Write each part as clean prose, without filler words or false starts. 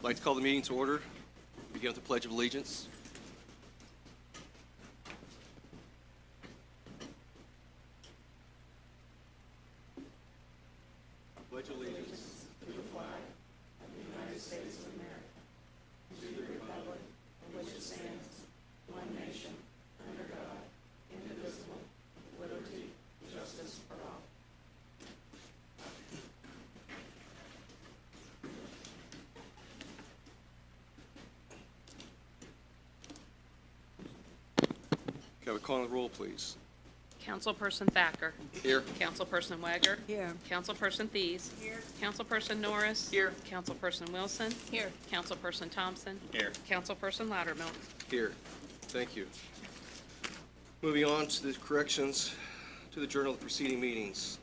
I'd like to call the meeting to order. Begin with the Pledge of Allegiance. Pledge allegiance to the flag of the United States of America, to the republic for which it stands, one nation, under God, indivisible, with liberty and justice for all. Can we call the roll, please? Councilperson Thacker. Here. Councilperson Weger. Here. Councilperson Thies. Here. Councilperson Norris. Here. Councilperson Wilson. Here. Councilperson Thompson. Here. Councilperson Loudermilk. Here. Thank you. Moving on to the corrections to the journal of preceding meetings.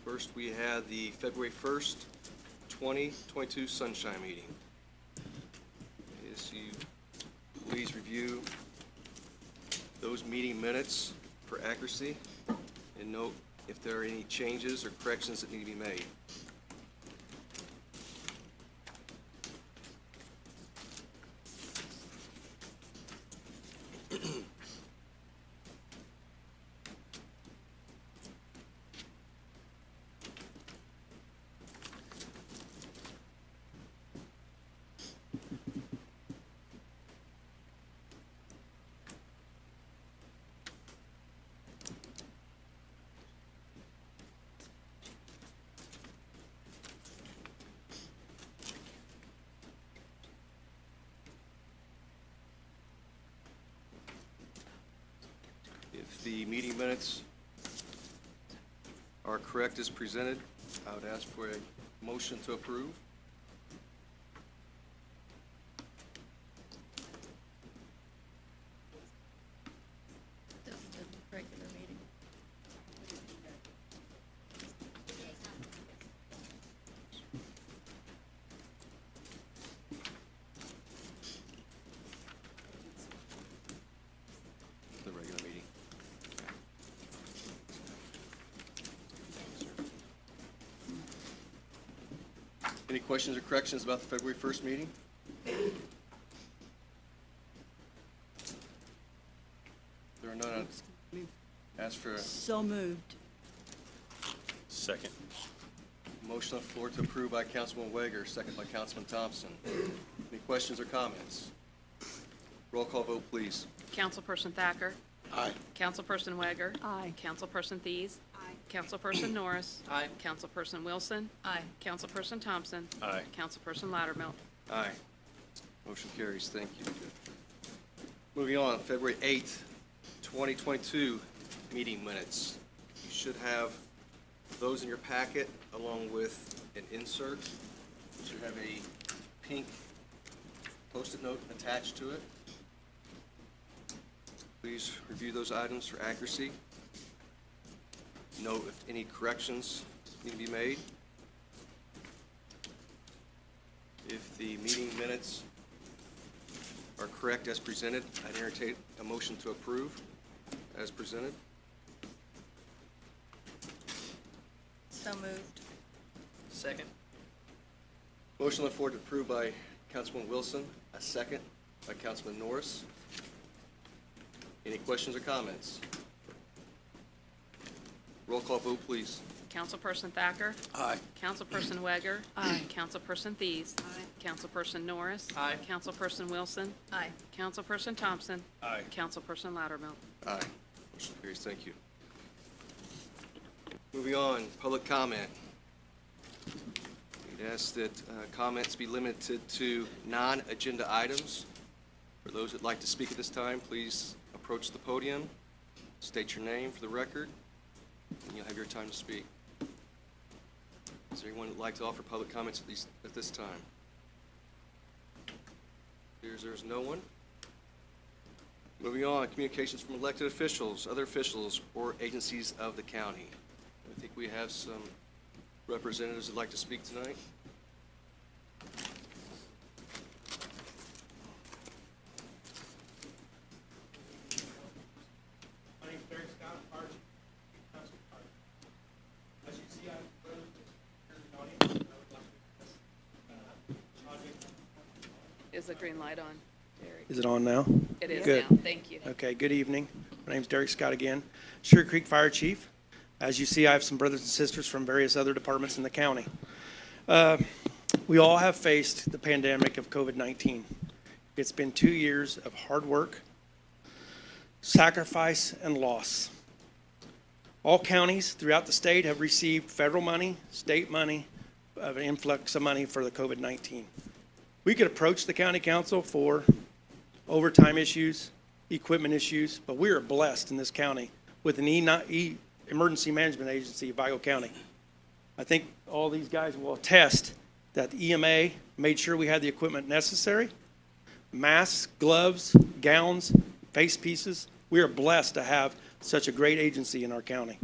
First, we had the February 1st, 2022 Sunshine Meeting. As you please review those meeting minutes for accuracy and note if there are any changes or corrections that need to be made. If the meeting minutes are correct as presented, I would ask for a motion to approve. This is the regular meeting. The regular meeting. Any questions or corrections about the February 1st meeting? There are none. I'd ask for a So moved. Second. motion on the floor to approve by Councilman Weger, second by Councilman Thompson. Any questions or comments? Roll call vote, please. Councilperson Thacker. Aye. Councilperson Weger. Aye. Councilperson Thies. Aye. Councilperson Norris. Aye. Councilperson Wilson. Aye. Councilperson Thompson. Aye. Councilperson Loudermilk. Aye. Motion carries. Thank you. Moving on, February 8th, 2022 meeting minutes. You should have those in your packet along with an insert. You should have a pink Post-it note attached to it. Please review those items for accuracy. Note if any corrections need to be made. If the meeting minutes are correct as presented, I'd entertain a motion to approve as presented. So moved. Second. Motion on the floor to approve by Councilman Wilson, a second by Councilman Norris. Any questions or comments? Roll call vote, please. Councilperson Thacker. Aye. Councilperson Weger. Aye. Councilperson Thies. Aye. Councilperson Norris. Aye. Councilperson Wilson. Aye. Councilperson Thompson. Aye. Councilperson Loudermilk. Aye. Motion carries. Thank you. Moving on, public comment. We'd ask that comments be limited to non-agenda items. For those that'd like to speak at this time, please approach the podium, state your name for the record, and you'll have your time to speak. Is there anyone that'd like to offer public comments at this time? There's no one. Moving on, communications from elected officials, other officials, or agencies of the county. I think we have some representatives that'd like to speak tonight. My name is Barry Scott, Archie, Council Party. As you see, I'm here in the audience. I would like to address project the green light on, Derek? Is it on now? It is Good. now, thank you. Okay, good evening. My name's Derek Scott again, Sugar Creek Fire Chief. As you see, I have some brothers and sisters from various other departments in the county. We all have faced the pandemic of COVID-19. It's been 2 years of hard work, sacrifice, and loss. All counties throughout the state have received federal money, state money, of an influx of money for the COVID-19. We could approach the county council for overtime issues, equipment issues, but we are blessed in this county with an emergency management agency, Vigo County. I think all these guys will attest that the EMA made sure we had the equipment necessary, masks, gloves, gowns, face pieces. We are blessed to have such a great agency in our county.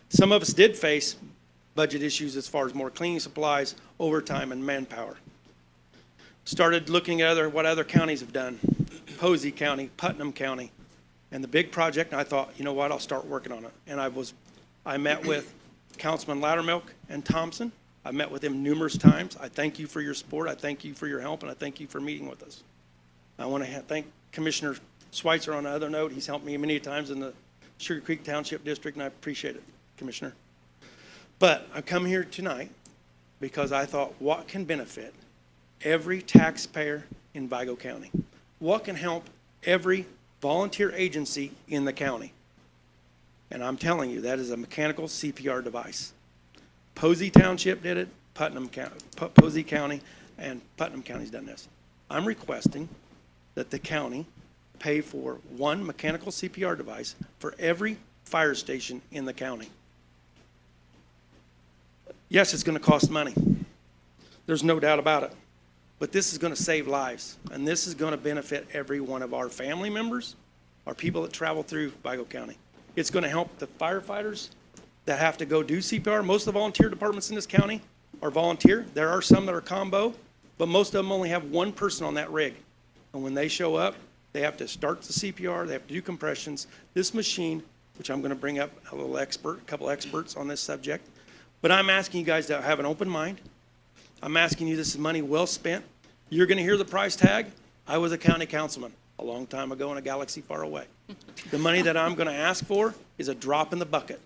Some of us did face budget issues as far as more cleaning supplies, overtime, and manpower. Started looking at what other counties have done. Posey County, Putnam County, and the big project, and I thought, you know what, I'll start working on it. And I met with Councilman Loudermilk and Thompson. I met with him numerous times. I thank you for your support. I thank you for your help, and I thank you for meeting with us. I want to thank Commissioner Schweitzer on another note. He's helped me many times in the Sugar Creek Township District, and I appreciate it, Commissioner. But I come here tonight because I thought, what can benefit every taxpayer in Vigo County? What can help every volunteer agency in the county? And I'm telling you, that is a mechanical CPR device. Posey Township did it, Posey County, and Putnam County's done this. I'm requesting that the county pay for one mechanical CPR device for every fire station in the county. Yes, it's going to cost money. There's no doubt about it. But this is going to save lives, and this is going to benefit every one of our family members, our people that travel through Vigo County. It's going to help the firefighters that have to go do CPR. Most of the volunteer departments in this county are volunteer. There are some that are combo, but most of them only have one person on that rig. And when they show up, they have to start the CPR, they have to do compressions. This machine, which I'm going to bring up a couple experts on this subject, but I'm asking you guys to have an open mind. I'm asking you, this is money well spent. You're going to hear the price tag. I was a county councilman a long time ago in a galaxy far away. The money that I'm going to ask for is a drop in the bucket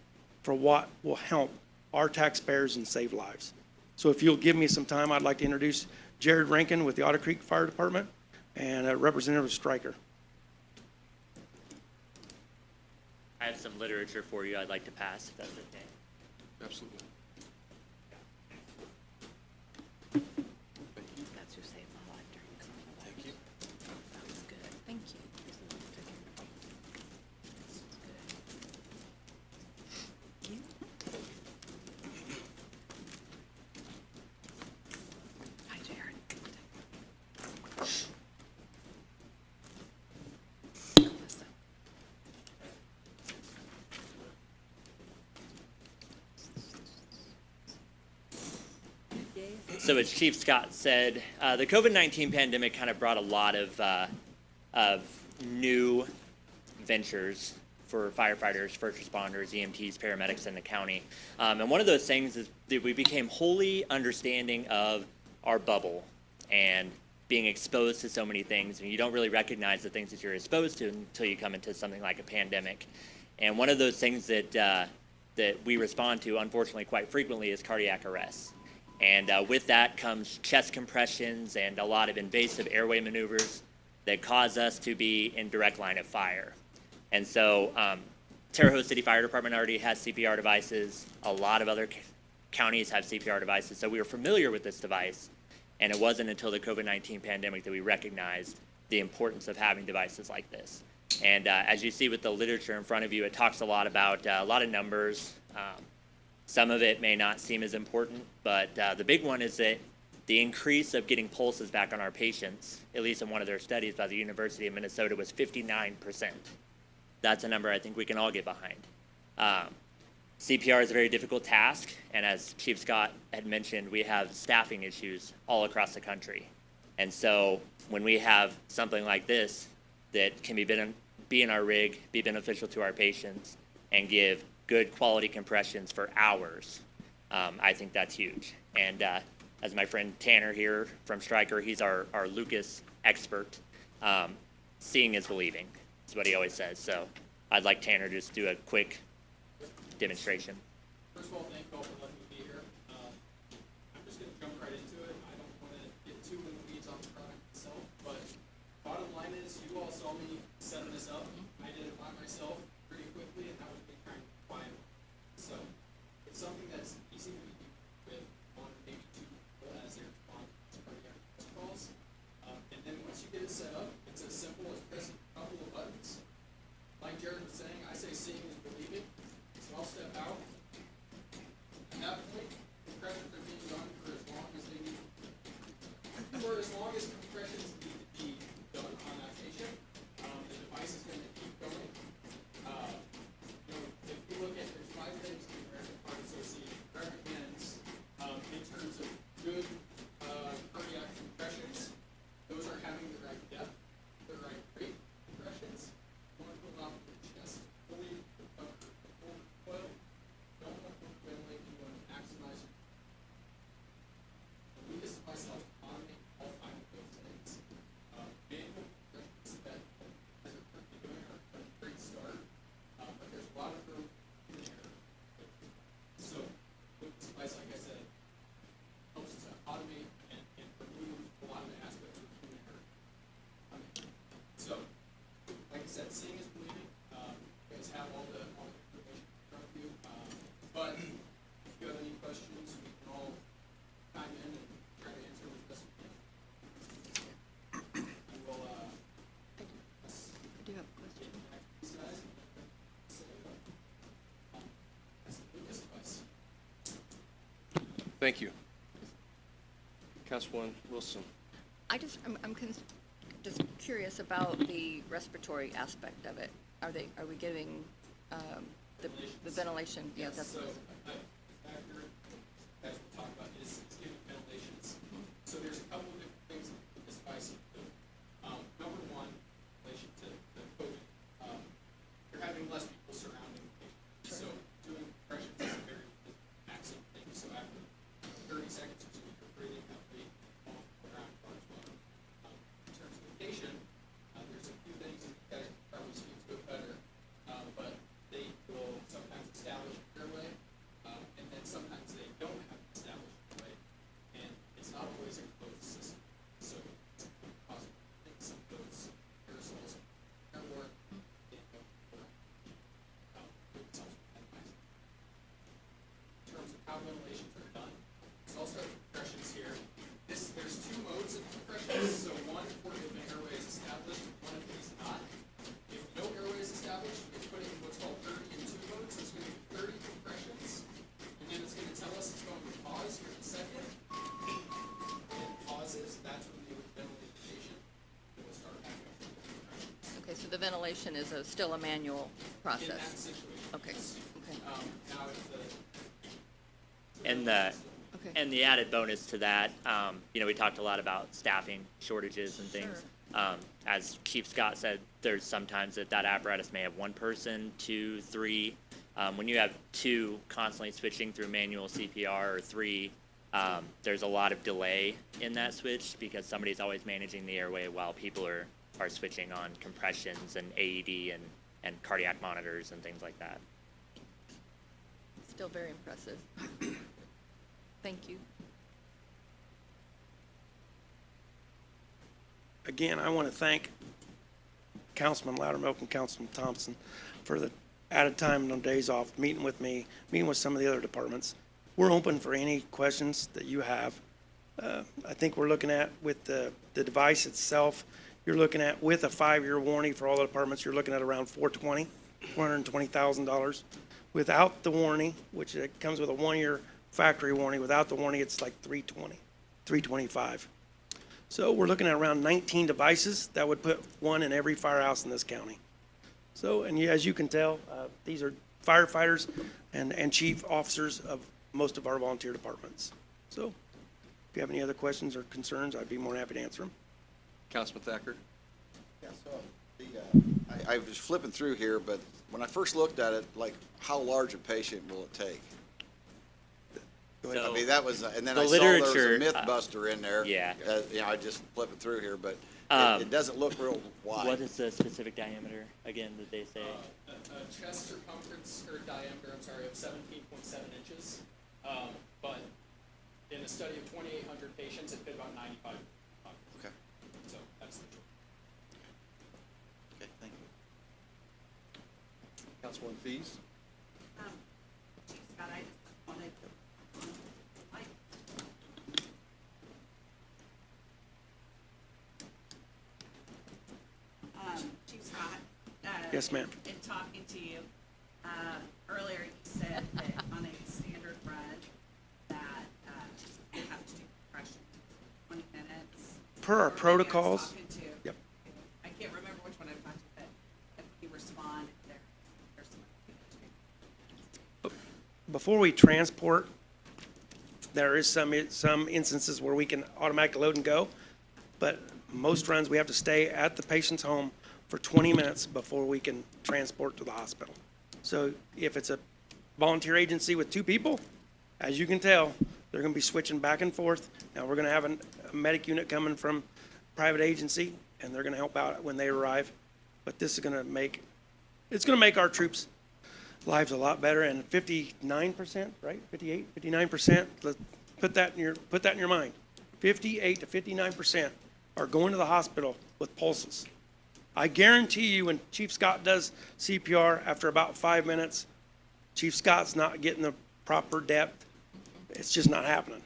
for what will help our taxpayers and save lives. So if you'll give me some time, I'd like to introduce Jared Rankin with the Otter Creek Fire Department and Representative Stryker. I have some literature for you I'd like to pass, if that's okay. Absolutely. That's who saved my life during COVID. Thank you. That was good. Thank you. Hi, Jared. Listen. So as Chief Scott said, the COVID-19 pandemic kind of brought a lot of new ventures for firefighters, first responders, EMTs, paramedics in the county. And one of those things is that we became wholly understanding of our bubble and being exposed to so many things. And you don't really recognize the things that you're exposed to until you come into something like a pandemic. And one of those things that that we respond to, unfortunately, quite frequently is cardiac arrest. And with that comes chest compressions and a lot of invasive airway maneuvers that cause us to be in direct line of fire. And so Terre Haute City Fire Department already has CPR devices. A lot of other counties have CPR devices. So we were familiar with this device. And it wasn't until the COVID-19 pandemic that we recognized the importance of having devices like this. And as you see with the literature in front of you, it talks a lot about a lot of numbers. Some of it may not seem as important, but the big one is that the increase of getting pulses back on our patients, at least in one of their studies by the University of Minnesota, was 59%. That's a number I think we can all get behind. CPR is a very difficult task, and as Chief Scott had mentioned, we have staffing issues all across the country. And so when we have something like this that can be in our rig, be beneficial to our patients, and give good quality compressions for hours, I think that's huge. And as my friend Tanner here from Stryker, he's our Lucas expert. Seeing is believing, is what he always says. So I'd like Tanner to just do a quick demonstration. First of all, thank you all for letting me be here. I'm just gonna jump right into it. I don't wanna get too in the weeds on the product itself, but bottom line is, you all saw me setting this up. I did it by myself pretty quickly, and that was me trying to quiet it. So, it's something that's easy to do with one, maybe two people as they respond to cardiac arrest calls. And then once you get it set up, it's as simple as pressing a couple of buttons. Like Jared was saying, I say seeing is believing, so I'll step out. At that point, compressions are being done for as long as they need. For as long as compressions need to be done on that patient, the device is going to keep going. If you look at, there's 5 things the American Heart Association recommends in terms of good cardiac compressions. Those are having the right depth, the right rate compressions. You want to put off your chest fully recover the full coil. Don't want to ventilate, you want to maximize it. We just myself automate all 5 of those things. Manual compressions that as a currently doing are a great start, but there's a lot of room in there. So with this device, like I said, helps to automate and remove a lot of the aspects of human error. So, like I said, seeing is believing. You guys have all the information in front of you. But if you have any questions, we can all chime in and try to answer as best we can. I will, I do have a question. these guys. That's the Lucas device. Thank you. Councilwoman Wilson. Just curious about the respiratory aspect of it. Are we giving, the ventilation? Yeah, that's. So, accurate, as we talked about, is giving ventilations. So there's a couple of different things that this device can do. Number one, in relation to the COVID, you're having less people surrounding the patient. So doing compressions is a very maximum thing. So after 30 seconds or so, you're breathing heavily around as well. In terms of the patient, there's a few things that you guys probably speak to it better, but they will sometimes establish an airway, and then sometimes they don't have an established airway, and it's not always a closed system. So it's possible to think some of those aerosols are airborne. They don't work. It's also minimized. In terms of how ventilations are done, so I'll start with compressions here. There's 2 modes of compressions. So one, if an airway is established, one if it's not. If no airway is established, it's putting what's called 30 in 2 modes. So it's going to be 30 compressions, and then it's going to tell us it's going to pause here in a second. And it pauses. That's when they would ventilate the patient. It will start back up with the compressions. Okay, so the ventilation is still a manual In that process? situation. Okay, yes. okay, Now if the okay. And the added bonus to that, we talked a lot about staffing shortages and things. As Chief Scott said, there's sometimes that apparatus may have 1 person, 2, 3. When you have 2 constantly switching through manual CPR or 3, there's a lot of delay in that switch because somebody's always managing the airway while people are switching on compressions and AED and cardiac monitors and things like that. Still very impressive. Thank you. Again, I want to thank Councilman Loudermilk and Councilman Thompson for the added time on days off, meeting with me, meeting with some of the other departments. We're open for any questions that you have. I think we're looking at with the device itself, you're looking at with a 5-year warranty for all the departments, you're looking at around $420,000. Without the warranty, which it comes with a 1-year factory warranty, without the warranty, it's like $325. So we're looking at around 19 devices. That would put 1 in every firehouse in this county. So, and as you can tell, these are firefighters and chief officers of most of our volunteer departments. So if you have any other questions or concerns, I'd be more than happy to answer them. Councilman Thacker. Yeah, so I was flipping through here, but when I first looked at it, like, how large a patient will it take? I mean, that was, and then the I saw there was a literature, myth buster in there. yeah. I just flipping through here, but It doesn't look real wide. What is the specific diameter, again, that they say? A chest circumference or diameter, I'm sorry, of 17.7 inches. But in a study of 2,800 patients, it fit about 95 pockets. Okay, So that's the truth. okay, thank you. Councilwoman Fees? Chief Scott, I just wanted to, like, Chief Scott. Yes, ma'am. In talking to you, earlier you said that on a standard run, that, you have to do compression 20 minutes. Per our Or maybe I was protocols. talking to- Yep. I can't remember which one I talked to, but if you respond, there's some. Before we transport, there is some instances where we can automatically load and go, but most runs, we have to stay at the patient's home for 20 minutes before we can transport to the hospital. So if it's a volunteer agency with 2 people, as you can tell, they're gonna be switching back and forth. Now, we're gonna have a medic unit coming from private agency, and they're gonna help out when they arrive. But this is gonna make, it's gonna make our troops' lives a lot better, and 59%, right? 58, 59%, let's put that in your mind. 58 to 59% are going to the hospital with pulses. I guarantee you, when Chief Scott does CPR, after about 5 minutes, Chief Scott's not getting the proper depth. It's just not happening.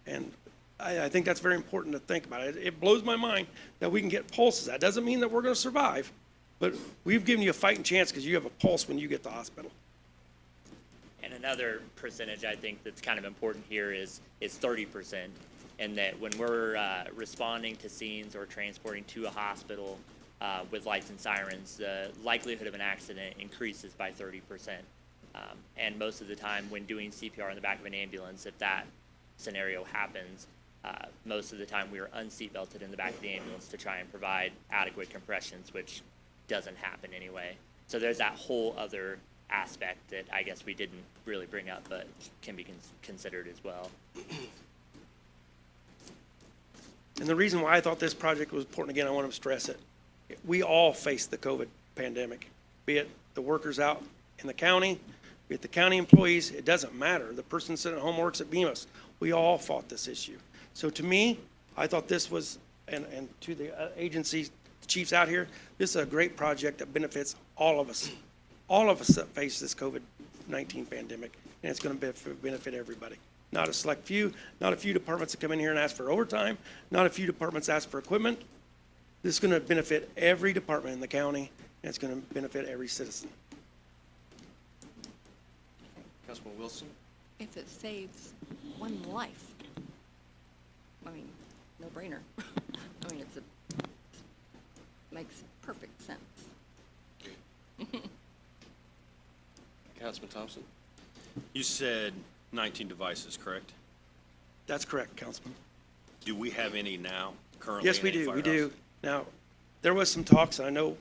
And I think that's very important to think about. It blows my mind that we can get pulses. That doesn't mean that we're gonna survive, but we've given you a fighting chance because you have a pulse when you get to the hospital. And another percentage I think that's kind of important here is 30%. And that when we're responding to scenes or transporting to a hospital with lights and sirens, the likelihood of an accident increases by 30%. And most of the time when doing CPR in the back of an ambulance, if that scenario happens, most of the time we are unseat belted in the back of the ambulance to try and provide adequate compressions, which doesn't happen anyway. So there's that whole other aspect that I guess we didn't really bring up, but can be considered as well. And the reason why I thought this project was important, again, I want to stress it. We all face the COVID pandemic, be it the workers out in the county, be it the county employees, it doesn't matter. The person sitting at home works at BMOS. We all fought this issue. So to me, I thought this was, and to the agency chiefs out here, this is a great project that benefits all of us. All of us that face this COVID-19 pandemic, and it's going to benefit everybody. Not a select few, not a few departments that come in here and ask for overtime, not a few departments ask for equipment. This is going to benefit every department in the county, and it's going to benefit every citizen. Councilman Wilson? If it saves one life, I mean, no brainer. I mean, makes perfect sense. Councilman Thompson? You said 19 devices, correct? That's correct, Councilman. Do we have any now currently? Yes, we in any do, we firehouse? do. Now, there was some talks, I know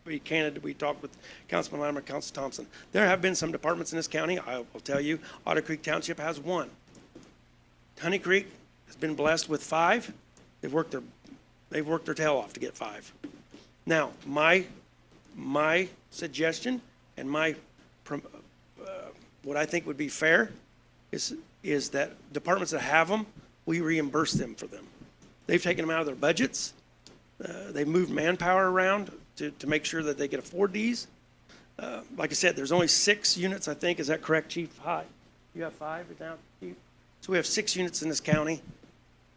we talked with Councilman Latimer, Council Thompson. There have been some departments in this county, I will tell you, Otter Creek Township has 1. Honey Creek has been blessed with 5. They've worked their tail off to get 5. Now, my suggestion and what I think would be fair is that departments that have them, we reimburse them for them. They've taken them out of their budgets. They've moved manpower around to make sure that they can afford these. Like I said, there's only 6 units, I think. Is that correct, Chief? Hi. You have 5 now, Chief? So we have 6 units in this county.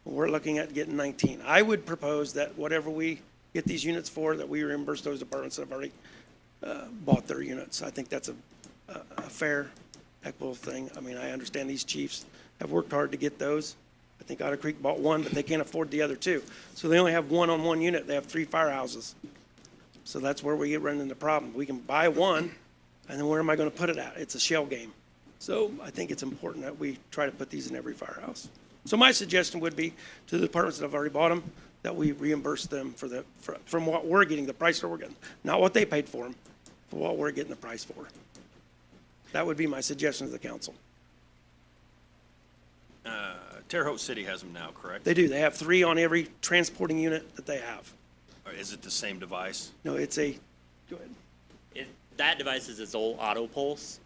We're looking at getting 19. I would propose that whatever we get these units for, that we reimburse those departments that have already bought their units. I think that's a fair, equitable thing. I mean, I understand these chiefs have worked hard to get those. I think Otter Creek bought 1, but they can't afford the other 2. So they only have 1 on 1 unit. They have 3 firehouses. So that's where we get running into the problem. We can buy 1, and then where am I going to put it at? It's a shell game. So I think it's important that we try to put these in every firehouse. So my suggestion would be to the departments that have already bought them, that we reimburse them from what we're getting, the price that we're getting. Not what they paid for them, for what we're getting the price for. That would be my suggestion to the council. Terre Haute City has them now, correct? They do. They have 3 on every transporting unit that they have. Or is it the same device? No, it's a, go ahead. That device is its old auto pulse,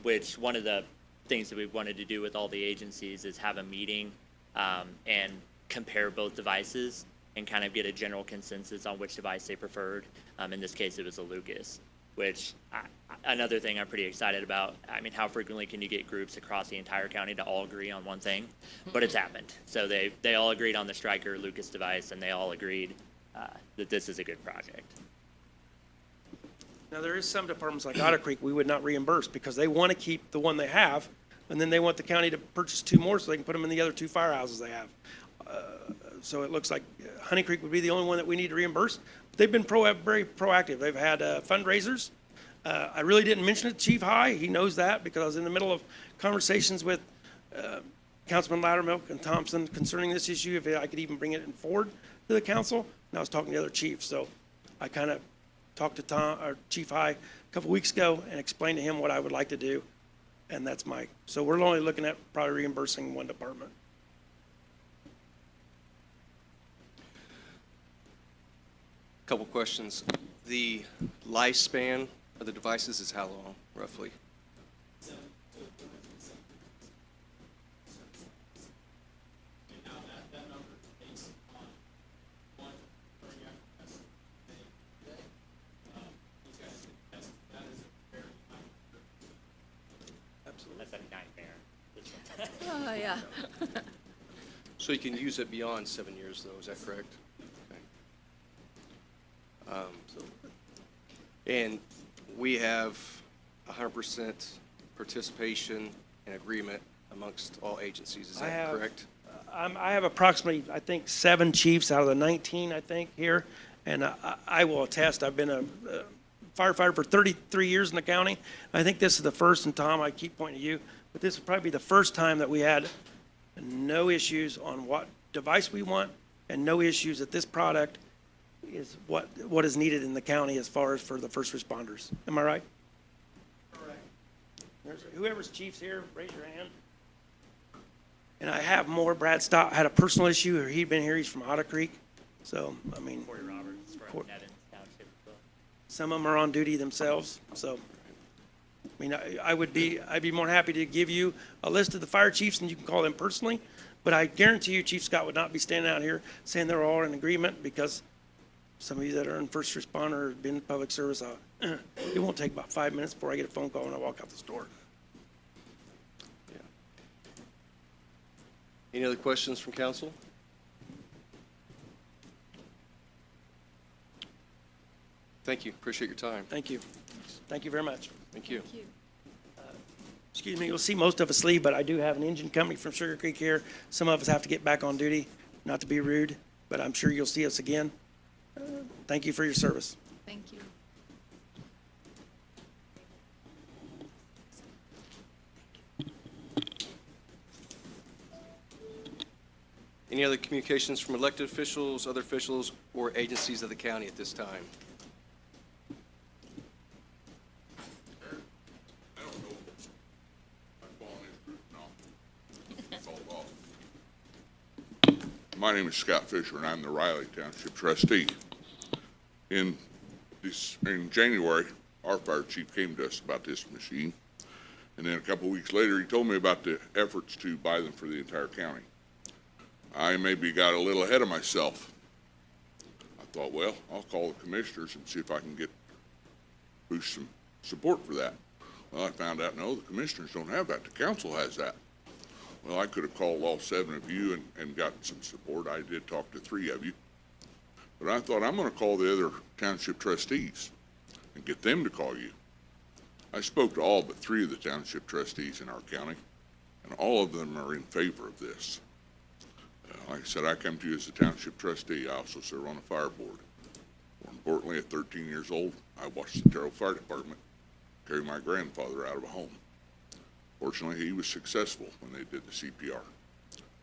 which one of the things that we wanted to do with all the agencies is have a meeting and compare both devices and kind of get a general consensus on which device they preferred. In this case, it was a Lucas, which another thing I'm pretty excited about. I mean, how frequently can you get groups across the entire county to all agree on one thing? But it's happened. So they all agreed on the Stryker Lucas device, and they all agreed that this is a good project. Now, there is some departments like Otter Creek we would not reimburse because they want to keep the one they have, and then they want the county to purchase 2 more so they can put them in the other 2 firehouses they have. So it looks like Honey Creek would be the only one that we need to reimburse. They've been very proactive. They've had fundraisers. I really didn't mention it to Chief High. He knows that because I was in the middle of conversations with Councilman Loudermilk and Thompson concerning this issue, if I could even bring it forward to the council. And I was talking to the other chiefs, so I kind of talked to Chief High a couple weeks ago and explained to him what I would like to do, and that's so we're only looking at probably reimbursing 1 department. Couple questions. The lifespan of the devices is how long, roughly? And now that number is based on one during after test. These guys did test. That is a very high number. That's a nightmare. Oh, yeah. So you can use it beyond 7 years, though, is that correct? Okay. And we have 100% participation and agreement amongst all agencies, is that correct? I have approximately, I think, 7 chiefs out of the 19, I think, here, and I will attest, I've been a firefighter for 33 years in the county. I think this is the first, and Tom, I keep pointing to you, but this would probably be the first time that we had no issues on what device we want and no issues that this product is what is needed in the county as far as for the first responders. Am I right? Correct. Whoever's chief's here, raise your hand. And I have more. Brad Stott had a personal issue, or he'd been here. He's from Otter Creek. So, I mean, Corey Roberts from Nevins Township. some of them are on duty themselves. So, I mean, I'd be more happy to give you a list of the fire chiefs, and you can call them personally. But I guarantee you, Chief Scott would not be standing out here saying they're all in agreement, because some of you that are in first responder or been in public service, it won't take about 5 minutes before I get a phone call when I walk out the door. Yeah. Any other questions from council? Thank you. Appreciate your time. Thank you. Thank you very much. Thank you. Thank you. Excuse me, you'll see most of us leave, but I do have an engine company from Sugar Creek here. Some of us have to get back on duty, not to be rude, but I'm sure you'll see us again. Thank you for your service. Thank you. Any other communications from elected officials, other officials, or agencies of the county at this time? I don't know. I've fallen into it now. It's all off. My name is Scott Fisher, and I'm the Riley Township trustee. In January, our fire chief came to us about this machine, and then a couple weeks later, he told me about the efforts to buy them for the entire county. I maybe got a little ahead of myself. I thought, well, I'll call the commissioners and see if I can boost some support for that. Well, I found out, no, the commissioners don't have that. The council has that. Well, I could have called all 7 of you and gotten some support. I did talk to 3 of you. But I thought, I'm going to call the other township trustees and get them to call you. I spoke to all but 3 of the township trustees in our county, and all of them are in favor of this. Like I said, I come to you as a township trustee. I also serve on a fire board. More importantly, at 13 years old, I watched the Terre Haute Fire Department carry my grandfather out of a home. Fortunately, he was successful when they did the CPR,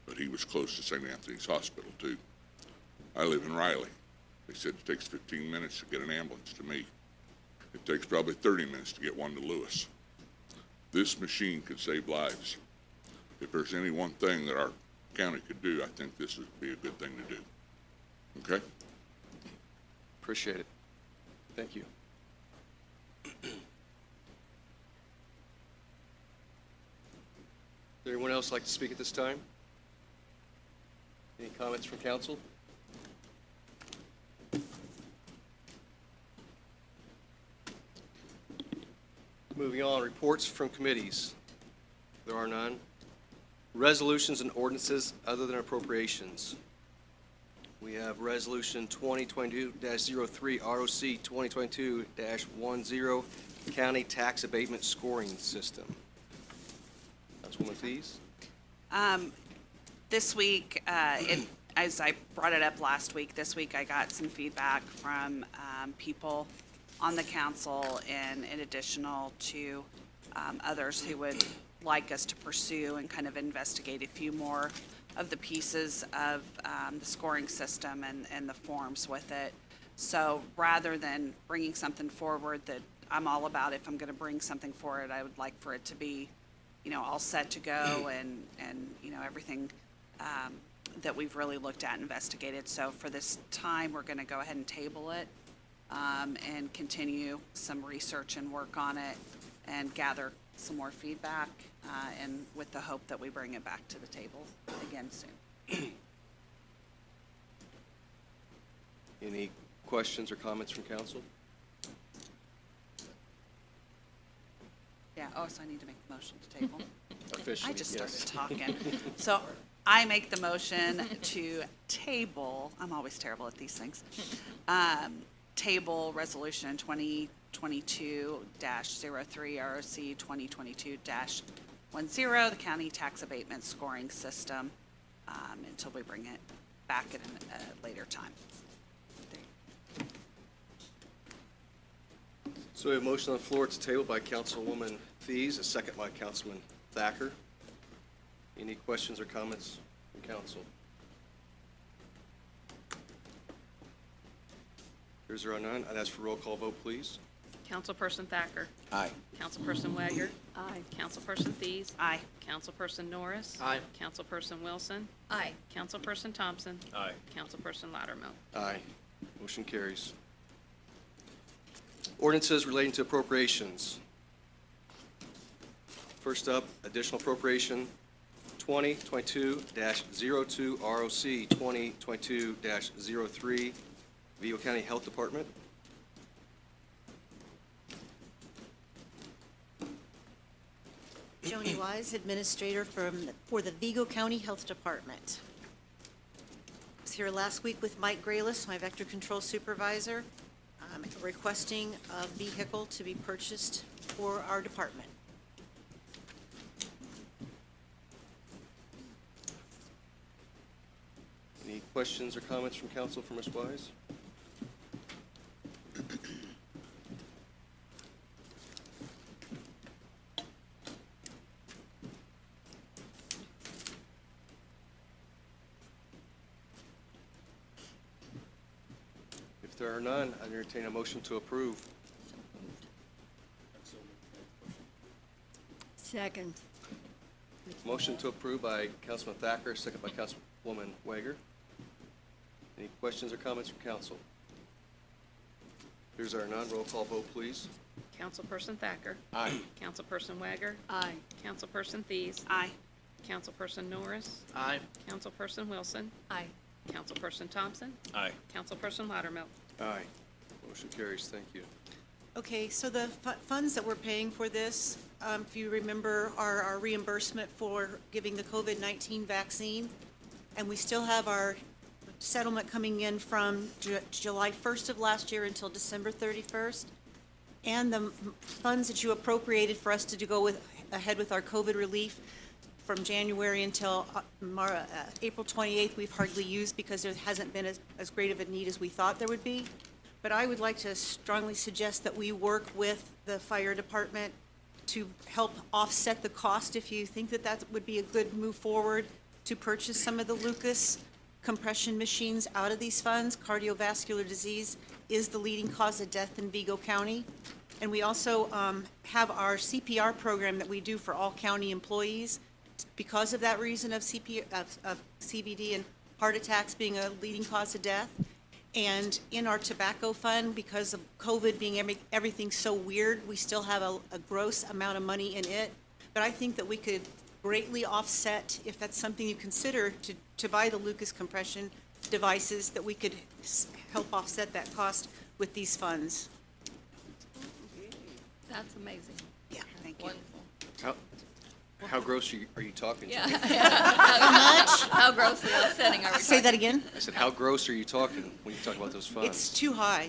but he was close to St. Anthony's Hospital, too. I live in Riley. They said it takes 15 minutes to get an ambulance to me. It takes probably 30 minutes to get one to Lewis. This machine could save lives. If there's any one thing that our county could do, I think this would be a good thing to do. Okay? Appreciate it. Thank you. Would anyone else like to speak at this time? Any comments from council? Moving on, reports from committees. There are none. Resolutions and ordinances other than appropriations. We have Resolution 2022-03, ROC 2022-10, County Tax Abatement Scoring System. Councilwoman Thies? This week, as I brought it up last week, this week I got some feedback from people on the council and in additional to others who would like us to pursue and kind of investigate a few more of the pieces of the scoring system and the forms with it. So rather than bringing something forward that I'm all about, if I'm going to bring something forward, I would like for it to be, all set to go and everything that we've really looked at and investigated. So for this time, we're going to go ahead and table it and continue some research and work on it and gather some more feedback and with the hope that we bring it back to the table again soon. Any questions or comments from council? Yeah, so I need to make the motion to table. Officially, I just yes. started talking. So I make the motion to table, I'm always terrible at these things, table resolution 2022-03 ROC 2022-10, the county tax abatement scoring system, until we bring it back at a later time. So we have a motion on the floor to table by Councilwoman Thies, a second by Councilman Thacker. Any questions or comments from council? There are none. I'd ask for a roll call vote, please. Councilperson Thacker. Aye. Councilperson Wager. Aye. Councilperson Thies. Aye. Councilperson Norris. Aye. Councilperson Wilson. Aye. Councilperson Thompson. Aye. Councilperson Loudermilk. Aye. Motion carries. Ordinances relating to appropriations. First up, additional appropriation 2022-02 ROC 2022-03 Vigo County Health Department. Joni Wise, Administrator for the Vigo County Health Department. I was here last week with Mike Graylis, my Vector Control Supervisor, requesting a vehicle to be purchased for our department. Any questions or comments from council for Ms. Wise? If there are none, I entertain a motion to approve. Second. Motion to approve by Councilman Thacker, second by Councilwoman Wager. Any questions or comments from council? Here's our none. Roll call vote, please. Councilperson Thacker. Aye. Councilperson Wager. Aye. Councilperson Thies. Aye. Councilperson Norris. Aye. Councilperson Wilson. Aye. Councilperson Thompson. Aye. Councilperson Loudermilk. Aye. Motion carries. Thank you. Okay, so the funds that we're paying for this, if you remember, are our reimbursement for giving the COVID-19 vaccine. And we still have our settlement coming in from July 1st of last year until December 31st. And the funds that you appropriated for us to go ahead with our COVID relief from January until April 28th, we've hardly used because there hasn't been as great of a need as we thought there would be. But I would like to strongly suggest that we work with the fire department to help offset the cost, if you think that that would be a good move forward, to purchase some of the Lucas compression machines out of these funds. Cardiovascular disease is the leading cause of death in Vigo County. And we also have our CPR program that we do for all county employees because of that reason of CVD and heart attacks being a leading cause of death. And in our tobacco fund, because of COVID being everything so weird, we still have a gross amount of money in it. But I think that we could greatly offset, if that's something you consider, to buy the Lucas compression devices, that we could help offset that cost with these funds. That's amazing. Yeah, thank you. Wonderful. How gross are you talking? Yeah. Jim? How much? How grossly offsetting are we Say that talking? again? I said, how gross are you talking when you talk about those funds? It's too high.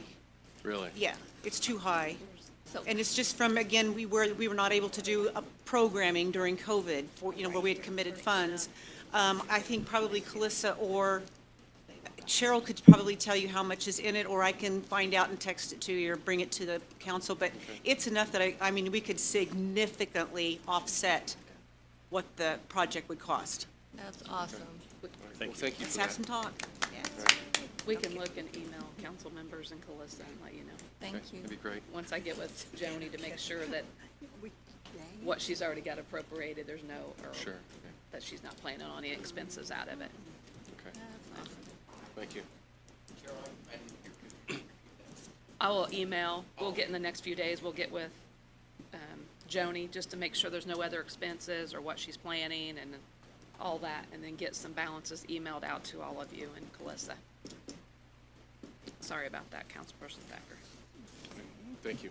Really? Yeah, it's too high. So, And it's just from, again, we were not able to do programming during COVID for, where we had committed funds. I think probably Calissa or Cheryl could probably tell you how much is in it, or I can find out and text it to you or bring it to the council. But it's enough that I mean, we could significantly offset what the project would cost. that's awesome. Well, thank you Let's for have that. some talk. Yeah. We can look and email council members and Calissa and let you know, Thank Okay, you. That'd be great. once I get with Joni to make sure that what she's already got appropriated, there's no, or Sure. Okay. that she's not planning on any expenses out of it. Okay. That's awesome. Thank you. I will email, we'll get in the next few days, we'll get with Joni just to make sure there's no other expenses or what she's planning and all that, and then get some balances emailed out to all of you and Calissa. Sorry about that, Councilperson Thacker. Thank you.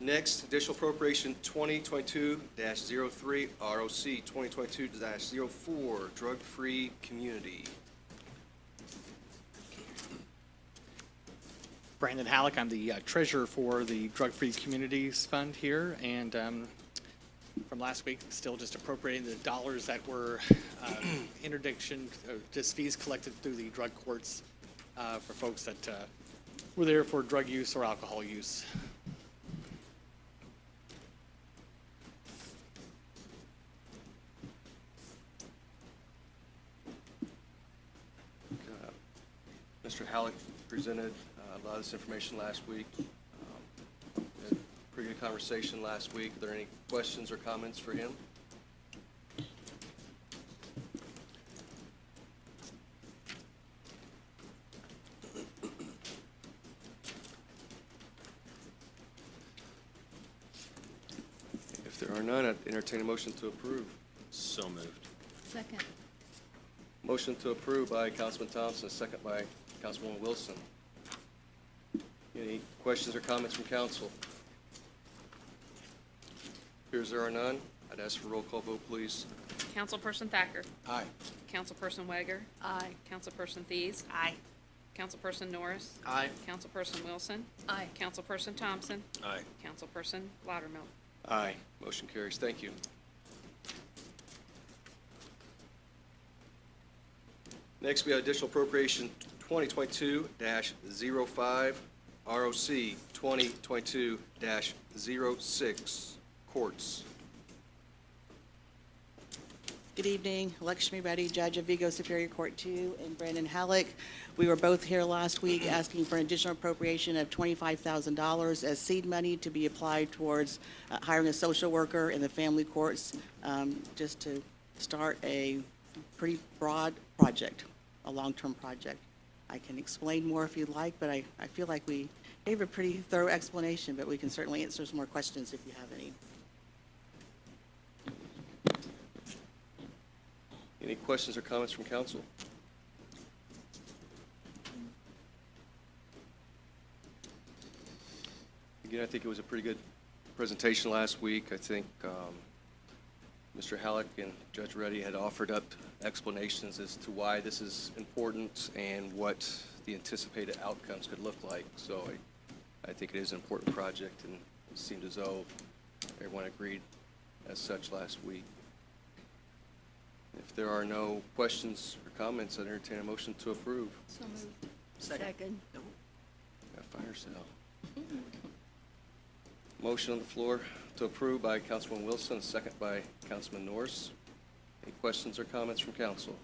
Next, additional appropriation 2022-03, ROC 2022-04, drug-free community. Brandon Halleck, I'm the treasurer for the Drug Free Communities Fund here, and from last week, still just appropriating the dollars that were interdiction, just fees collected through the drug courts for folks that were there for drug use or alcohol use. Mr. Halleck presented a lot of this information last week. We had a pretty good conversation last week. Are there any questions or comments for him? If there are none, I'd entertain a motion to approve. So moved. Second. Motion to approve by Councilman Thompson, second by Councilwoman Wilson. Any questions or comments from council? Appears there are none. I'd ask for a roll call vote, please. Councilperson Thacker. Aye. Councilperson Wager. Aye. Councilperson Thies. Aye. Councilperson Norris. Aye. Councilperson Wilson. Aye. Councilperson Thompson. Aye. Councilperson Loudermilk. Aye. Motion carries. Thank you. Next, we have additional appropriation 2022-05, ROC 2022-06, courts. Good evening, Lakshmi Reddy, Judge of Vigo Superior Court 2, and Brandon Halleck. We were both here last week asking for an additional appropriation of $25,000 as seed money to be applied towards hiring a social worker in the family courts, just to start a pretty broad project, a long-term project. I can explain more if you'd like, but I feel like we gave a pretty thorough explanation, but we can certainly answer some more questions if you have any. Any questions or comments from council? Again, I think it was a pretty good presentation last week. I think Mr. Halleck and Judge Reddy had offered up explanations as to why this is important and what the anticipated outcomes could look like. So I think it is an important project, and it seemed as though everyone agreed as such last week. If there are no questions or comments, I'd entertain a motion to approve. So moved. Second. Got fire sale. Motion on the floor to approve by Councilman Wilson, second by Councilman Norris. Any questions or comments from council?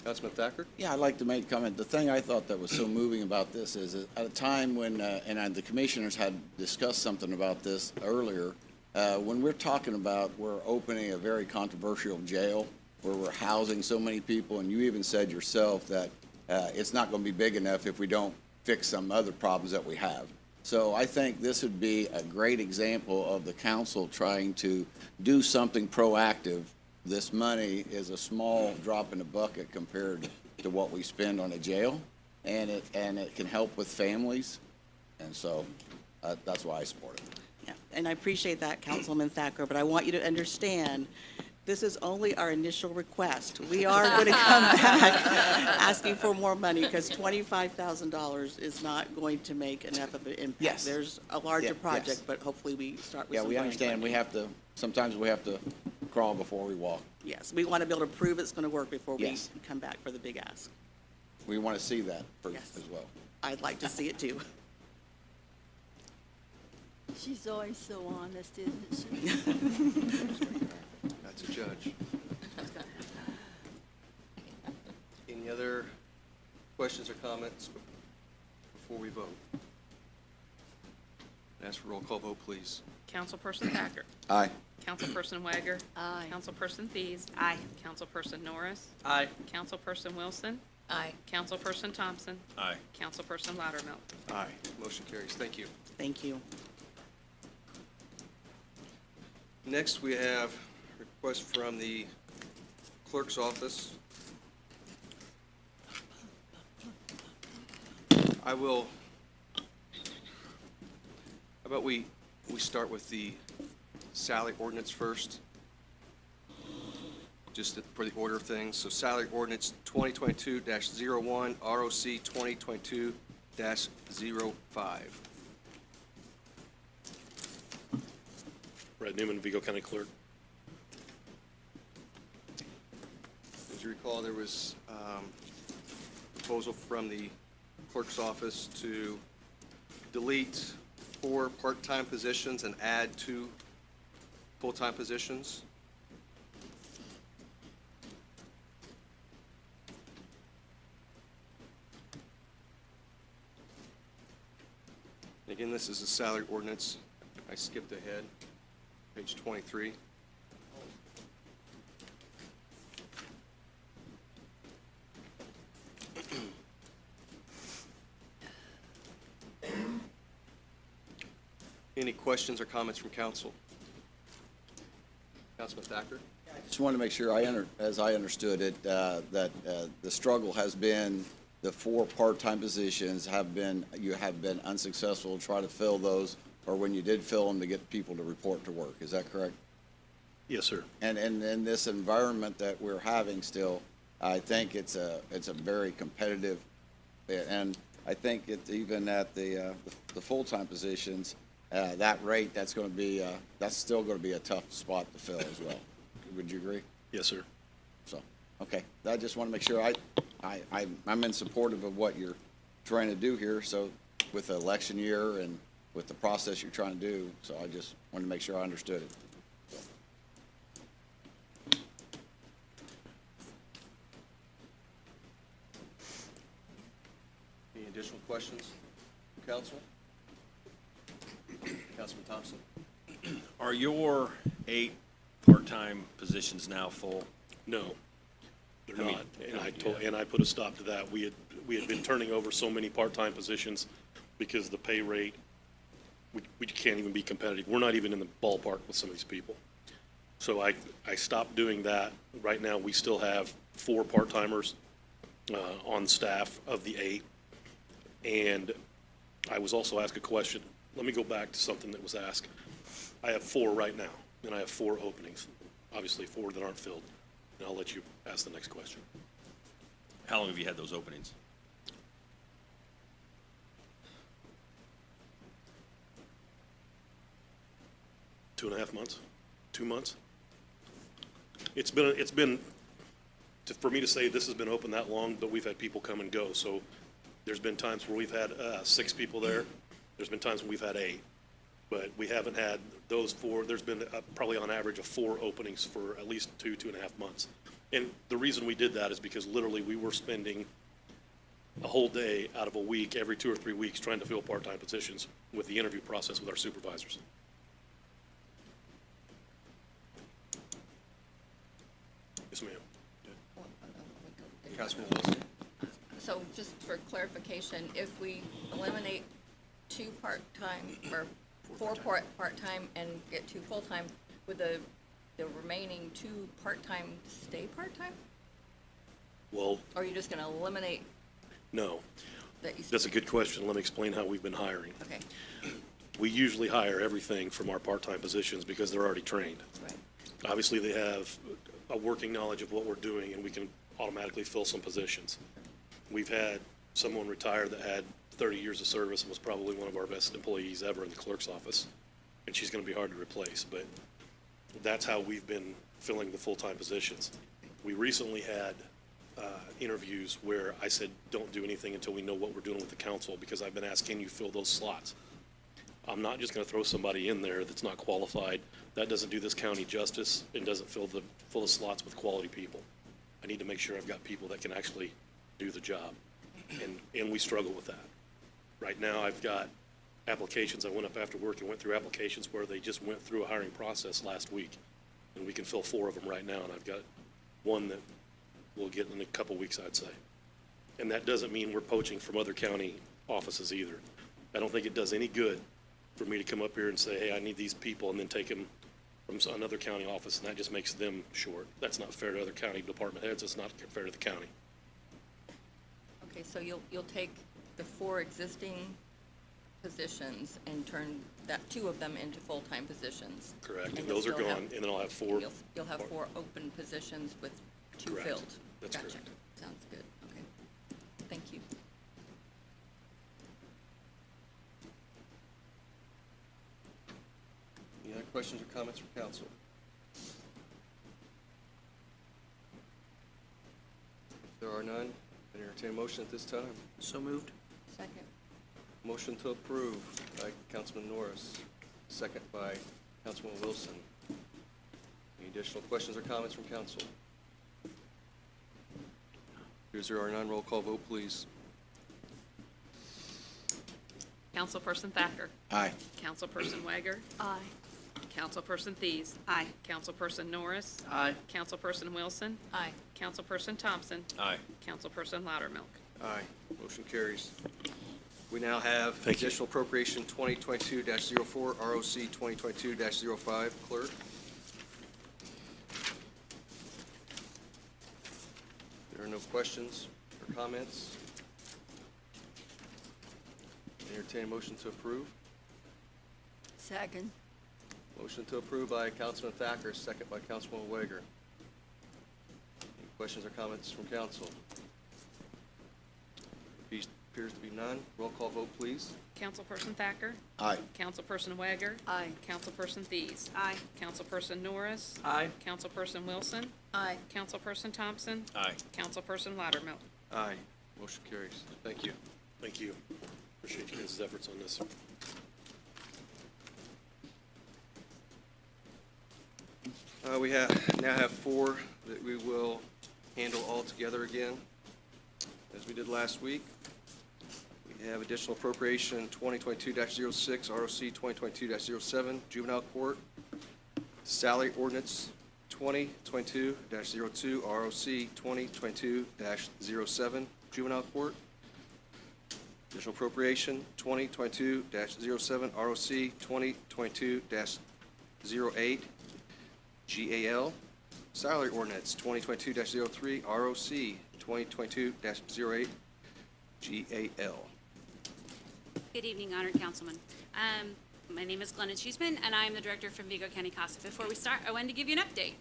Councilman Thacker? Yeah, I'd like to make a comment. The thing I thought that was so moving about this is that at a time when, the commissioners had discussed something about this earlier, when we're talking about we're opening a very controversial jail where we're housing so many people, and you even said yourself that it's not going to be big enough if we don't fix some other problems that we have. So I think this would be a great example of the council trying to do something proactive. This money is a small drop in the bucket compared to what we spend on a jail, and it can help with families, and so that's why I support it. Yeah, and I appreciate that, Councilman Thacker, but I want you to understand, this is only our initial request. We are going to come back asking for more money, because $25,000 is not going to make enough of an impact. Yes. There's a larger Yeah, project, yes. but hopefully we start with Yeah, some we grant understand funding. sometimes we have to crawl before we walk. Yes, we want to be able to prove it's going to work before we Yes. come back for the big ask. We want to see that first Yes. as well. I'd like to see it too. She's always so honest, isn't she? That's a judge. Any other questions or comments before we vote? Ask for roll call vote, please. Councilperson Thacker. Aye. Councilperson Wager. Aye. Councilperson Thies. Aye. Councilperson Norris. Aye. Councilperson Wilson. Aye. Councilperson Thompson. Aye. Councilperson Loudermilk. Aye. Motion carries. Thank you. Thank you. Next, we have a request from the clerk's office. How about we start with the salary ordinance first? Just for the order of things. So salary ordinance 2022-01, ROC 2022-05. Brad Newman, Vigo County Clerk. As you recall, there was proposal from the clerk's office to delete 4 part-time positions and add 2 full-time positions. Again, this is a salary ordinance. I skipped ahead, page 23. Any questions or comments from council? Councilman Thacker? Just wanted to make sure as I understood it, that the struggle has been the 4 part-time positions you have been unsuccessful to try to fill those, or when you did fill them, to get people to report to work. Is that correct? Yes, sir. And in this environment that we're having still, I think it's a very competitive, and I think it's even at the full-time positions, that rate, that's still going to be a tough spot to fill as well. Would you agree? Yes, sir. So, okay, I just want to make sure I'm in supportive of what you're trying to do here, so with the election year and with the process you're trying to do, so I just wanted to make sure I understood it. Any additional questions from council? Councilman Thompson? Are your 8 part-time positions now full? No, they're I mean, not. And I put a stop to that. We had been turning over so many part-time positions because the pay rate, we can't even be competitive. We're not even in the ballpark with some of these people. So I stopped doing that. Right now, we still have 4 part-timers on staff of the 8. And I was also asked a question. Let me go back to something that was asked. I have 4 right now, and I have 4 openings. Obviously, 4 that aren't filled. And I'll let you ask the next question. How long have you had those openings? Two and a half months, 2 months. It's been, for me to say this has been open that long, but we've had people come and go. So there's been times where we've had 6 people there. There's been times when we've had 8, but we haven't had those 4. There's been probably on average of 4 openings for at least 2.5 months. And the reason we did that is because literally we were spending a whole day out of a week every 2 or 3 weeks trying to fill part-time positions with the interview process with our supervisors. Yes, ma'am. Councilman Wilson? So just for clarification, if we eliminate 2 part-time or 4 part-time and get 2 full-time, would the remaining 2 part-time stay part-time? Well, Or are you just gonna eliminate no. that you? That's a good question. Let me explain how we've been hiring. Okay, We usually hire everything from our part-time positions because they're already trained. right. Obviously, they have a working knowledge of what we're doing, and we can automatically fill some positions. We've had someone retire that had 30 years of service and was probably one of our best employees ever in the clerk's office, and she's going to be hard to replace, but that's how we've been filling the full-time positions. We recently had interviews where I said, don't do anything until we know what we're doing with the council, because I've been asked, can you fill those slots? I'm not just going to throw somebody in there that's not qualified. That doesn't do this county justice and doesn't fill the slots with quality people. I need to make sure I've got people that can actually do the job, and we struggle with that. Right now, I've got applications. I went up after work and went through applications where they just went through a hiring process last week, and we can fill 4 of them right now, and I've got one that we'll get in a couple weeks, I'd say. And that doesn't mean we're poaching from other county offices either. I don't think it does any good for me to come up here and say, hey, I need these people, and then take them from another county office, and that just makes them short. That's not fair to other county department heads. It's not fair to the county. Okay, so you'll take the 4 existing positions and turn 2 of them into full-time positions? Correct, and you'll those are still have- gone, and then I'll have 4. You'll have 4 open positions with 2 Correct. filled? That's Gotcha. correct. Sounds good, okay. Thank you. Any other questions or comments from council? If there are none, I entertain a motion at this time. So moved. Second. Motion to approve by Councilman Norris, second by Councilman Wilson. Any additional questions or comments from council? Here's there are none, roll call vote, please. Councilperson Thacker. Aye. Councilperson Wager. Aye. Councilperson Thies. Aye. Councilperson Norris. Aye. Councilperson Wilson. Aye. Councilperson Thompson. Aye. Councilperson Loudermilk. Aye. Motion carries. We now have Thank you. additional appropriation 2022-04, ROC 2022-05. Clerk? There are no questions or comments. Entertain a motion to approve. Second. Motion to approve by Councilman Thacker, second by Councilman Wager. Any questions or comments from council? Appears to be none. Roll call vote, please. Councilperson Thacker. Aye. Councilperson Wager. Aye. Councilperson Thies. Aye. Councilperson Norris. Aye. Councilperson Wilson. Aye. Councilperson Thompson. Aye. Councilperson Loudermilk. Aye. Motion carries. Thank you. Thank you. Appreciate you guys' efforts on this. We now have 4 that we will handle all together again, as we did last week. We have additional appropriation 2022-06, ROC 2022-07, juvenile court, salary ordinance 2022-02, ROC 2022-07, juvenile court, additional appropriation 2022-07, ROC 2022-08, GAL, salary ordinance 2022-03, ROC 2022-08, GAL. Good evening, honored councilman. My name is Glenna Cheeseman, and I'm the director from Vigo County CASA. Before we start, I wanted to give you an update.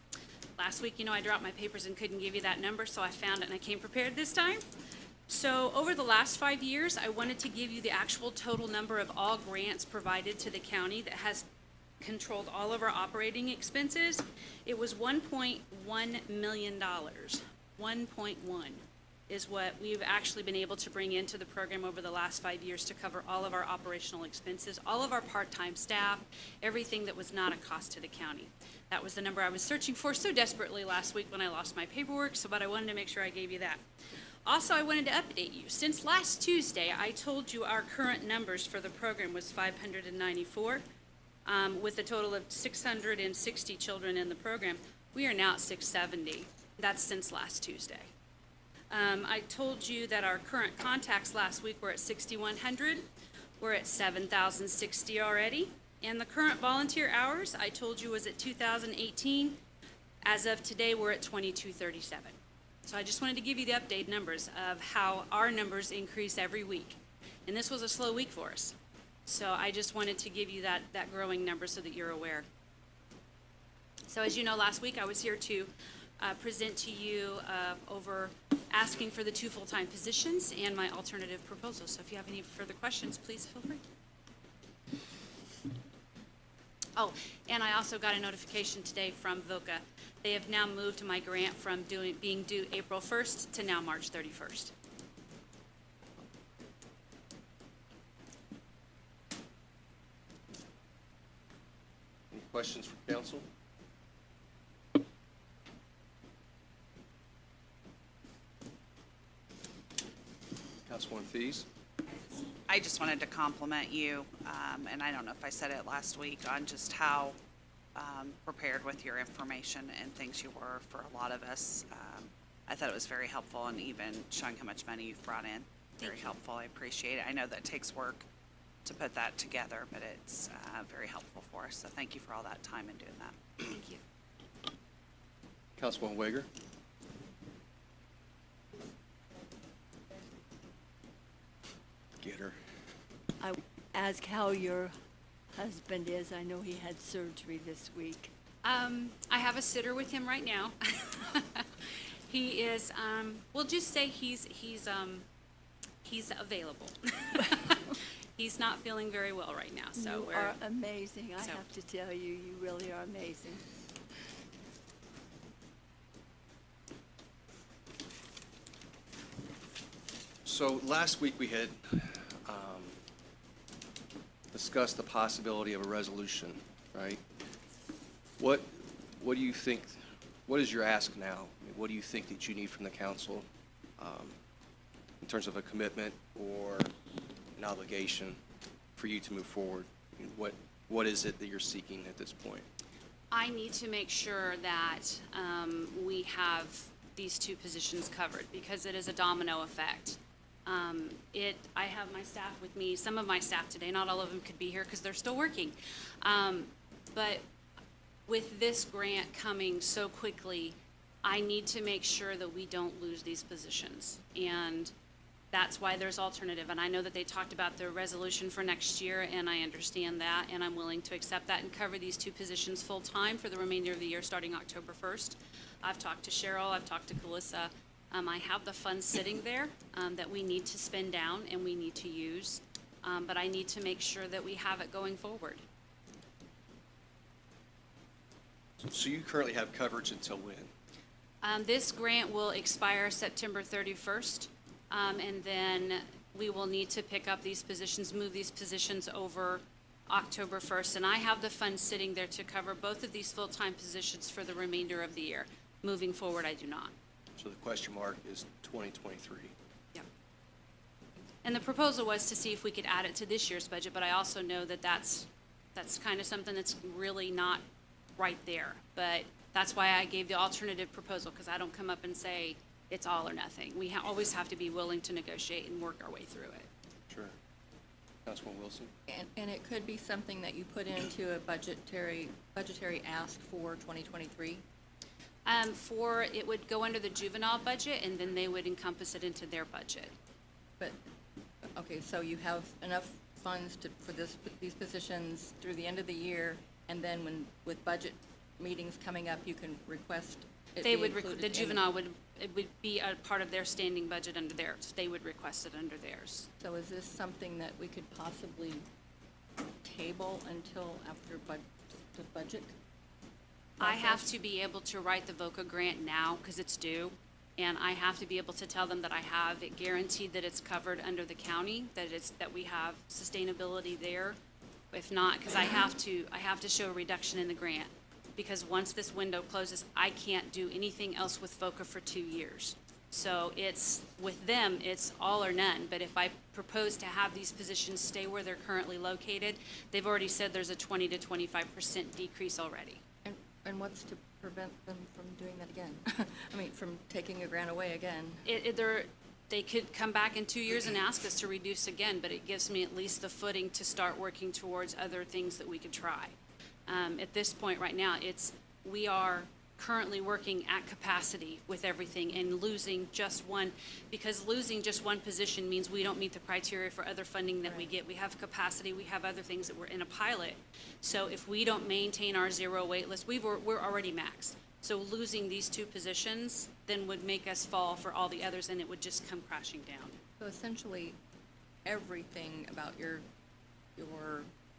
Last week, I dropped my papers and couldn't give you that number, so I found it and I came prepared this time. So over the last 5 years, I wanted to give you the actual total number of all grants provided to the county that has controlled all of our operating expenses. It was $1.1 million. 1.1 is what we've actually been able to bring into the program over the last 5 years to cover all of our operational expenses, all of our part-time staff, everything that was not a cost to the county. That was the number I was searching for so desperately last week when I lost my paperwork, but I wanted to make sure I gave you that. Also, I wanted to update you. Since last Tuesday, I told you our current numbers for the program was 594, with a total of 660 children in the program. We are now at 670. That's since last Tuesday. I told you that our current contacts last week were at 6,100. We're at 7,060 already. And the current volunteer hours, I told you, was at 2,018. As of today, we're at 2,237. So I just wanted to give you the updated numbers of how our numbers increase every week. And this was a slow week for us. So I just wanted to give you that growing number so that you're aware. So as you know, last week I was here to present to you over asking for the 2 full-time positions and my alternative proposal. So if you have any further questions, please feel free. Oh, and I also got a notification today from VOCA. They have now moved my grant from being due April 1st to now March 31st. Any questions from council? Councilwoman Thies? I just wanted to compliment you, and I don't know if I said it last week, on just how prepared with your information and things you were for a lot of us. I thought it was very helpful, and even showing how much money you've brought in, very helpful. I appreciate it. I know that takes work to put that together, but it's very helpful for us. So thank you for all that time in doing that. Thank you. Councilwoman Wager? Get her. I ask how your husband is. I know he had surgery this week. I have a sitter with him right now. He is, we'll just say he's available. He's not feeling very well right now, so You are amazing. I have to tell you, you really are amazing. So last week we had discussed the possibility of a resolution, right? What do you think, what is your ask now? I mean, what do you think that you need from the council in terms of a commitment or an obligation for you to move forward? I mean, what is it that you're seeking at this point? I need to make sure that we have these 2 positions covered, because it is a domino effect. I have my staff with me, some of my staff today, not all of them could be here because they're still working. But with this grant coming so quickly, I need to make sure that we don't lose these positions. And that's why there's alternative. And I know that they talked about the resolution for next year, and I understand that, and I'm willing to accept that and cover these 2 positions full-time for the remainder of the year, starting October 1st. I've talked to Cheryl, I've talked to Calissa. I have the funds sitting there that we need to spend down and we need to use, but I need to make sure that we have it going forward. So you currently have coverage until when? This grant will expire September 31st, and then we will need to pick up these positions, move these positions over October 1st, and I have the funds sitting there to cover both of these full-time positions for the remainder of the year. Moving forward, I do not. So the question mark is 2023. Yep. And the proposal was to see if we could add it to this year's budget, but I also know that that's kind of something that's really not right there. But that's why I gave the alternative proposal, because I don't come up and say it's all or nothing. We always have to be willing to negotiate and work our way through it. Sure. Councilwoman Wilson? And it could be something that you put into a budgetary ask for 2023? It would go under the juvenile budget, and then they would encompass it into their budget. But, okay, so you have enough funds for these positions through the end of the year, and then with budget meetings coming up, you can request it be included The in- juvenile it would be a part of their standing budget under theirs. They would request it under theirs. So is this something that we could possibly table until after the budget? I have to be able to write the VOCA grant now because it's due, and I have to be able to tell them that I have it guaranteed that it's covered under the county, that we have sustainability there. If not, because I have to show a reduction in the grant, because once this window closes, I can't do anything else with VOCA for 2 years. So with them, it's all or none. But if I propose to have these positions stay where they're currently located, they've already said there's a 20 to 25% decrease already. And what's to prevent them from doing that again? I mean, from taking a grant away again? They could come back in 2 years and ask us to reduce again, but it gives me at least the footing to start working towards other things that we could try. At this point right now, we are currently working at capacity with everything and losing just one position means we don't meet the criteria for other funding that we get. We have capacity, we have other things that we're in a pilot. So if we don't maintain our zero wait list, we're already maxed. So losing these 2 positions then would make us fall for all the others and it would just come crashing down. So essentially, everything about your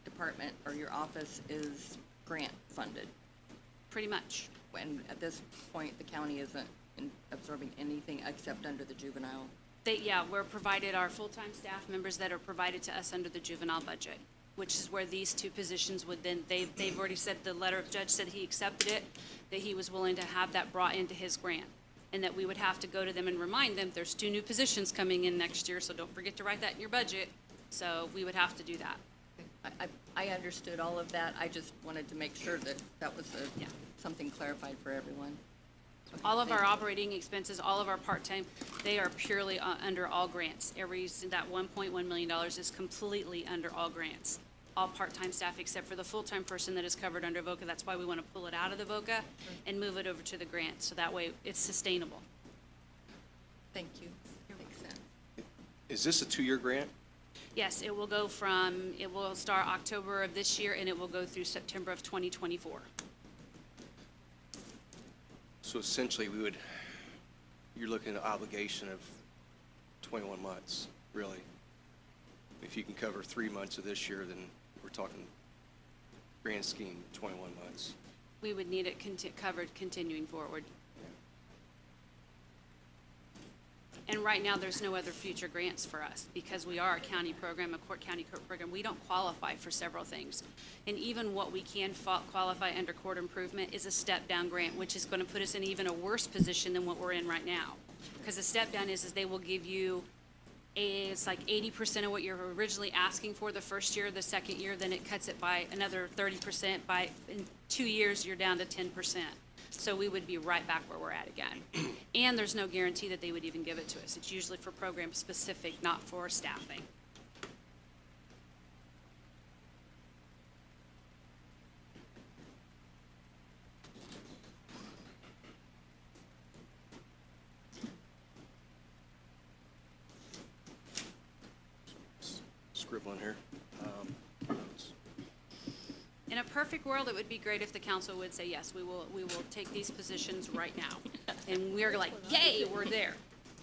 department or your office is grant funded. Pretty much. And at this point, the county isn't absorbing anything except under the juvenile. We're provided our full-time staff members that are provided to us under the juvenile budget, which is where these 2 positions would then, they've already said, the letter of judge said he accepted it, that he was willing to have that brought into his grant. And that we would have to go to them and remind them, there's 2 new positions coming in next year, so don't forget to write that in your budget. So we would have to do that. I understood all of that. I just wanted to make sure that that was something clarified for everyone. All of our operating expenses, all of our part-time, they are purely under all grants. That $1.1 million is completely under all grants. All part-time staff except for the full-time person that is covered under VOCA. That's why we want to pull it out of the VOCA and move it over to the grant, so that way it's sustainable. Thank you. Makes sense. Is this a 2-year grant? Yes, it will start October of this year and it will go through September of 2024. So essentially, you're looking at an obligation of 21 months, really. If you can cover 3 months of this year, then we're talking grand scheme, 21 months. We would need it covered continuing forward. And right now, there's no other future grants for us because we are a county program, a Court County program. We don't qualify for several things. And even what we can qualify under court improvement is a step-down grant, which is going to put us in even a worse position than what we're in right now. Because a step-down is they will give you, it's like 80% of what you're originally asking for the first year. The second year, then it cuts it by another 30%. In 2 years, you're down to 10%. So we would be right back where we're at again. And there's no guarantee that they would even give it to us. It's usually for program specific, not for staffing. Scribbling here. In a perfect world, it would be great if the council would say, yes, we will take these positions right now. And we're like, yay, we're there.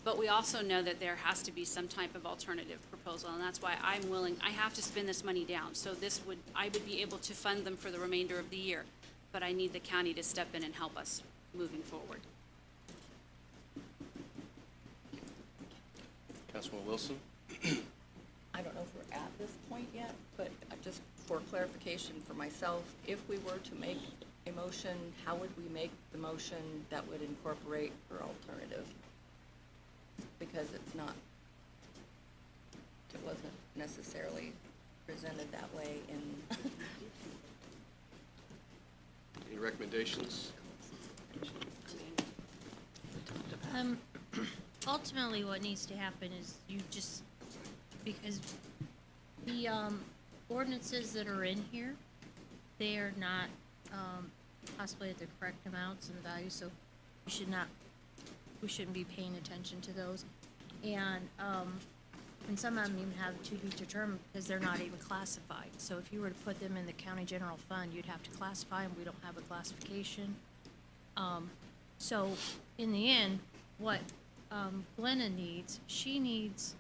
But we also know that there has to be some type of alternative proposal, and that's why I have to spend this money down. So I would be able to fund them for the remainder of the year, but I need the county to step in and help us moving forward. Councilwoman Wilson? I don't know if we're at this point yet, but just for clarification for myself, if we were to make a motion, how would we make the motion that would incorporate her alternative? Because it wasn't necessarily presented that way in. Any recommendations? Ultimately, what needs to happen is because the ordinances that are in here, they are not possibly at the correct amounts and values, so we shouldn't be paying attention to those. And some of them even have to be determined because they're not even classified. So if you were to put them in the county general fund, you'd have to classify them. We don't have a classification. So in the end, what Glenna needs, she needs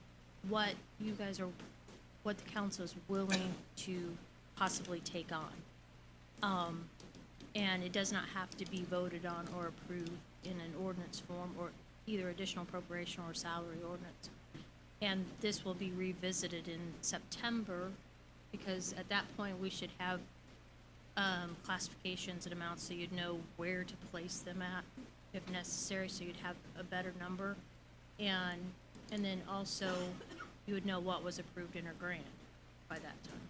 what the council is willing to possibly take on. And it does not have to be voted on or approved in an ordinance form or either additional appropriation or salary ordinance. And this will be revisited in September because at that point we should have classifications and amounts so you'd know where to place them at if necessary, so you'd have a better number. And then also you would know what was approved in her grant by that time.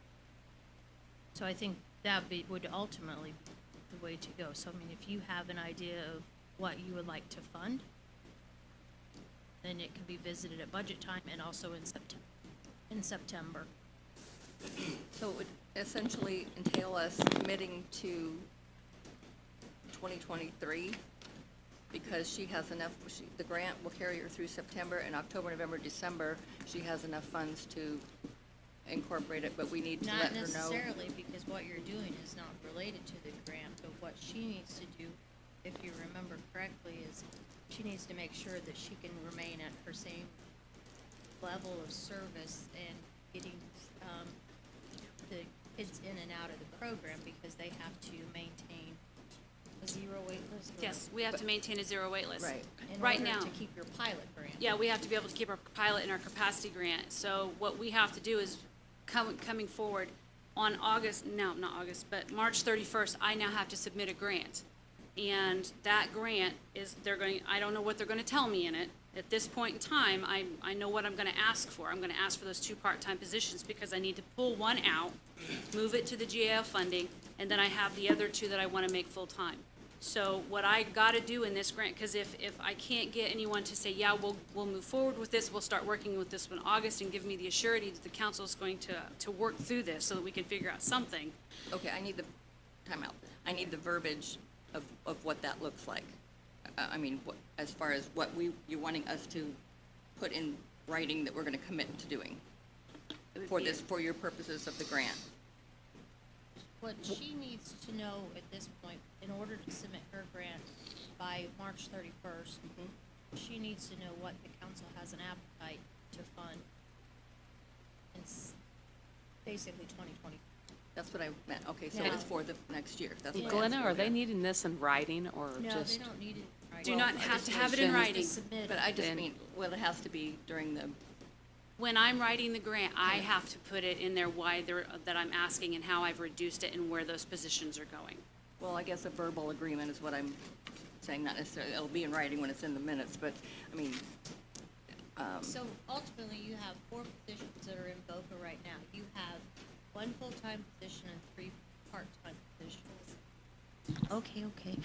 So I think that would ultimately the way to go. So, I mean, if you have an idea of what you would like to fund, then it can be visited at budget time and also in September. So it would essentially entail us committing to 2023, because she has enough, the grant will carry her through September, and October, November, December, she has enough funds to incorporate it, but we need to let Not her know. necessarily, because what you're doing is not related to the grant, but what she needs to do, if you remember correctly, is she needs to make sure that she can remain at her same level of service and getting, the kids in and out of the program, because they have to maintain a zero wait list. or- Yes, we have to maintain a zero wait list. Right. In Right order now. to keep your pilot grant. Yeah, we have to be able to keep our pilot and our capacity grant. So what we have to do is coming forward on but March 31st, I now have to submit a grant. And that grant is, I don't know what they're gonna tell me in it. At this point in time, I know what I'm gonna ask for. I'm gonna ask for those 2 part-time positions because I need to pull one out, move it to the GAL funding, and then I have the other 2 that I wanna make full-time. So what I gotta do in this grant, because if I can't get anyone to say, yeah, we'll move forward with this, we'll start working with this in August, and give me the assurity that the council is going to work through this so that we can figure out something. Okay, I need the, timeout. I need the verbiage of what that looks like. I mean, as far as what you're wanting us to put in writing that we're gonna commit to doing for this, for your purposes of the grant. What she needs to know at this point, in order to submit her grant by March 31st, she needs to know what the council has an appetite to fund in basically 2020. That's what I meant. Okay, so Now- it's for the next year. That's what I Glenna, asked are for. they needing this in writing or No, just? they don't need it right Do now. not I have just to have it in mentioned- writing. Submit But it. I just Then- mean, well, it has to be during the, When I'm writing the grant, I have to put it in there that I'm asking and how I've reduced it and where those positions are going. well, I guess a verbal agreement is what I'm saying, not necessarily, it'll be in writing when it's in the minutes, but, I mean, So ultimately, you have 4 positions that are in Boca right now. You have 1 full-time position and 3 part-time positions. Okay.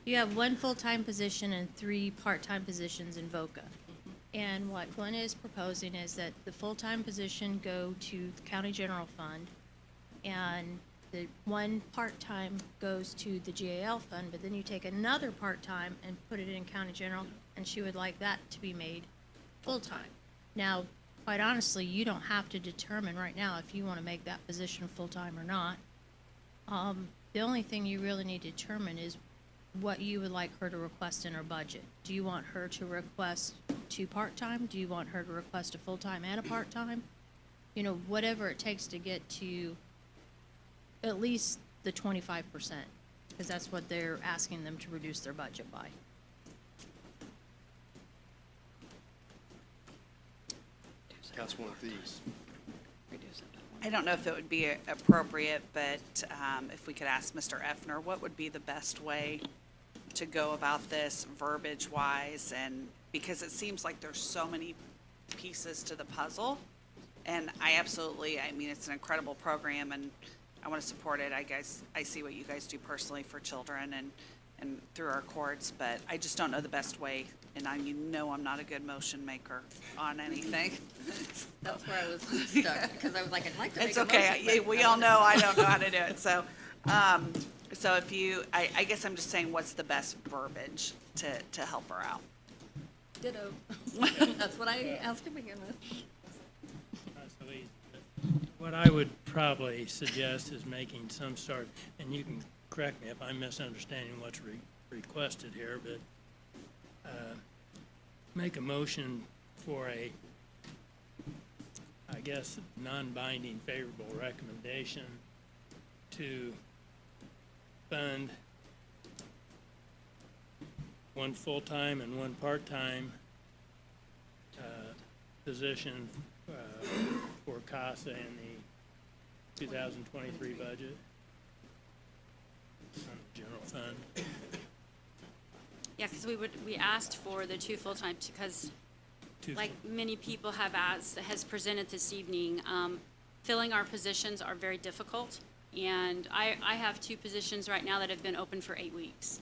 You have 1 full-time position and 3 part-time positions in Boca. And what Glenna is proposing is that the full-time position go to the county general fund, and the 1 part-time goes to the GAL fund, but then you take another part-time and put it in county general, and she would like that to be made full-time. Now, quite honestly, you don't have to determine right now if you want to make that position full-time or not. The only thing you really need to determine is what you would like her to request in her budget. Do you want her to request 2 part-time? Do you want her to request a full-time and a part-time? You know, whatever it takes to get to at least the 25%, because that's what they're asking them to reduce their budget by. Councilwoman Thies. I don't know if it would be appropriate, but if we could ask Mr. Effner, what would be the best way to go about this verbiage-wise? And because it seems like there's so many pieces to the puzzle. And I mean, it's an incredible program, and I want to support it. I see what you guys do personally for children and through our courts, but I just don't know the best way. And I'm not a good motion maker on anything. that's where I was stuck, because I was like, I'd like to make It's a motion. okay. but We I all don't know I don't know how to do it. So, so if you, I guess I'm just saying, what's the best verbiage to help her out? Ditto. That's what I asked to begin with. What I would probably suggest is making some sort, and you can correct me if I'm misunderstanding what's requested here, but make a motion for a, I guess, non-binding favorable recommendation to fund 1 full-time and 1 part-time position for CASA in the 2023 budget on the general fund. Yeah, because we asked for the 2 full-time, because like many people has presented this evening, filling our positions are very difficult. And I have 2 positions right now that have been open for 8 weeks.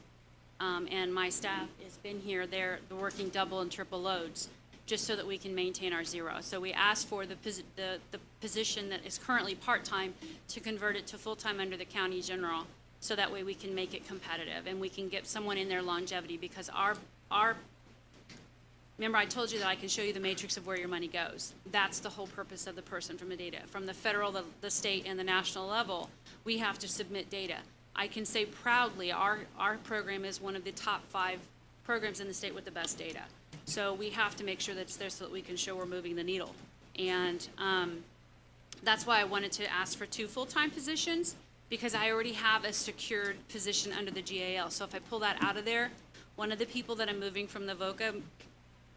And my staff has been here, they're working double and triple loads, just so that we can maintain our 0. So we asked for the position that is currently part-time to convert it to full-time under the county general, so that way we can make it competitive and we can get someone in their longevity, because remember I told you that I can show you the matrix of where your money goes. That's the whole purpose of the person from the data. From the federal, the state, and the national level, we have to submit data. I can say proudly our program is one of the top 5 programs in the state with the best data. So we have to make sure that it's there so that we can show we're moving the needle. And that's why I wanted to ask for 2 full-time positions, because I already have a secured position under the GAL. So if I pull that out of there, one of the people that I'm moving from the VOCA,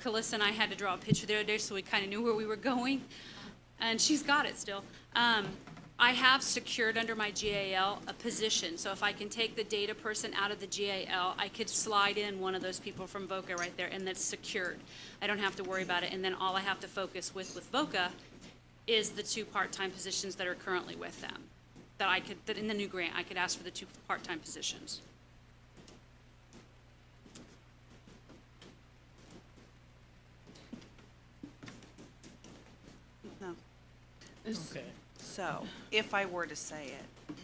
Calissa and I had to draw a picture the other day so we kind of knew where we were going, and she's got it still. I have secured under my GAL a position, so if I can take the data person out of the GAL, I could slide in one of those people from VOCA right there, and that's secured. I don't have to worry about it, and then all I have to focus with VOCA is the 2 part-time positions that are currently with them. That in the new grant, I could ask for the 2 part-time positions. No. Okay. So, if I were to say it,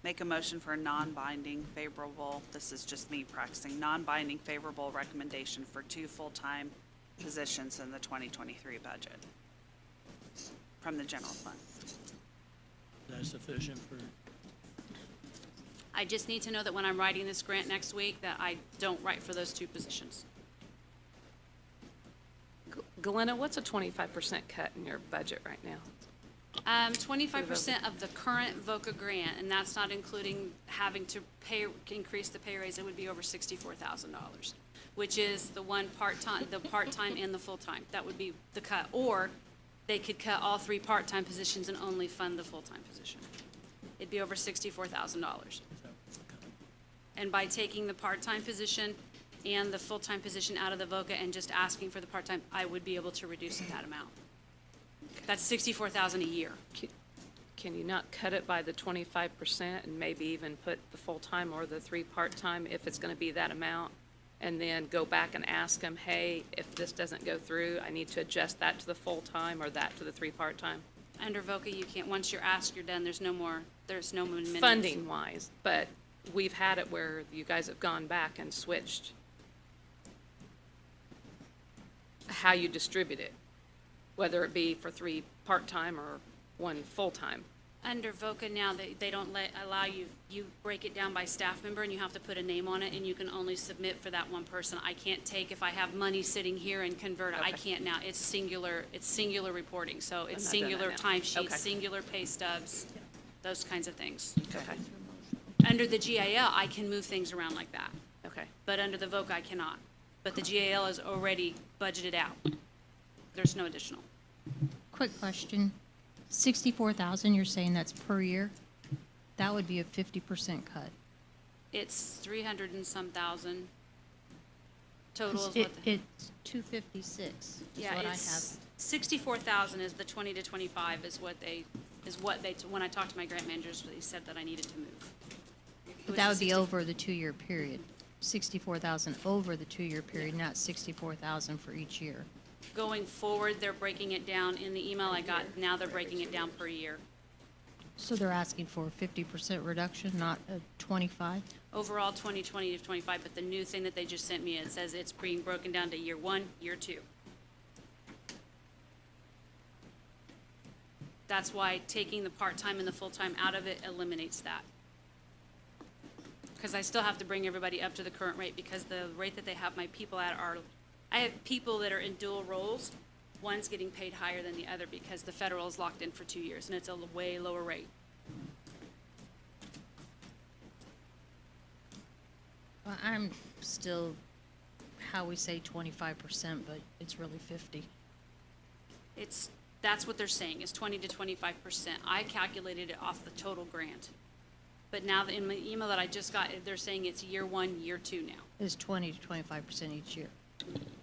make a motion for a non-binding favorable, this is just me practicing, non-binding favorable recommendation for 2 full-time positions in the 2023 budget from the general fund. Is that sufficient for, I just need to know that when I'm writing this grant next week, that I don't write for those 2 positions. Glenna, what's a 25% cut in your budget right now? 25% of the current VOCA grant, and that's not including having to increase the pay raise, it would be over $64,000, which is the part-time and the full-time. That would be the cut. Or they could cut all 3 part-time positions and only fund the full-time position. It'd be over $64,000. And by taking the part-time position and the full-time position out of the VOCA and just asking for the part-time, I would be able to reduce that amount. That's $64,000 a year. Can you not cut it by the 25% and maybe even put the full-time or the 3 part-time if it's going to be that amount? And then go back and ask them, hey, if this doesn't go through, I need to adjust that to the full-time or that to the 3 part-time? Under VOCA, you can't, once you're asked, you're done. There's no amendments. Funding-wise, but we've had it where you guys have gone back and switched how you distribute it, whether it be for 3 part-time or 1 full-time. Under VOCA now, they don't allow you break it down by staff member and you have to put a name on it and you can only submit for that 1 person. I can't take, if I have money sitting here and convert it, I can't now. It's singular reporting. So it's I'm not doing singular that now. timesheets, Okay. singular pay stubs, those kinds of things. Okay. Under the GAL, I can move things around like that, Okay. but under the VOCA, I cannot. But the GAL is already budgeted out. There's no additional. quick question. 64,000, you're saying that's per year? That would be a 50% cut. It's 300 and some thousand total is It- what, the- It's 256 is yeah, what I have. it's 64,000 is the 20 to 25 is what they, when I talked to my grant managers, they said that I needed to move. It But was that the would be 60 over the 2-year period. 64,000 over the 2-year period, not 64,000 for each year. Going forward, they're breaking it down. In the email I got, now they're breaking it down per year. So they're asking for a 50% reduction, not a 25? Overall, 20 to 25, but the new thing that they just sent me, it says it's being broken down to year 1, year 2. That's why taking the part-time and the full-time out of it eliminates that. Because I still have to bring everybody up to the current rate, because the rate that they have my people at are, I have people that are in dual roles. One's getting paid higher than the other because the federal is locked in for 2 years, and it's a way lower rate. Well, I'm still, how we say 25%, but it's really 50. That's what they're saying, is 20 to 25%. I calculated it off the total grant. But now in my email that I just got, they're saying it's year 1, year 2 now. It's 20 to 25% each year.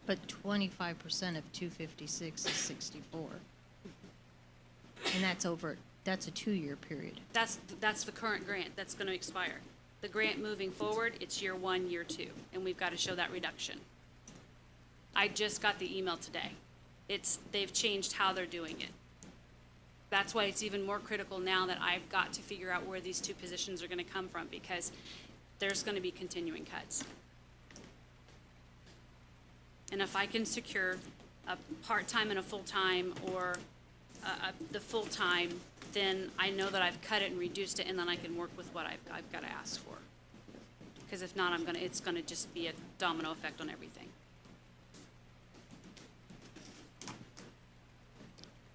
But 25% of 256 is 64. And that's over that's a 2-year period. That's the current grant that's gonna expire. The grant moving forward, it's year 1, year 2, and we've got to show that reduction. I just got the email today. They've changed how they're doing it. That's why it's even more critical now that I've got to figure out where these 2 positions are gonna come from, because there's gonna be continuing cuts. And if I can secure a part-time and a full-time, or the full-time, then I know that I've cut it and reduced it, and then I can work with what I've gotta ask for. Because if not, it's gonna just be a domino effect on everything.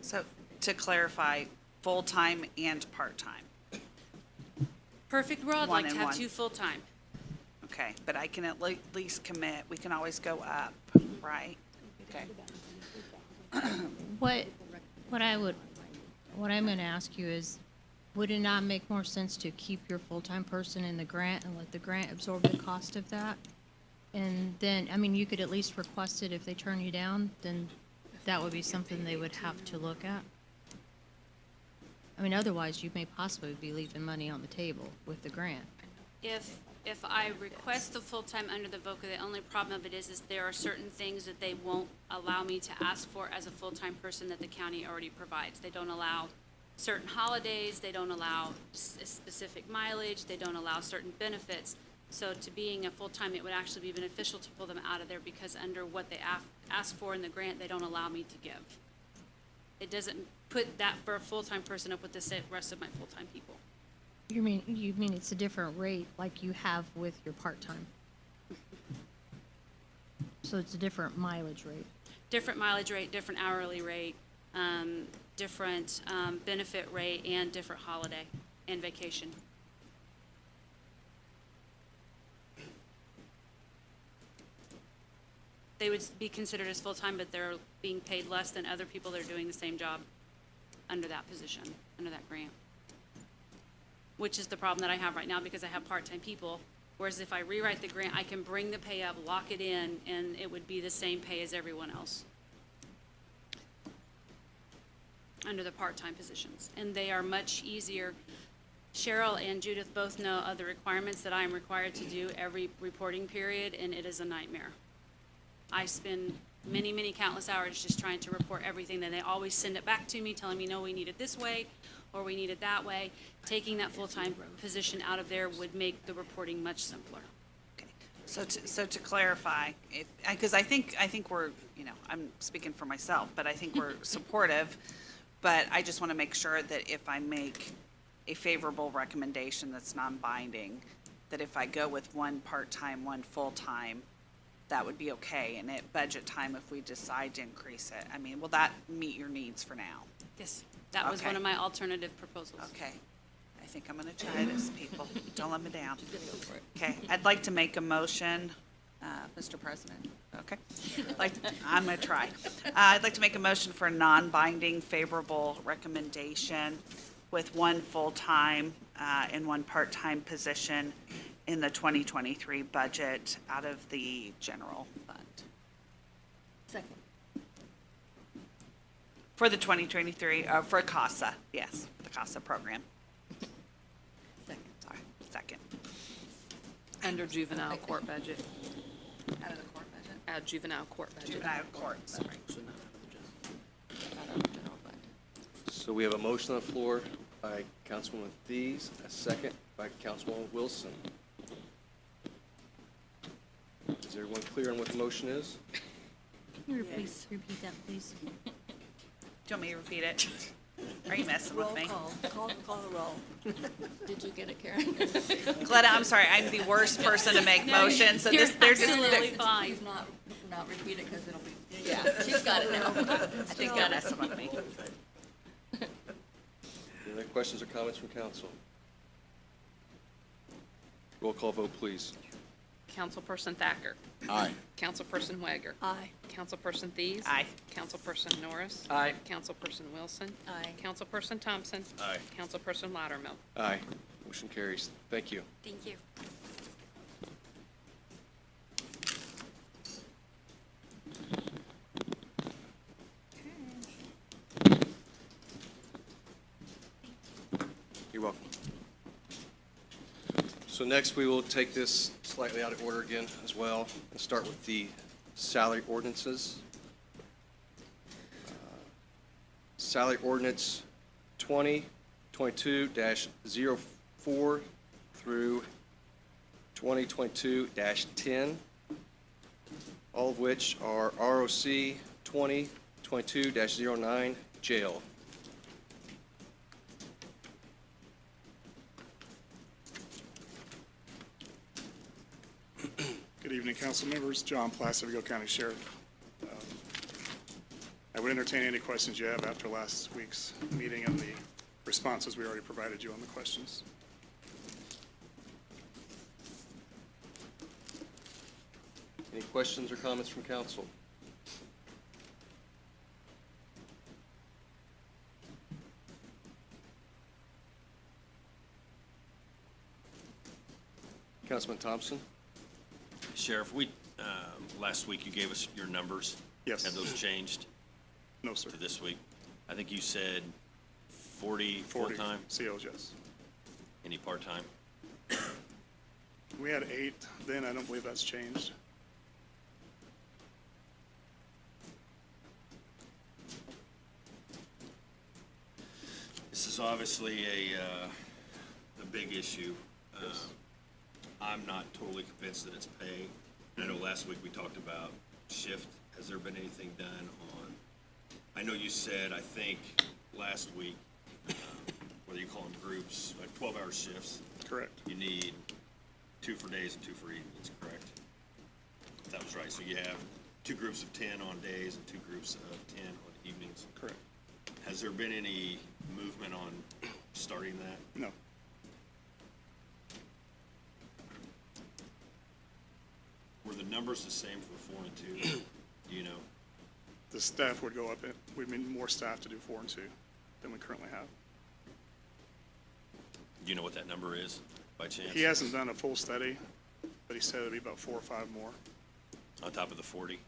So to clarify, full-time and part-time. Perfect world, I'd One like to and have one. 2 full-time. Okay, but I can at least commit, we can always go up, right? Okay. What I'm gonna ask you is, would it not make more sense to keep your full-time person in the grant and let the grant absorb the cost of that? And then, I mean, you could at least request it. If they turn you down, then that would be something they would have to look at. I mean, otherwise, you may possibly be leaving money on the table with the grant. If I request the full-time under the VOCA, the only problem of it is there are certain things that they won't allow me to ask for as a full-time person that the county already provides. They don't allow certain holidays, they don't allow specific mileage, they don't allow certain benefits. So to being a full-time, it would actually be beneficial to pull them out of there, because under what they ask for in the grant, they don't allow me to give. It doesn't put that for a full-time person up with the rest of my full-time people. You mean it's a different rate like you have with your part-time? So it's a different mileage rate? Different mileage rate, different hourly rate, different benefit rate, and different holiday and vacation. They would be considered as full-time, but they're being paid less than other people that are doing the same job under that position, under that grant. Which is the problem that I have right now, because I have part-time people. Whereas if I rewrite the grant, I can bring the pay up, lock it in, and it would be the same pay as everyone else under the part-time positions. And they are much easier. Cheryl and Judith both know of the requirements that I am required to do every reporting period, and it is a nightmare. I spend many, many countless hours just trying to report everything, then they always send it back to me, telling me, no, we need it this way, or we need it that way. Taking that full-time position out of there would make the reporting much simpler. Okay. So to clarify, because I think we're, I'm speaking for myself, but I think we're supportive, but I just want to make sure that if I make a favorable recommendation that's non-binding, that if I go with one part-time, one full-time, that would be okay, and at budget time, if we decide to increase it, I mean, will that meet your needs for now? Yes, that was Okay. one of my alternative proposals. Okay, I think I'm gonna try this, people, don't let me down. Okay, I'd like to make a motion, Mr. President, okay? I'm gonna try. I'd like to make a motion for a non-binding favorable recommendation with one full-time, and one part-time position in the 2023 budget out of the general fund. Second. For the 2023, for CASA, yes, the CASA program. Second. Sorry, second. Under juvenile court budget, Out of the court budget? juvenile court budget. Juvenile court, sorry. So we have a motion on the floor by Councilwoman Thies, a second by Councilwoman Wilson. Is everyone clear on what the motion is? Can you please repeat that, please? Do you want me to repeat it? Are you messing with me? Call the roll. Did you get it, Karen? Glenda, I'm sorry, I'm the worst person to make motions, so You're they're just. absolutely fine. Please not repeat it, because it'll be, Yeah. she's got it now. I think you're messing with me. Any other questions or comments from council? Roll call vote, please. Councilperson Thacker. Aye. Councilperson Wager. Aye. Councilperson Thies. Aye. Councilperson Norris. Aye. Councilperson Wilson. Aye. Councilperson Thompson. Aye. Councilperson Loudermilk. Aye. Motion carries. Thank you. Thank you. You're welcome. So next, we will take this slightly out of order again as well, and start with the salary ordinances. Salary ordinance 2022-04 through 2022-10, all of which are ROC 2022-09 jail. Good evening, council members. John Placer, Vigo County Sheriff. I would entertain any questions you have after last week's meeting and the responses we already provided you on the questions. Any questions or comments from council? Councilman Thompson? Sheriff, last week you gave us your numbers. Yes. Have those changed No, sir. to this week? I think you said 40 40 full-time, COs, yes. any part-time? We had 8 then. I don't believe that's changed. This is obviously a big issue. I'm not totally convinced that it's pay. I know last week we talked about shift. Has there been anything done on, I know you said, I think, last week, whether you call them groups, like 12-hour shifts. Correct. You need 2 for days and 2 for evenings, correct? That was right. So you have 2 groups of 10 on days and 2 groups of 10 on evenings. Correct. Has there been any movement on starting that? No. Were the numbers the same for 4 and 2? Do you know? The staff would go up. We'd need more staff to do 4 and 2 than we currently have. Do you know what that number is, by chance? He hasn't done a full study, but he said it'd be about 4 or 5 more. On top of the 40? Is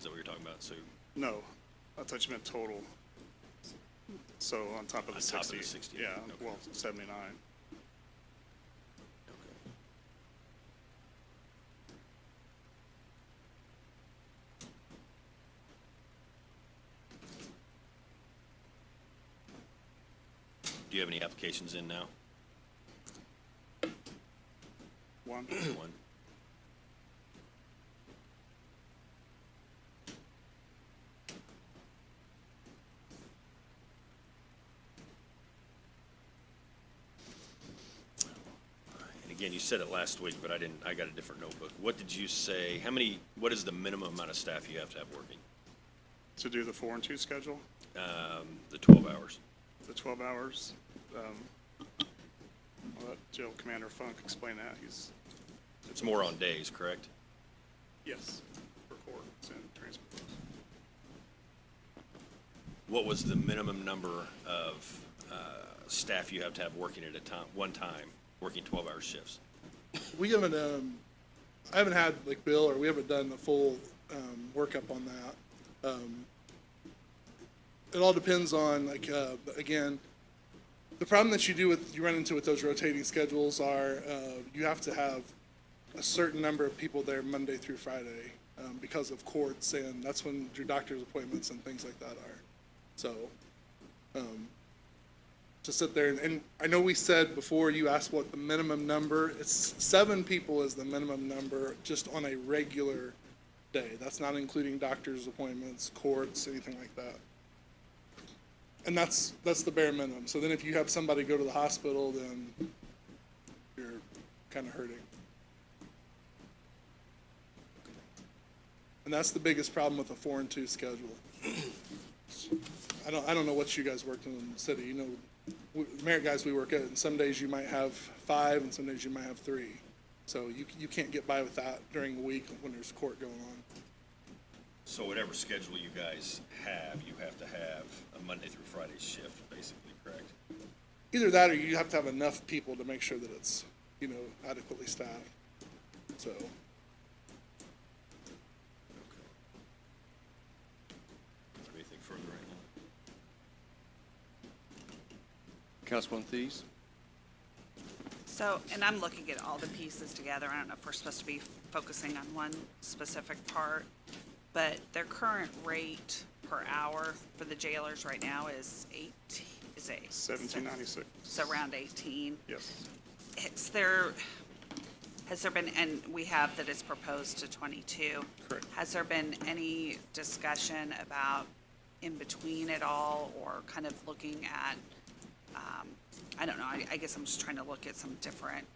that what you're talking about? So No, I thought you meant total. So on top of the 60. On top of the 60, Yeah, okay. well, 79. do you have any applications in now? One. One. And again, you said it last week, but I didn't, I got a different notebook. What did you say, what is the minimum amount of staff you have to have working? To do the 4 and 2 schedule, The 12 hours. the 12 hours. I'll let Jail Commander Funk explain that. He's, It's more on days, correct? yes, for courts and transport. What was the minimum number of staff you have to have working at a time, one time, working 12-hour shifts? We haven't, I haven't had, like Bill, or we haven't done a full workup on that. It all depends on, like, again, the problem that you run into with those rotating schedules are you have to have a certain number of people there Monday through Friday because of courts, and that's when your doctor's appointments and things like that are. So, to sit there, and I know we said before, you asked what the minimum number, it's 7 people is the minimum number just on a regular day. That's not including doctor's appointments, courts, anything like that. And that's the bare minimum. So then if you have somebody go to the hospital, then you're kind of hurting. And that's the biggest problem with the 4 and 2 schedule. I don't know what you guys worked in the city. You know, merit guys we work at, and some days you might have 5, and some days you might have 3. So you can't get by with that during the week when there's court going on. So whatever schedule you guys have, you have to have a Monday through Friday shift, basically, correct? Either that, or you have to have enough people to make sure that it's, you know, adequately staffed. So. Anything further right now? Councilman Thies? So, and I'm looking at all the pieces together. I don't know if we're supposed to be focusing on one specific part, but their current rate per hour for the jailers right now is 1796. So around 18. Yes. Has there been, and we have that it's proposed to 22. Correct. Has there been any discussion about in between it all, or kind of looking at, I don't know, I guess I'm just trying to look at some different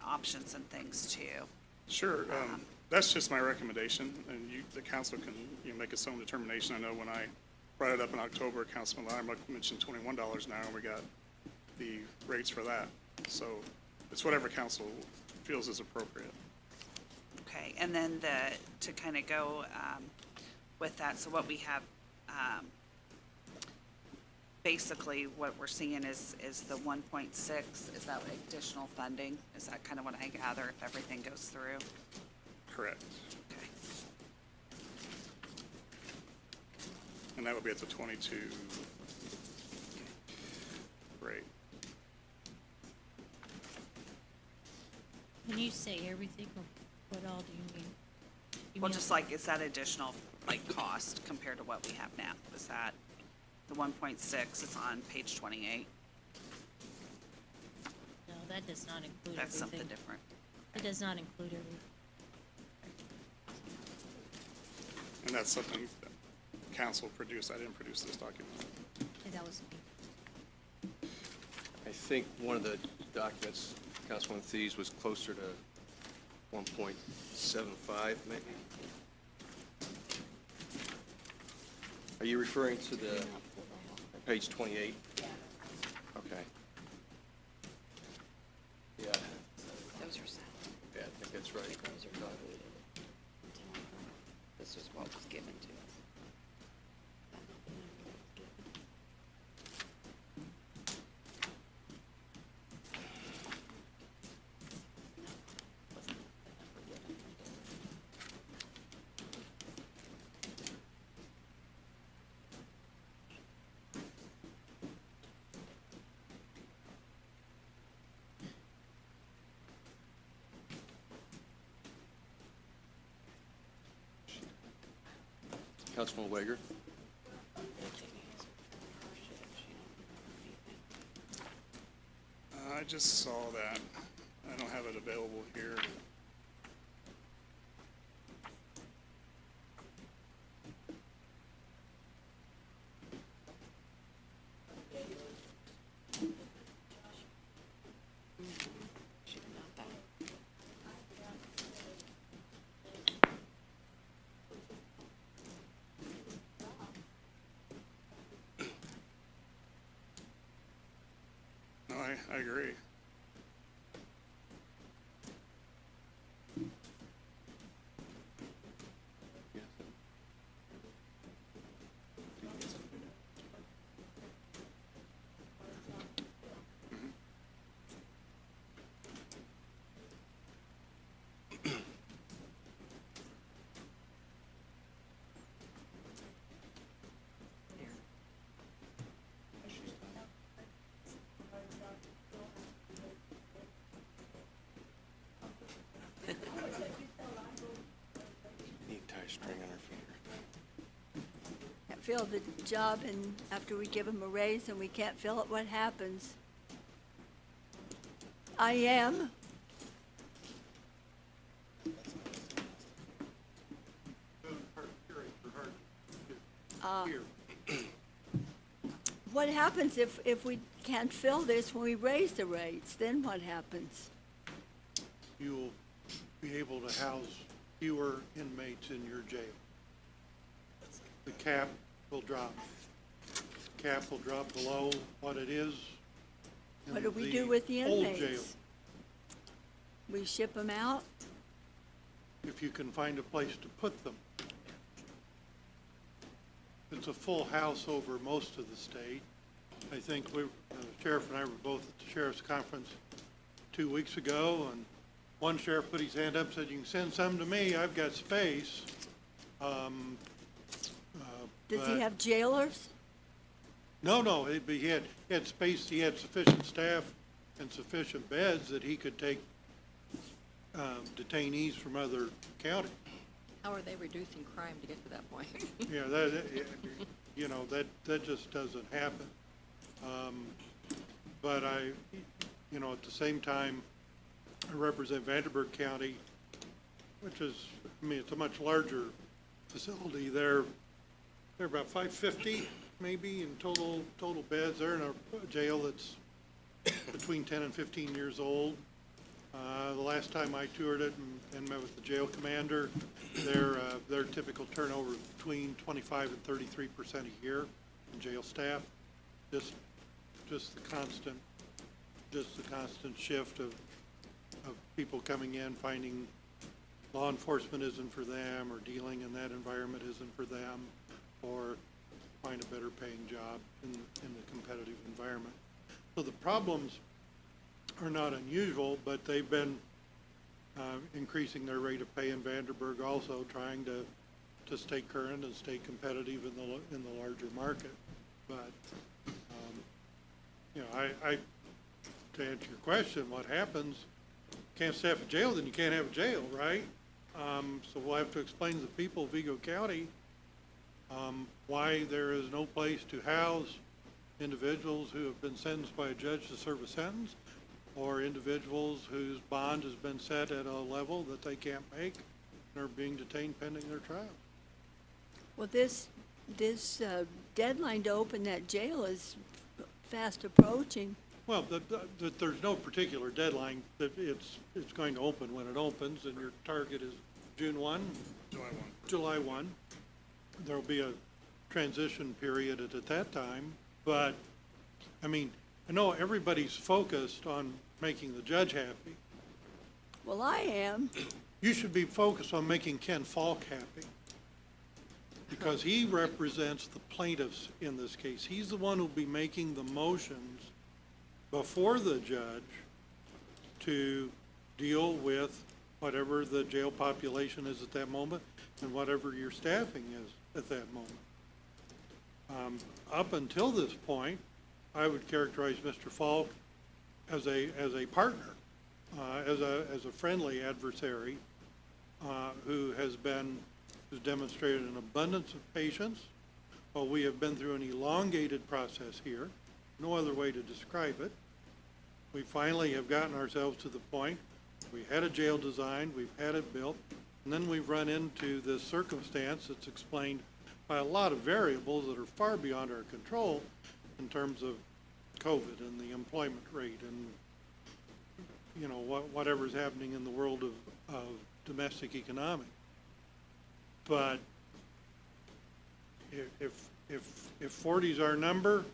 options and things too. Sure. That's just my recommendation, and the council can, make its own determination. I know when I brought it up in October, Councilman Larimer mentioned $21 an hour, and we got the rates for that. So it's whatever council feels is appropriate. Okay, and then to kind of go with that, so what we have, basically what we're seeing is the 1.6, is that additional funding? Is that kind of what I gather if everything goes through? Correct. Okay. And that would be at the 22 rate. When you say everything, what all do you mean? You Well, mean- just like, is that additional, like, cost compared to what we have now? Is that the 1.6, it's on page 28? No, that does not include everything. That's something different. It does not include everything. And that's something that council produced. I didn't produce this document. Okay, that was me. I think one of the documents, Councilman Thies, was closer to 1.75, maybe. Are you referring to the page 28? Okay. Yeah, Those are salaries. yeah, I think that's right. Those are diluted. This is what was given to us. Councilman Wager? I just saw that. I don't have it available here. No, I agree. Need tie string on her finger. Can't fill the job, and after we give them a raise and we can't fill it, what happens? I am. What happens if we can't fill this when we raise the rates? Then what happens? You will be able to house fewer inmates in your jail. The cap will drop. Cap will drop below what it is in What do we do with the old inmates? jail. We ship them out? If you can find a place to put them. It's a full house over most of the state. I think the sheriff and I were both at the sheriff's conference 2 weeks ago, and one sheriff put his hand up and said, "You can send some to me, I've got space." Does he but- have jailers? No, he had space, he had sufficient staff and sufficient beds that he could take detainees from other counties. How are they reducing crime to get to that point? Yeah, you know, that just doesn't happen. But you know, at the same time, I represent Vanderburgh County, which is, I mean, it's a much larger facility. They're about 550 maybe in total beds. They're in a jail that's between 10 and 15 years old. The last time I toured it and met with the jail commander, their typical turnover is between 25 and 33% a year in jail staff. Just the constant shift of people coming in, finding law enforcement isn't for them, or dealing in that environment isn't for them, or find a better paying job in the competitive environment. So the problems are not unusual, but they've been increasing their rate of pay in Vanderburgh, also trying to stay current and stay competitive in the larger market. But you know, I to answer your question, what happens? Can't staff a jail, then you can't have a jail, right? So we'll have to explain to the people of Vigo County why there is no place to house individuals who have been sentenced by a judge to serve a sentence, or individuals whose bond has been set at a level that they can't make and are being detained pending their trial. Well, this deadline to open that jail is fast approaching. Well, there's no particular deadline that it's going to open when it opens, and your target is June 1? July 1. There'll be a transition period at that time, but, I mean, I know everybody's focused on making the judge happy. Well, I am. You should be focused on making Ken Falk happy, because he represents the plaintiffs in this case. He's the one who'll be making the motions before the judge to deal with whatever the jail population is at that moment and whatever your staffing is at that moment. Up until this point, I would characterize Mr. Falk as a partner, as a friendly adversary who's demonstrated an abundance of patience. While we have been through an elongated process here, no other way to describe it, we finally have gotten ourselves to the point, we had a jail designed, we've had it built, and then we've run into this circumstance that's explained by a lot of variables that are far beyond our control in terms of COVID and the employment rate and, you know, whatever's happening in the world of domestic economics. But if 40 is our number,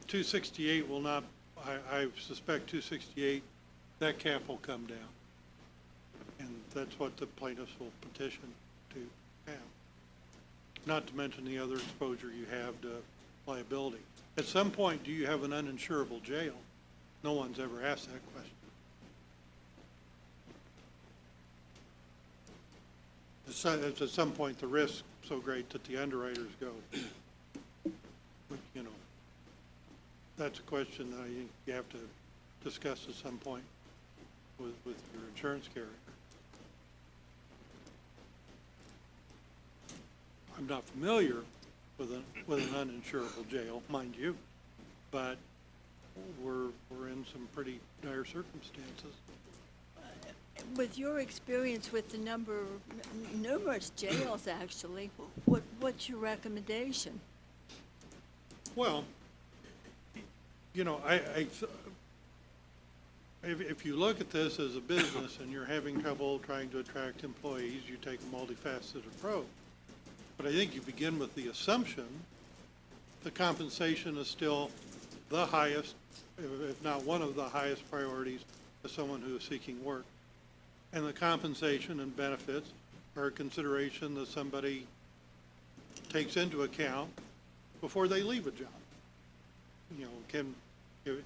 268 will not, I suspect 268, that cap will come down. And that's what the plaintiffs will petition to have. Not to mention the other exposure you have to liability. At some point, do you have an uninsurable jail? No one's ever asked that question. At some point, the risk so great that the underwriters go. But, you know, that's a question that I think you have to discuss at some point with your insurance carrier. I'm not familiar with an uninsurable jail, mind you, but we're in some pretty dire circumstances. With your experience with the numerous jails, actually, what's your recommendation? Well, you know, if you look at this as a business and you're having trouble trying to attract employees, you take a multifaceted approach. But I think you begin with the assumption the compensation is still the highest, if not one of the highest priorities of someone who is seeking work. And the compensation and benefits are a consideration that somebody takes into account before they leave a job. You know,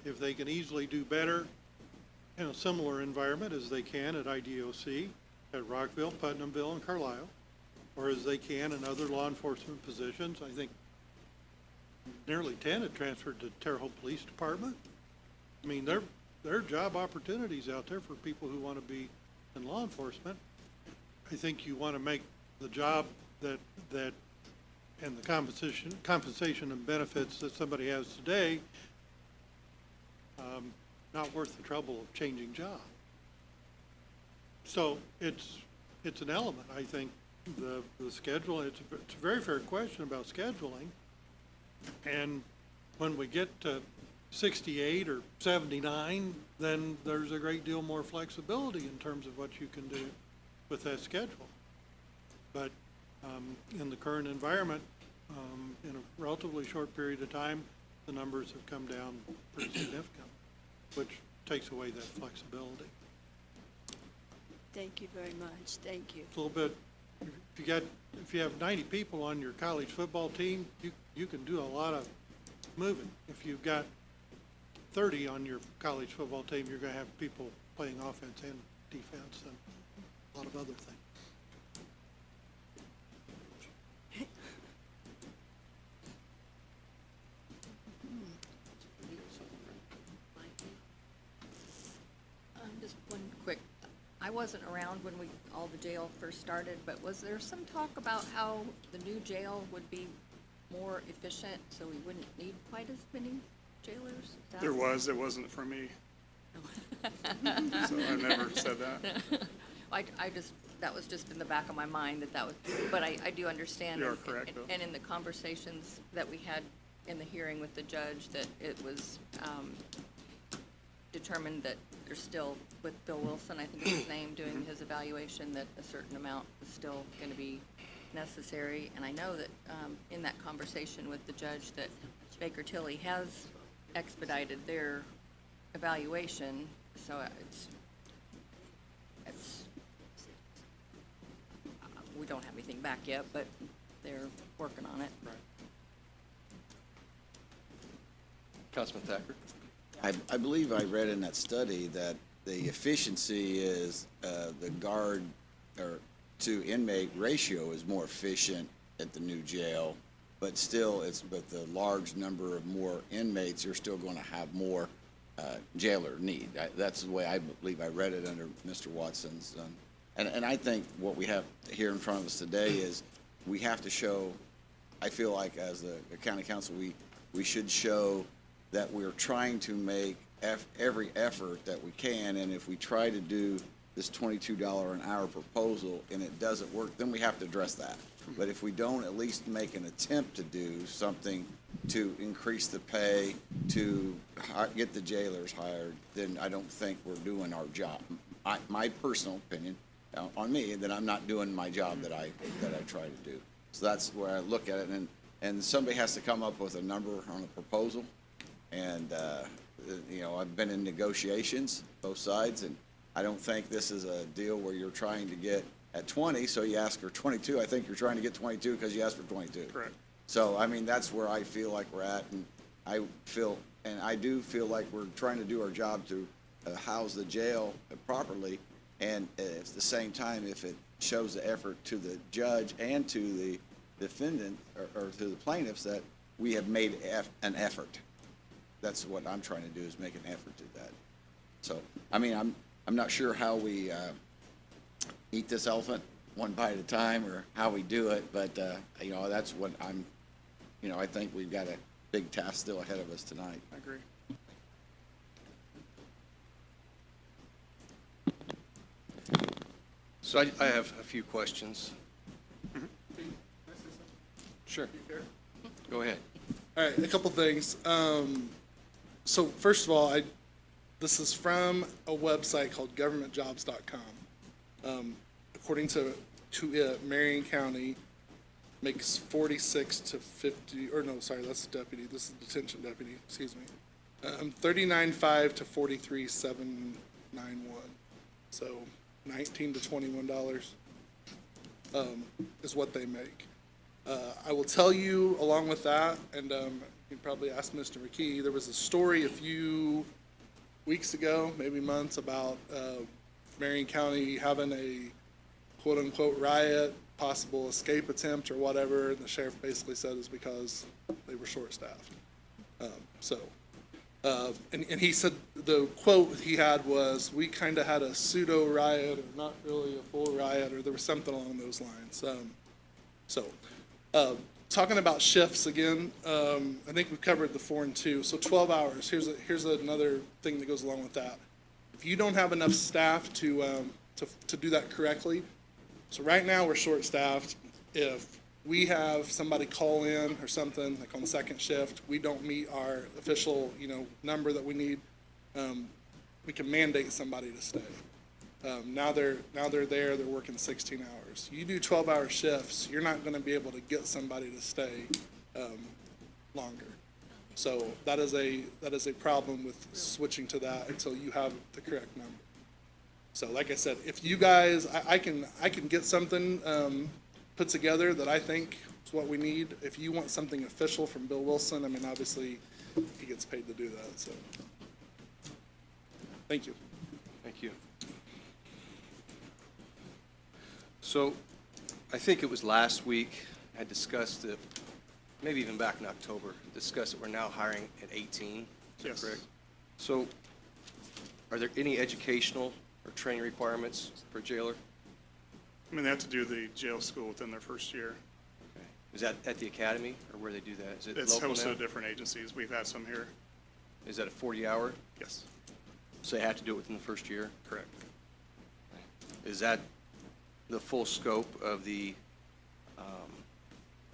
if they can easily do better in a similar environment as they can at IDOC, at Rockville, Putnamville, and Carlisle, or as they can in other law enforcement positions. I think nearly 10 had transferred to Terre Haute Police Department. I mean, there are job opportunities out there for people who want to be in law enforcement. I think you want to make the job that and the compensation and benefits that somebody has today not worth the trouble of changing job. So it's an element, I think, the schedule, it's a very fair question about scheduling. And when we get to 68 or 79, then there's a great deal more flexibility in terms of what you can do with that schedule. But in the current environment, in a relatively short period of time, the numbers have come down pretty significant, which takes away that flexibility. Thank you very much. Thank you. It's a little bit, if you have 90 people on your college football team, you can do a lot of moving. If you've got 30 on your college football team, you're going to have people playing offense and defense and a lot of other things. Just one quick, I wasn't around when all the jail first started, but was there some talk about how the new jail would be more efficient, so we wouldn't need quite as many jailers? There was, it wasn't for me. So I never said that. I just, that was just in the back of my mind that was, but I do understand. You are correct, though. And in the conversations that we had in the hearing with the judge, that it was determined that there's still, with Bill Wilson, I think is his name, doing his evaluation, that a certain amount is still going to be necessary. And I know that in that conversation with the judge that Baker Tilly has expedited their evaluation, so it's we don't have anything back yet, but they're working on it. Right. Councilman Thacker? I believe I read in that study that the efficiency is the guard or to inmate ratio is more efficient at the new jail, but still it's with the large number of more inmates, you're still going to have more jailer need. That's the way I believe I read it under Mr. Watson's. And I think what we have here in front of us today is we have to show, I feel like as a county council, we should show that we're trying to make every effort that we can, and if we try to do this $22 an hour proposal and it doesn't work, then we have to address that. But if we don't at least make an attempt to do something to increase the pay, to get the jailers hired, then I don't think we're doing our job. My personal opinion on me, that I'm not doing my job that I try to do. So that's where I look at it, and somebody has to come up with a number on a proposal. And, I've been in negotiations, both sides, and I don't think this is a deal where you're trying to get at 20, so you ask for 22. I think you're trying to get 22 because you asked for 22. Correct. So, I mean, that's where I feel like we're at, and I do feel like we're trying to do our job to house the jail properly, and at the same time, if it shows the effort to the judge and to the defendant or to the plaintiffs that we have made an effort. That's what I'm trying to do, is make an effort to that. So, I mean, I'm not sure how we eat this elephant one bite at a time or how we do it, but, that's what I think we've got a big task still ahead of us tonight. I agree. So I have a few questions. Sure. Go ahead. All right, a couple things. So first of all, this is from a website called governmentjobs.com. According to it, Marion County makes 46 to 50, or no, sorry, that's deputy. This is detention deputy, excuse me. 39.5 to 43.791. So $19 to $21 is what they make. I will tell you, along with that, and you can probably ask Mr. McKee, there was a story a few weeks ago, maybe months, about Marion County having a quote-unquote riot, possible escape attempt or whatever, and the sheriff basically said it's because they were short-staffed. So And he said, the quote he had was, we kind of had a pseudo riot, or not really a full riot, or there was something along those lines. Talking about shifts again, I think we've covered the 4 and 2. So 12 hours, here's another thing that goes along with that. If you don't have enough staff to do that correctly, so right now we're short-staffed. If we have somebody call in or something, like on second shift, we don't meet our official, number that we need, we can mandate somebody to stay. Now they're there, they're working 16 hours. You do 12-hour shifts, you're not gonna be able to get somebody to stay, longer. So that is a problem with switching to that until you have the correct number. So like I said, if you guys, I can get something, put together that I think is what we need. If you want something official from Bill Wilson, I mean, obviously, he gets paid to do that, so. Thank you. Thank you. So, I think it was last week, I discussed it, maybe even back in October, discussed that we're now hiring at 18, is that Yes. correct? So, are there any educational or training requirements for a jailer? I mean, they have to do the jail school within their first year. Okay. Is that at the academy, or where they do that? Is it It's local hosted now? at different agencies. We've had some here. Is that a 40-hour? Yes, So they have to do it within the first year? correct. Is that the full scope of the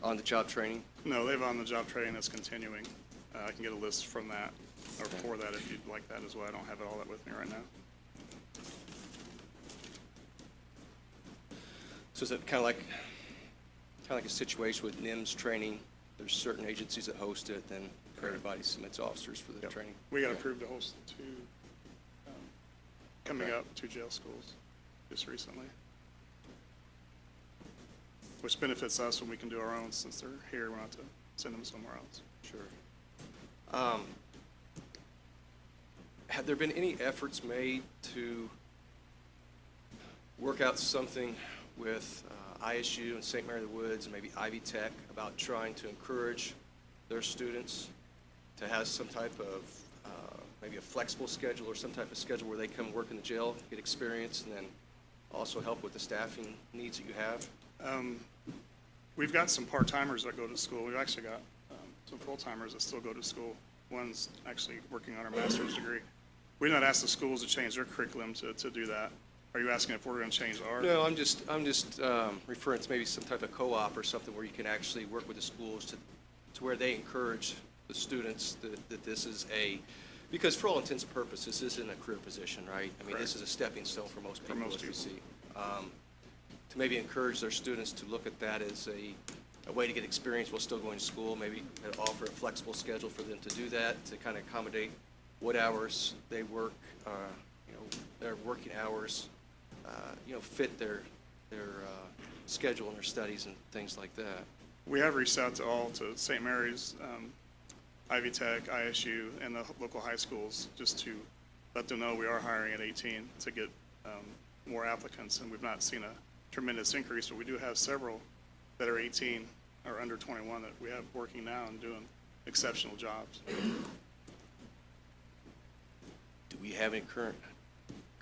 on-the-job training? No, they have on-the-job training that's continuing. I can get a list from that, or for that if you'd like that as well. I don't have all that with me right now. So is it kind of like a situation with NIMS training? There's certain agencies that host it, then everybody submits officers for the Yep. training? We got Okay. approved to host coming up 2 jail schools just recently. Which benefits us when we can do our own, since they're here, we don't have to send them somewhere else. Sure. Have there been any efforts made to work out something with ISU and St. Mary of the Woods and maybe Ivy Tech about trying to encourage their students to have some type of, maybe a flexible schedule or some type of schedule where they come work in the jail, get experience, and then also help with the staffing needs that you have? We've got some part-timers that go to school. We've actually got some full-timers that still go to school. One's actually working on her master's degree. We've not asked the schools to change their curriculum to do that. Are you asking if we're going to change ours? No, I'm just referring to maybe some type of co-op or something where you can actually work with the schools to where they encourage the students that this is because for all intents and purposes, this isn't a career position, right? I mean, this is a stepping stone for most people, as we see. To maybe encourage their students to look at that as a way to get experience while still going to school, maybe offer a flexible schedule for them to do that, to kind of accommodate what hours they work, their working hours, fit their schedule and their studies and things like that. We have reached out to St. Mary's, Ivy Tech, ISU, and the local high schools just to let them know we are hiring at 18 to get more applicants, and we've not seen a tremendous increase, but we do have several that are 18 or under 21 that we have working now and doing exceptional jobs. Do we have any current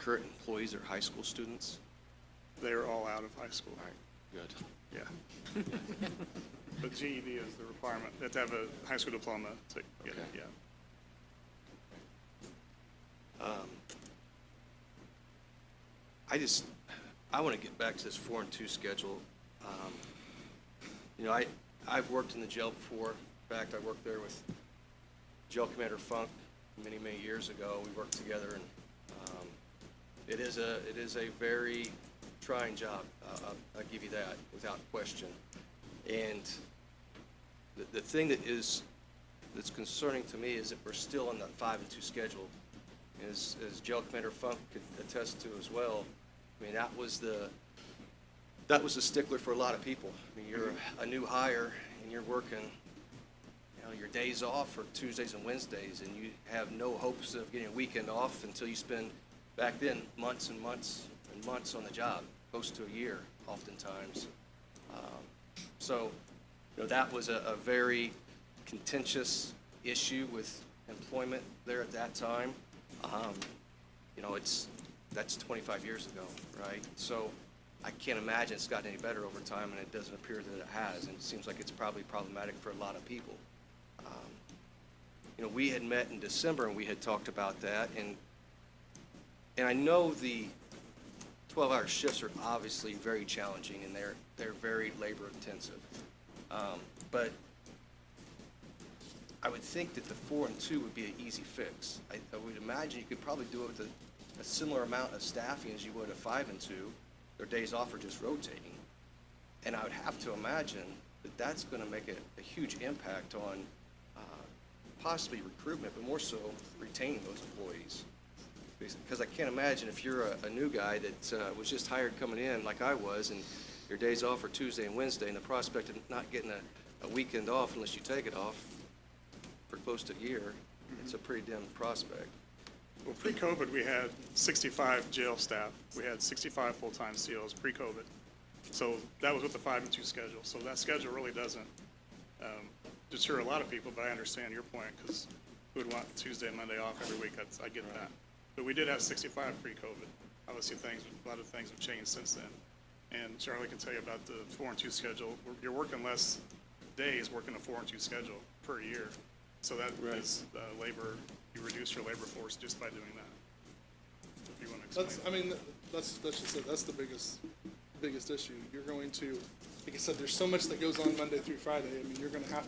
employees or high school students? They are all out of high school. All right, good. Yeah. But GED is the requirement. They have to have a high school diploma to get it, yeah. I want to get back to this 4 and 2 schedule. I've worked in the jail before. In fact, I worked there with Jail Commander Funk many, many years ago. We worked together, and it is a very trying job. I'll give you that without question. And the thing that's concerning to me is that we're still on that 5 and 2 schedule. As Jail Commander Funk could attest to as well, I mean, that was the stickler for a lot of people. I mean, you're a new hire and you're working, your days off are Tuesdays and Wednesdays, and you have no hopes of getting a weekend off until you spend, back then, months and months and months on the job, close to a year oftentimes. So that was a very contentious issue with employment there at that time, you know, that's 25 years ago, right? So I can't imagine it's gotten any better over time, and it doesn't appear that it has, and it seems like it's probably problematic for a lot of people. You know, we had met in December, and we had talked about that, and I know the 12-hour shifts are obviously very challenging, and they're very labor-intensive. But I would think that the 4 and 2 would be an easy fix. I would imagine you could probably do it with a similar amount of staffing as you would a 5 and 2. Their days off are just rotating. And I would have to imagine that that's going to make a huge impact on possibly recruitment, but more so retaining those employees. Because I can't imagine if you're a new guy that was just hired coming in like I was, and your days off are Tuesday and Wednesday, and the prospect of not getting a weekend off unless you take it off for close to a year, it's a pretty dim prospect. Well, pre-COVID, we had 65 jail staff. We had 65 full-time COs pre-COVID. So that was with the 5 and 2 schedule. So that schedule really doesn't deter a lot of people, but I understand your point, because who would want Tuesday and Monday off every week? I get that. But we did have 65 pre-COVID. Obviously, a lot of things have changed since then. And Charlie can tell you about the 4 and 2 schedule. You're working less days working a 4 and 2 schedule per year. So that is labor, you reduce your labor force just by doing that. If you want to explain. That's just it. That's the biggest issue. You're going to, like I said, there's so much that goes on Monday through Friday. I mean, you're going to have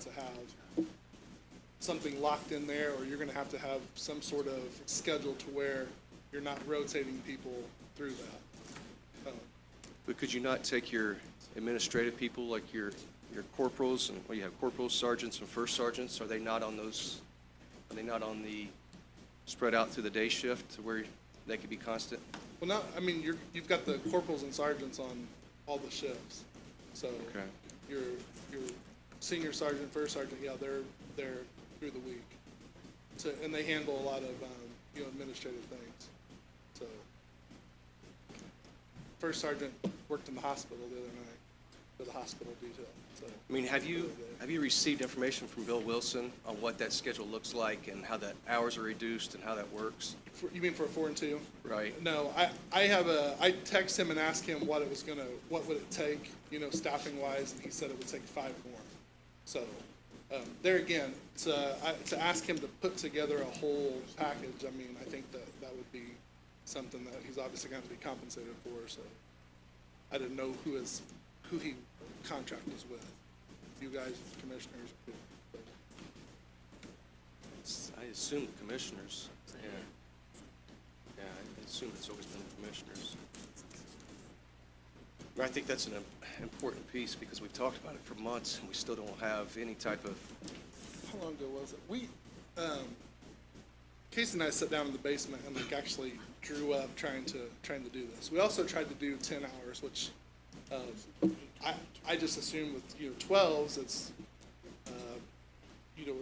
something locked in there, or you're going to have some sort of schedule to where you're not rotating people through that. But could you not take your administrative people, like your corporals, and you have corporals, sergeants, and first sergeants? Are they not on those? Are they not on the spread out through the day shift to where they could be constant? Well, you've got the corporals and sergeants on all the shifts. So your senior sergeant, first sergeant, yeah, they're through the week. So, and they handle a lot of administrative things. So first sergeant worked in the hospital the other night for the hospital detail. So I mean, have you received information from Bill Wilson on what that schedule looks like and how that hours are reduced and how that works? You mean for a 4 and 2? Right. No, I text him and asked him what would it take, staffing wise, and he said it would take 5 more. So there again, to ask him to put together a whole package, I mean, I think that would be something that he's obviously going to be compensated for. So I didn't know who he contract is with. You guys, commissioners. I assume the commissioners. Yeah, I assume it's always been the commissioners. But I think that's an important piece because we've talked about it for months and we still don't have any type of. How long ago was it? Casey and I sat down in the basement and actually drew up trying to do this. We also tried to do 10 hours, which I just assume with 12s it's you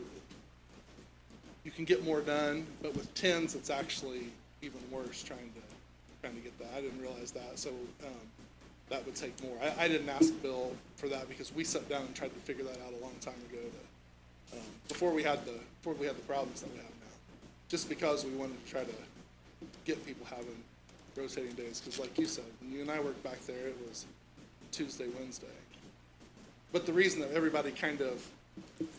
can get more done, but with 10s it's actually even worse trying to get that. I didn't realize that, so that would take more. I didn't ask Bill for that because we sat down and tried to figure that out a long time ago. Before we had the problems that we have now, just because we wanted to try to get people having rotating days. Because like you said, when you and I worked back there, it was Tuesday, Wednesday. But the reason that everybody kind of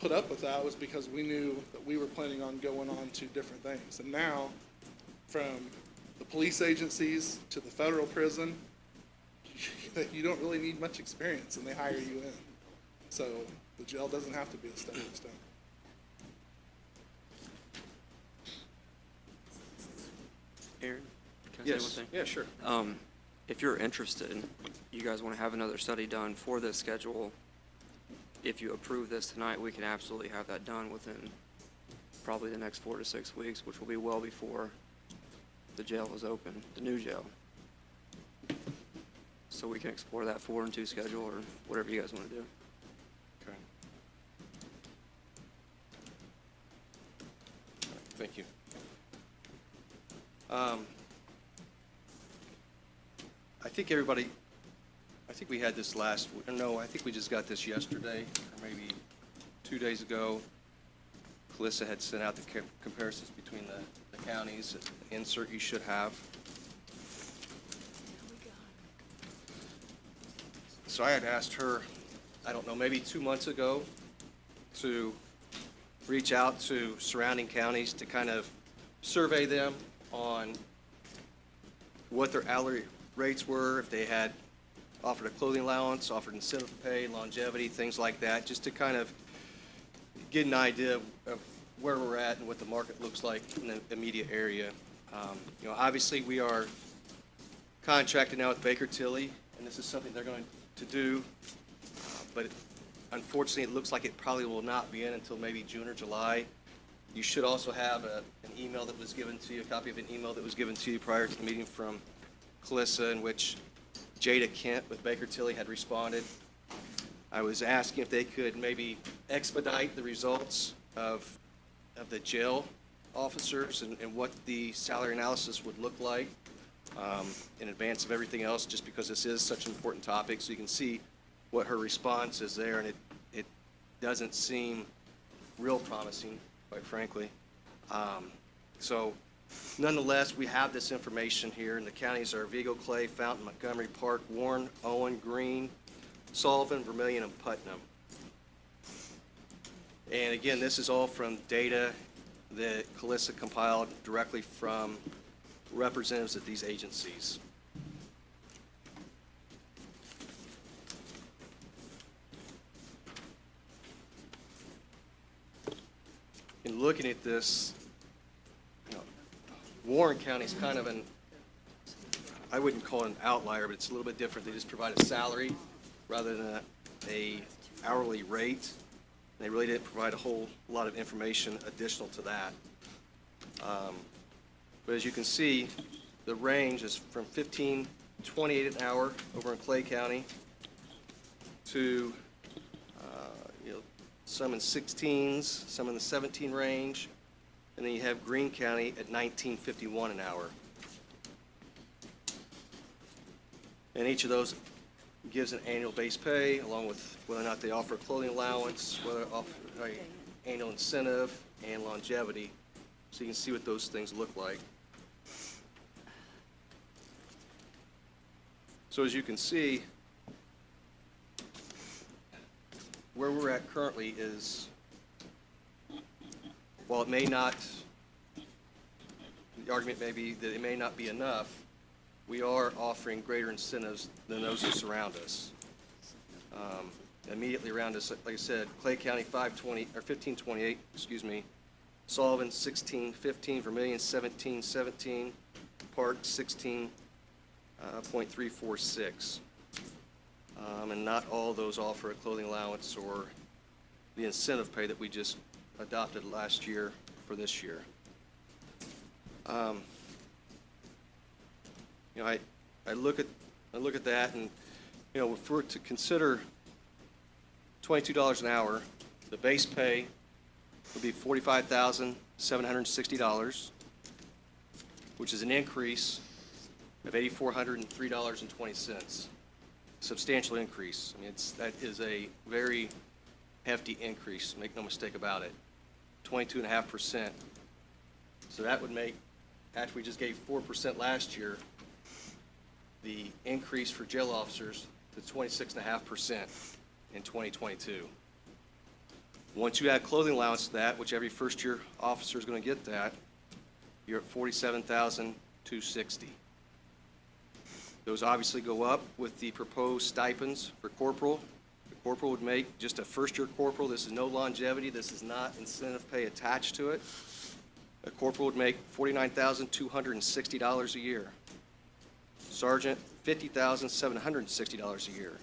put up with that was because we knew that we were planning on going on to different things. And now, from the police agencies to the federal prison, you don't really need much experience, and they hire you in. So the jail doesn't have to be a stepping stone. Aaron, can I say one Yes. thing? Yeah, sure. If you're interested, you guys want to have another study done for this schedule, if you approve this tonight, we can absolutely have that done within probably the next 4 to 6 weeks, which will be well before the jail is open, the new jail. So we can explore that 4 and 2 schedule or whatever you guys want to do. Okay. Thank you. I think we had this I think we just got this yesterday, or maybe 2 days ago. Calissa had sent out the comparisons between the counties. Insert you should have. So I had asked her, I don't know, maybe 2 months ago, to reach out to surrounding counties to kind of survey them on what their hourly rates were, if they had offered a clothing allowance, offered incentive pay, longevity, things like that, just to kind of get an idea of where we're at and what the market looks like in the immediate area. Obviously, we are contracted now with Baker Tilly, and this is something they're going to do, but unfortunately, it looks like it probably will not be in until maybe June or July. You should also have an email that was given to you, a copy of an email that was given to you prior to the meeting from Calissa, in which Jada Kent with Baker Tilly had responded. I was asking if they could maybe expedite the results of the jail officers and what the salary analysis would look like in advance of everything else, just because this is such an important topic. So you can see what her response is there, and it doesn't seem real promising, quite frankly. So nonetheless, we have this information here, and the counties are Vigo, Clay, Fountain, Montgomery, Park, Warren, Owen, Greene, Sullivan, Vermilion, and Putnam. And again, this is all from data that Calissa compiled directly from representatives at these agencies. In looking at this, Warren County is kind of I wouldn't call it an outlier, but it's a little bit different. They just provide a salary rather than a hourly rate. They really didn't provide a whole lot of information additional to that. But as you can see, the range is from $15.28 an hour over in Clay County to some in 16s, some in the 17 range, and then you have Greene County at $19.51 an hour. And each of those gives an annual base pay, along with whether or not they offer a clothing allowance, whether they offer an annual incentive, and longevity. So you can see what those things look like. So as you can see, where we're at currently is, while it may not, the argument may be that it may not be enough, we are offering greater incentives than those who surround us. Immediately around us, like I said, Clay County 1528, Sullivan 16.15, Vermilion 17.17, Park 16.346. And not all those offer a clothing allowance or the incentive pay that we just adopted last year for this year. I look at that, and if we're to consider $22 an hour, the base pay would be $45,760, which is an increase of $8,403.20. Substantial increase. I mean, that is a very hefty increase, make no mistake about it. 22.5%. So that would make, after we just gave 4% last year, the increase for jail officers to 26.5% in 2022. Once you add clothing allowance to that, which every first-year officer is going to get that, you're at $47,260. Those obviously go up with the proposed stipends for corporal. The corporal would make, just a first-year corporal, this is no longevity, this is not incentive pay attached to it. A corporal would make $49,260 a year. Sergeant, $50,760 a year.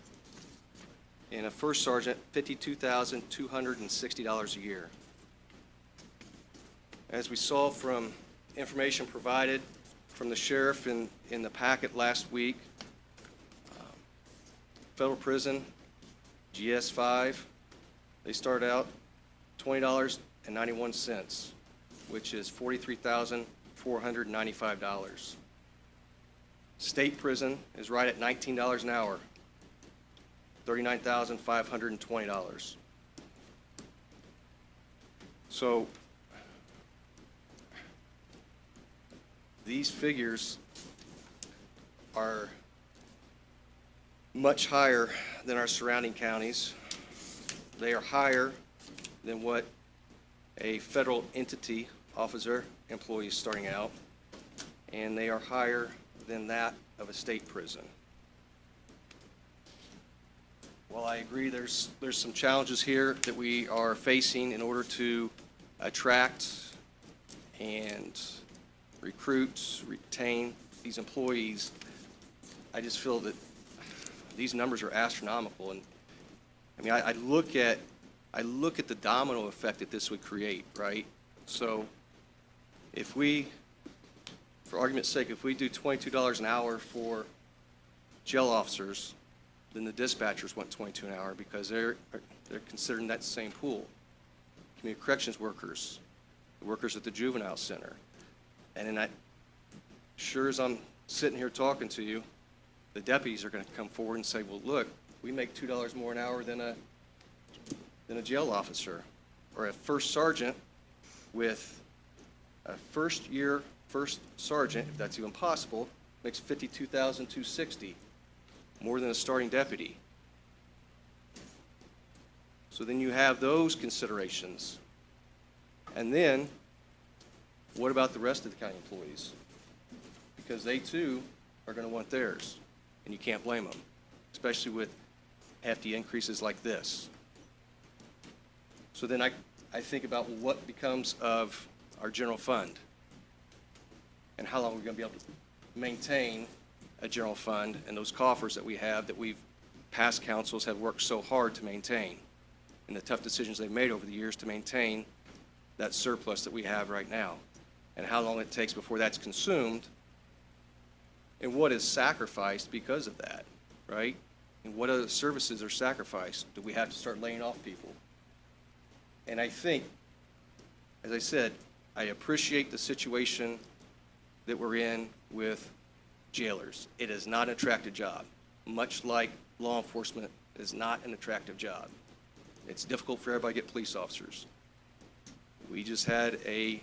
And a first sergeant, $52,260 a year. As we saw from information provided from the sheriff in the packet last week, federal prison, GS5, they start out $20.91, which is $43,495. State prison is right at $19 an hour, $39,520. So these figures are much higher than our surrounding counties. They are higher than what a federal entity offers their employees starting out, and they are higher than that of a state prison. While I agree there's some challenges here that we are facing in order to attract and recruit, retain these employees, I just feel that these numbers are astronomical. And I mean, I look at the domino effect that this would create, right? So if we, for argument's sake, if we do $22 an hour for jail officers, then the dispatchers want 22 an hour because they're considered in that same pool. Community corrections workers, the workers at the juvenile center. And then sure as I'm sitting here talking to you, the deputies are going to come forward and say, well, look, we make $2 more an hour than a jail officer, or a first sergeant with a first sergeant, if that's even possible, makes $52,260, more than a starting deputy. So then you have those considerations. And then, what about the rest of the county employees? Because they too are going to want theirs, and you can't blame them, especially with hefty increases like this. So then I think about what becomes of our general fund and how long we're going to be able to maintain a general fund and those coffers that we have that past councils have worked so hard to maintain, and the tough decisions they've made over the years to maintain that surplus that we have right now, and how long it takes before that's consumed, and what is sacrificed because of that, right? And what other services are sacrificed? Do we have to start laying off people? And I think, as I said, I appreciate the situation that we're in with jailers. It is not an attractive job. Much like law enforcement is not an attractive job. It's difficult for everybody to get police officers. We just had a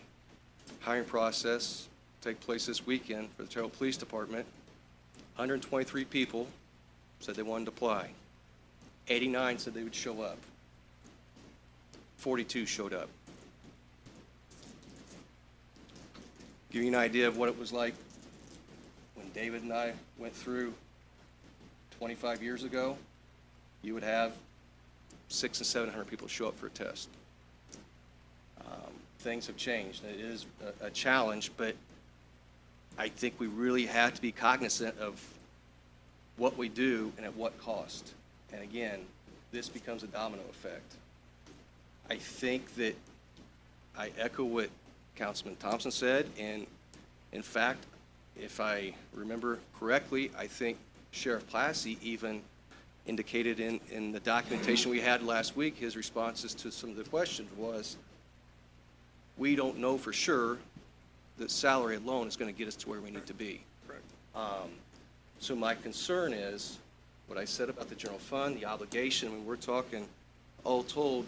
hiring process take place this weekend for the Terrell Police Department. 123 people said they wanted to apply. 89 said they would show up. 42 showed up. Give you an idea of what it was like when David and I went through 25 years ago, you would have 600 and 700 people show up for a test. Things have changed. It is a challenge, but I think we really have to be cognizant of what we do and at what cost. And again, this becomes a domino effect. I think that I echo what Councilman Thompson said, and in fact, if I remember correctly, I think Sheriff Plassey even indicated in the documentation we had last week, his responses to some of the questions was, we don't know for sure that salary alone is going to get us to where we need to be. Correct. So my concern is what I said about the general fund, the obligation, when we're talking all told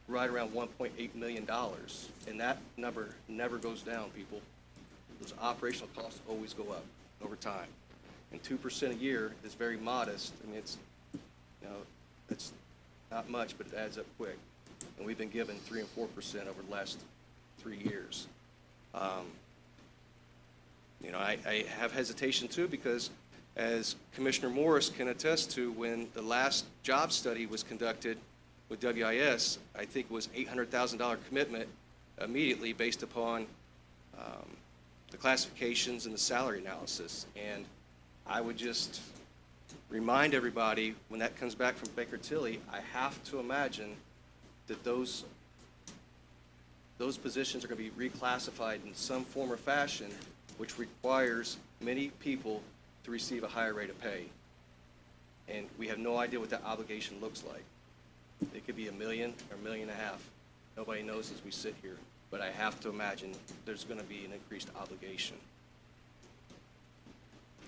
right around $1.8 million, and that number never goes down, people. Those operational costs always go up over time. And 2% a year is very modest. I mean, it's, it's not much, but it adds up quick. And we've been given 3 and 4% over the last 3 years. I have hesitation too, because as Commissioner Morris can attest to, when the last job study was conducted with WIS, I think it was $800,000 commitment immediately based upon the classifications and the salary analysis. And I would just remind everybody, when that comes back from Baker Tilly, I have to imagine that those positions are going to be reclassified in some form or fashion, which requires many people to receive a higher rate of pay. And we have no idea what that obligation looks like. It could be $1 million or $1.5 million. Nobody knows as we sit here, but I have to imagine there's going to be an increased obligation.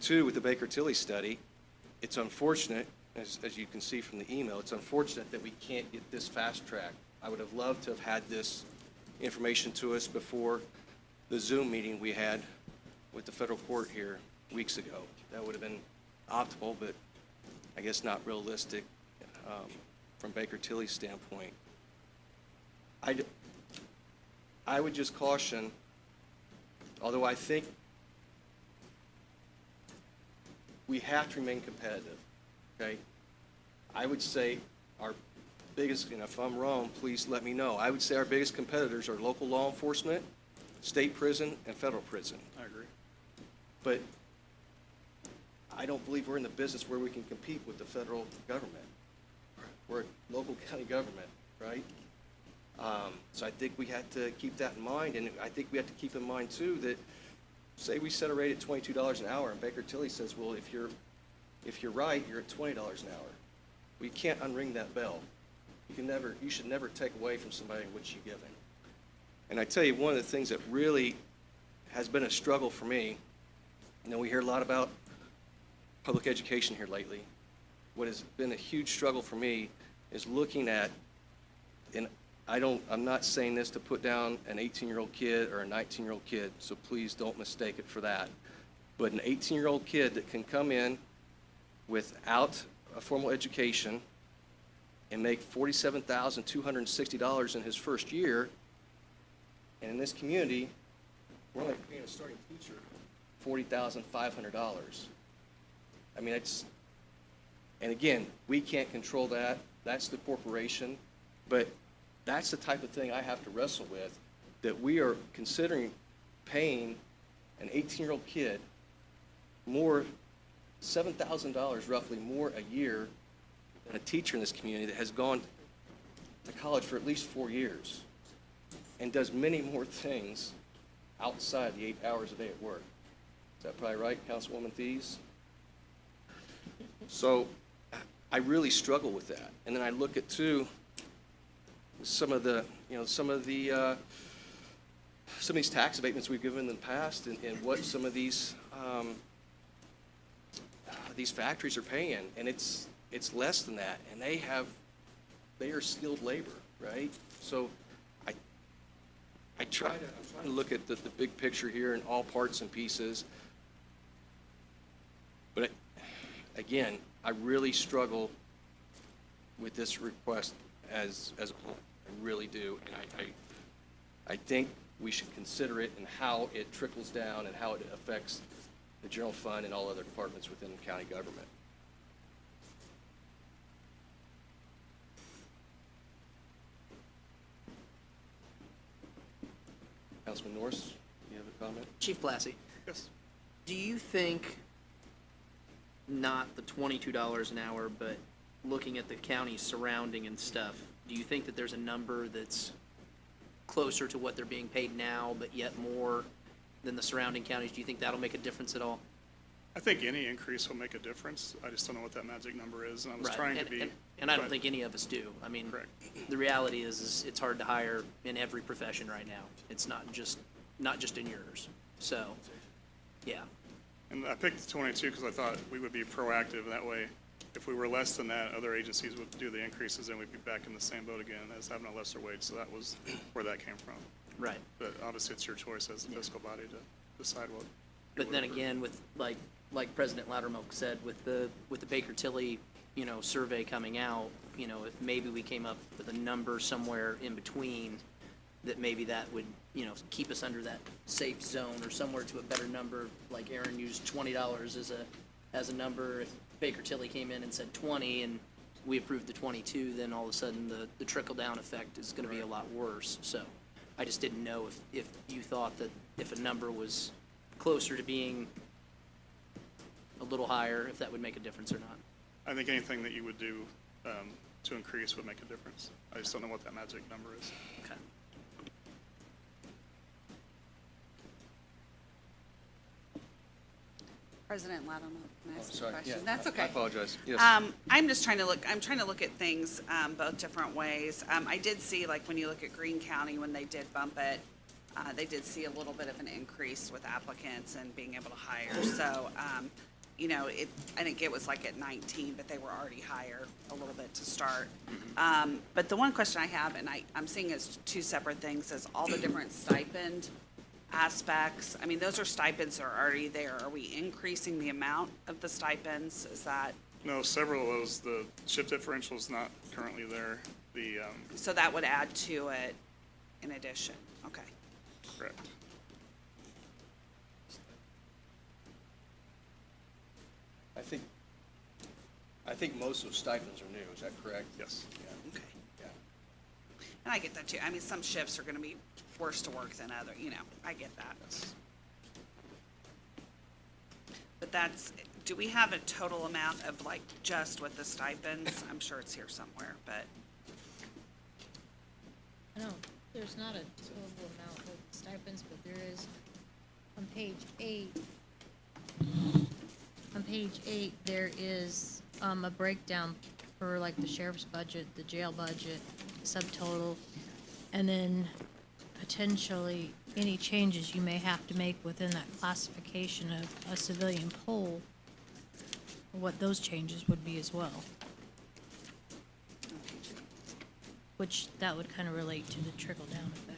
2, with the Baker Tilly study, it's unfortunate, as you can see from the email, it's unfortunate that we can't get this fast-tracked. I would have loved to have had this information to us before the Zoom meeting we had with the federal court here weeks ago. That would have been optimal, but I guess not realistic from Baker Tilly's standpoint. I would just caution, although I think we have to remain competitive, okay? I would say our biggest, and if I'm wrong, please let me know. I would say our biggest competitors are local law enforcement, state prison, and federal prison. I agree. But I don't believe we're in the business where we can compete with the federal government. We're a local county government, right? So I think we had to keep that in mind, and I think we have to keep in mind too that, say we set a rate at $22 an hour, and Baker Tilly says, well, if you're right, you're at $20 an hour. We can't unring that bell. You should never take away from somebody what you've given. And I tell you, one of the things that really has been a struggle for me, we hear a lot about public education here lately. What has been a huge struggle for me is looking at, and I'm not saying this to put down an 18-year-old kid or a 19-year-old kid, so please don't mistake it for that. But an 18-year-old kid that can come in without a formal education and make $47,260 in his first year, and in this community, we're only paying a starting teacher $40,500. I mean, and again, we can't control that. That's the corporation. But that's the type of thing I have to wrestle with, that we are considering paying an 18-year-old kid more, $7,000 roughly more a year than a teacher in this community that has gone to college for at least 4 years and does many more things outside the 8 hours a day at work. Is that probably right, Councilwoman Thies? So I really struggle with that. And then I look at, too, some of these tax abatements we've given in the past and what some of these factories are paying, and it's less than that, and they are skilled labor, right? So I'm trying to look at the big picture here in all parts and pieces. But again, I really struggle with this request as a whole. I really do, and I think we should consider it and how it trickles down and how it affects the general fund and all other departments within the county government. Councilman Norris, you have a comment? Chief Blassie, Yes. do you think not the $22 an hour, but looking at the counties surrounding and stuff, do you think that there's a number that's closer to what they're being paid now, but yet more than the surrounding counties? Do you think that'll make a difference at all? I think any increase will make a difference. I just don't know what that magic number is, and I was Right, trying to be. and I don't think any of us do. I mean, Correct. the reality is it's hard to hire in every profession right now. It's not just in yours. So, yeah. And I picked the 22 because I thought we would be proactive, and that way, if we were less than that, other agencies would do the increases, and we'd be back in the same boat again as having a lesser wage. So that was where that came from. Right. But obviously, it's your choice as a fiscal body to decide what. But then again, with like President Loudermilk said, with the Baker Tilly, survey coming out, if maybe we came up with a number somewhere in between, that maybe that would, keep us under that safe zone or somewhere to a better number. Like Aaron used $20 as a number. If Baker Tilly came in and said 20 and we approved the 22, then all of a sudden the trickle down effect is going to be a lot worse. So I just didn't know if you thought that if a number was closer to being a little higher, if that would make a difference or not. I think anything that you would do to increase would make a difference. I just don't know what that magic number is. Okay. President Loudermilk, can I ask a Sorry. question? Yeah, That's okay. I apologize. Yes. I'm trying to look at things both different ways. I did see, like, when you look at Greene County, when they did bump it, they did see a little bit of an increase with applicants and being able to hire. So, I think it was like at 19, but they were already higher a little bit to start. But the one question I have, and I'm seeing as two separate things, is all the different stipend aspects? I mean, those are stipends that are already there. Are we increasing the amount of the stipends? Is that, No, several of those, the shift differential is not currently there. The, so that would add to it in addition? Okay. correct. I think most of those stipends are new, is that correct? Yes. Okay. Yeah. And I get that too. I mean, some shifts are gonna be worse to work than other, you know, I get that. But that's, do we have a total amount of like just with the stipends? I'm sure it's here somewhere, but, No, there's not a total amount of stipends, but there is on page 8. On page 8, there is a breakdown for like the sheriff's budget, the jail budget, subtotal, and then potentially any changes you may have to make within that classification of a civilian poll, what those changes would be as well. Which that would kind of relate to the trickle-down effect.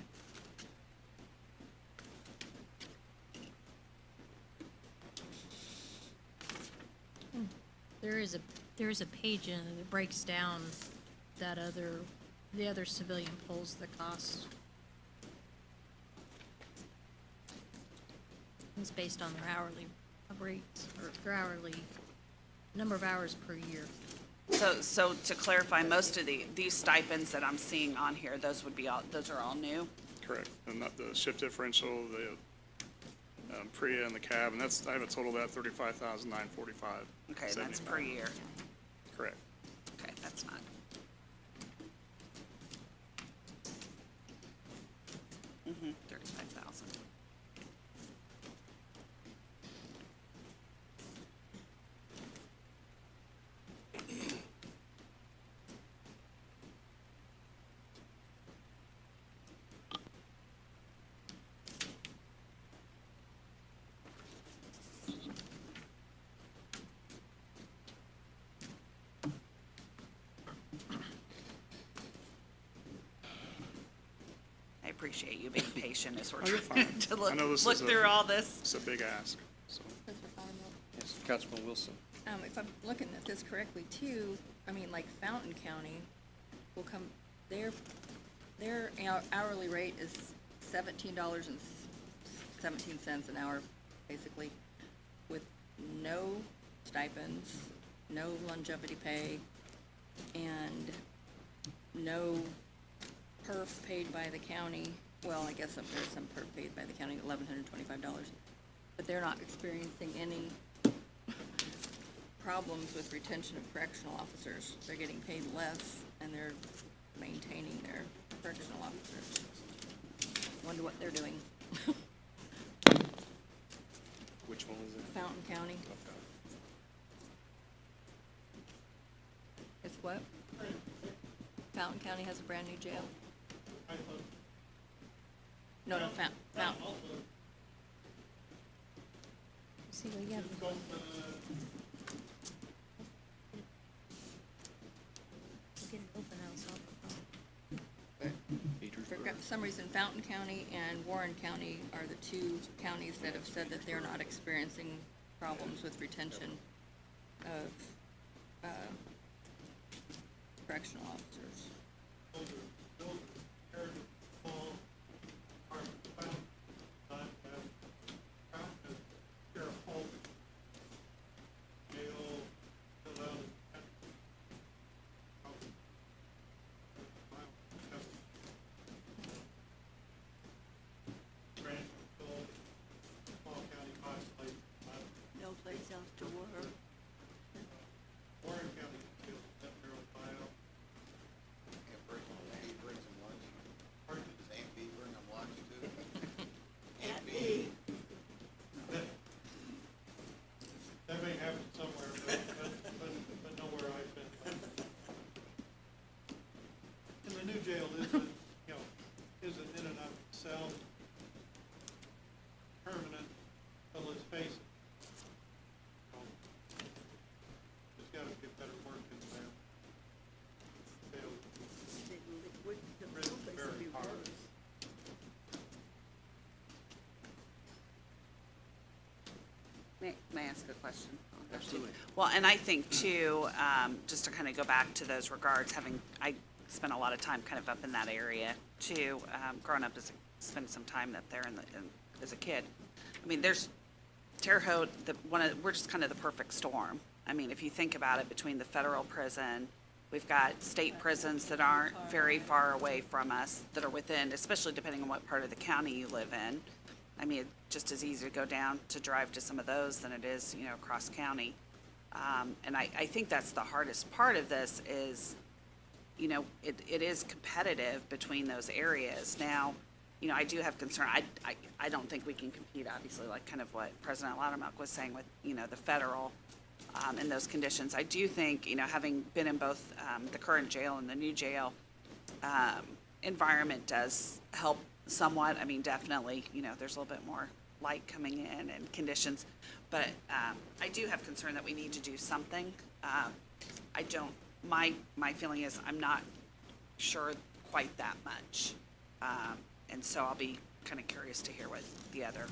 There is a page in it that breaks down the other civilian polls, the cost. It's based on their hourly rates, or their hourly, number of hours per year. so to clarify, most of these stipends that I'm seeing on here, those are all new? Correct. And not the shift differential, the PREA and the cab, and that's, I have a total of that $35,945. Okay, that's per year. Correct. Okay, that's not. Mm-hmm, 35,000. I appreciate you being patient as we're Oh, you're trying fine. to I know this look is through all this. It's a big ask, so. Yes, Councilman Wilson. If I'm looking at this correctly too, I mean, like Fountain County will come, their hourly rate is $17.17 an hour, basically, with no stipends, no longevity pay, and no perf paid by the county. Well, I guess there's some perf paid by the county, $1,125, but they're not experiencing any problems with retention of correctional officers. They're getting paid less, and they're maintaining their correctional officers. Wonder what they're doing. Which one was it? Fountain County. It's what? Fountain County has a brand new jail. No, Fountain. See, we have. Get it open else. For some reason, Fountain County and Warren County are the two counties that have said that they're not experiencing problems with retention of correctional officers. No place else to work. Warren County Jail, Ohio. Can't break on that. May I ask a question? Absolutely. Well, and I think too, just to kind of go back to those regards, I spent a lot of time kind of up in that area too, growing up spent some time up there as a kid. I mean, there's Terre Haute, we're just kind of the perfect storm. I mean, if you think about it, between the federal prison, we've got state prisons that aren't very far away from us, that are within, especially depending on what part of the county you live in. I mean, it's just as easy to go down to drive to some of those than it is, across county. And I think that's the hardest part of this is, it is competitive between those areas. Now, I do have concern. I don't think we can compete, obviously, like kind of what President Loudermilk was saying with, the federal in those conditions. I do think, having been in both the current jail and the new jail, environment does help somewhat. I mean, definitely, there's a little bit more light coming in and conditions. But I do have concern that we need to do something. My feeling is I'm not sure quite that much. And so I'll be kind of curious to hear what the other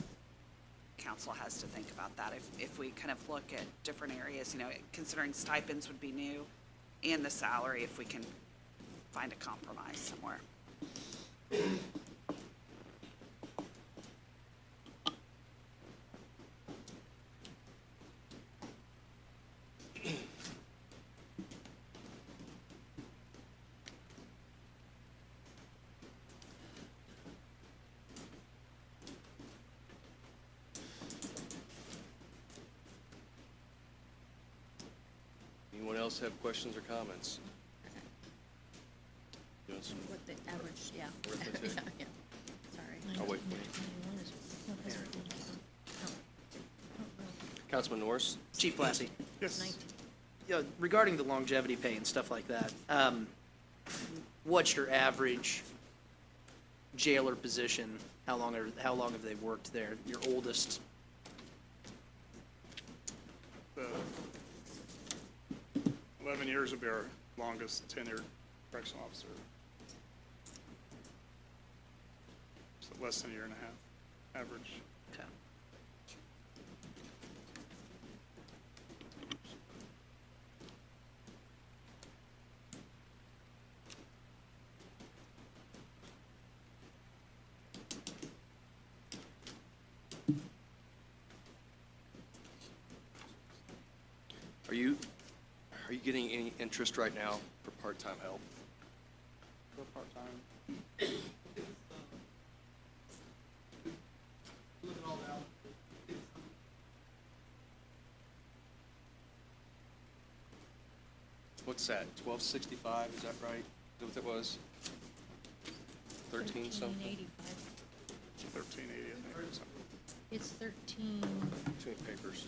council has to think about that. If we kind of look at different areas, considering stipends would be new and the salary, if we can find a compromise somewhere. Anyone else have questions or comments? Doing some What the average, yeah. arithmetic? Yeah, sorry. Oh, wait. Councilman Norris? Chief Blassie. Yes. Regarding the longevity pay and stuff like that, what's your average jailer position? How long have they worked there? Your oldest? 11 years would be our longest tenured correctional officer. So less than a year and a half, average. Okay. Are you getting any interest right now for part-time help? For part-time. What's that, 1265, is that right? Is that what that was? 13 something? 1385. 1380, I think, or something. It's 13, Too many papers.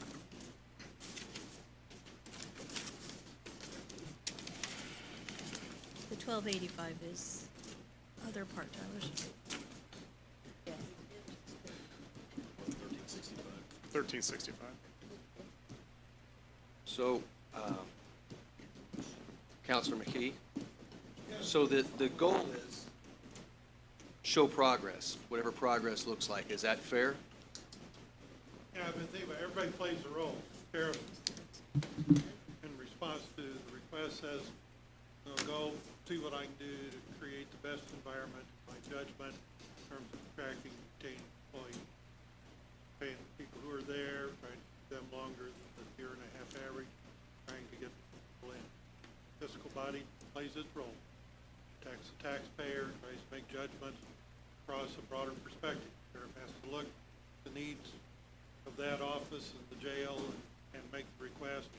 the 1285 is other part-timers. Yeah. 1365. So, Counselor McKee, so the goal is show progress, whatever progress looks like. Is that fair? Yeah, I've been thinking about, everybody plays a role. Sheriff, in response to the request, says, I'll go see what I can do to create the best environment, my judgment, in terms of attracting, retaining employees, paying the people who are there, trying to keep them longer than the year and a half average, trying to get people in. Fiscal body plays its role. Protects the taxpayer, tries to make judgments across a broader perspective. Sheriff has to look at the needs of that office and the jail and make the request,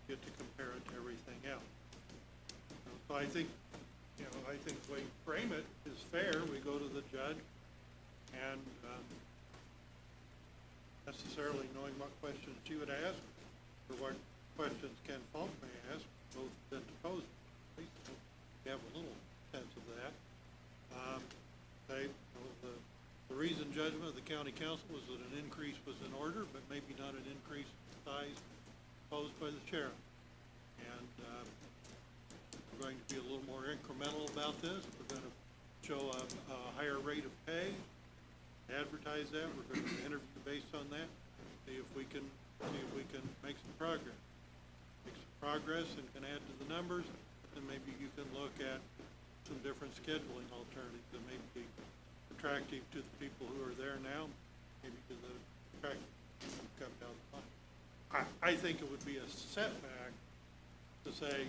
get to compare it to everything else. So I think, I think the way you frame it is fair. We go to the judge and necessarily knowing what questions she would ask or what questions Ken Falk may ask, both then to pose. We have a little sense of that. The reason judgment of the county council was that an increase was in order, but maybe not an increase in size posed by the sheriff. And we're going to be a little more incremental about this. We're going to show a higher rate of pay, advertise that. We're going to interview based on that, see if we can progress and can add to the numbers, then maybe you can look at some different scheduling alternatives that may be attractive to the people who are there now, maybe to the attractive come down the line. I think it would be a setback to say,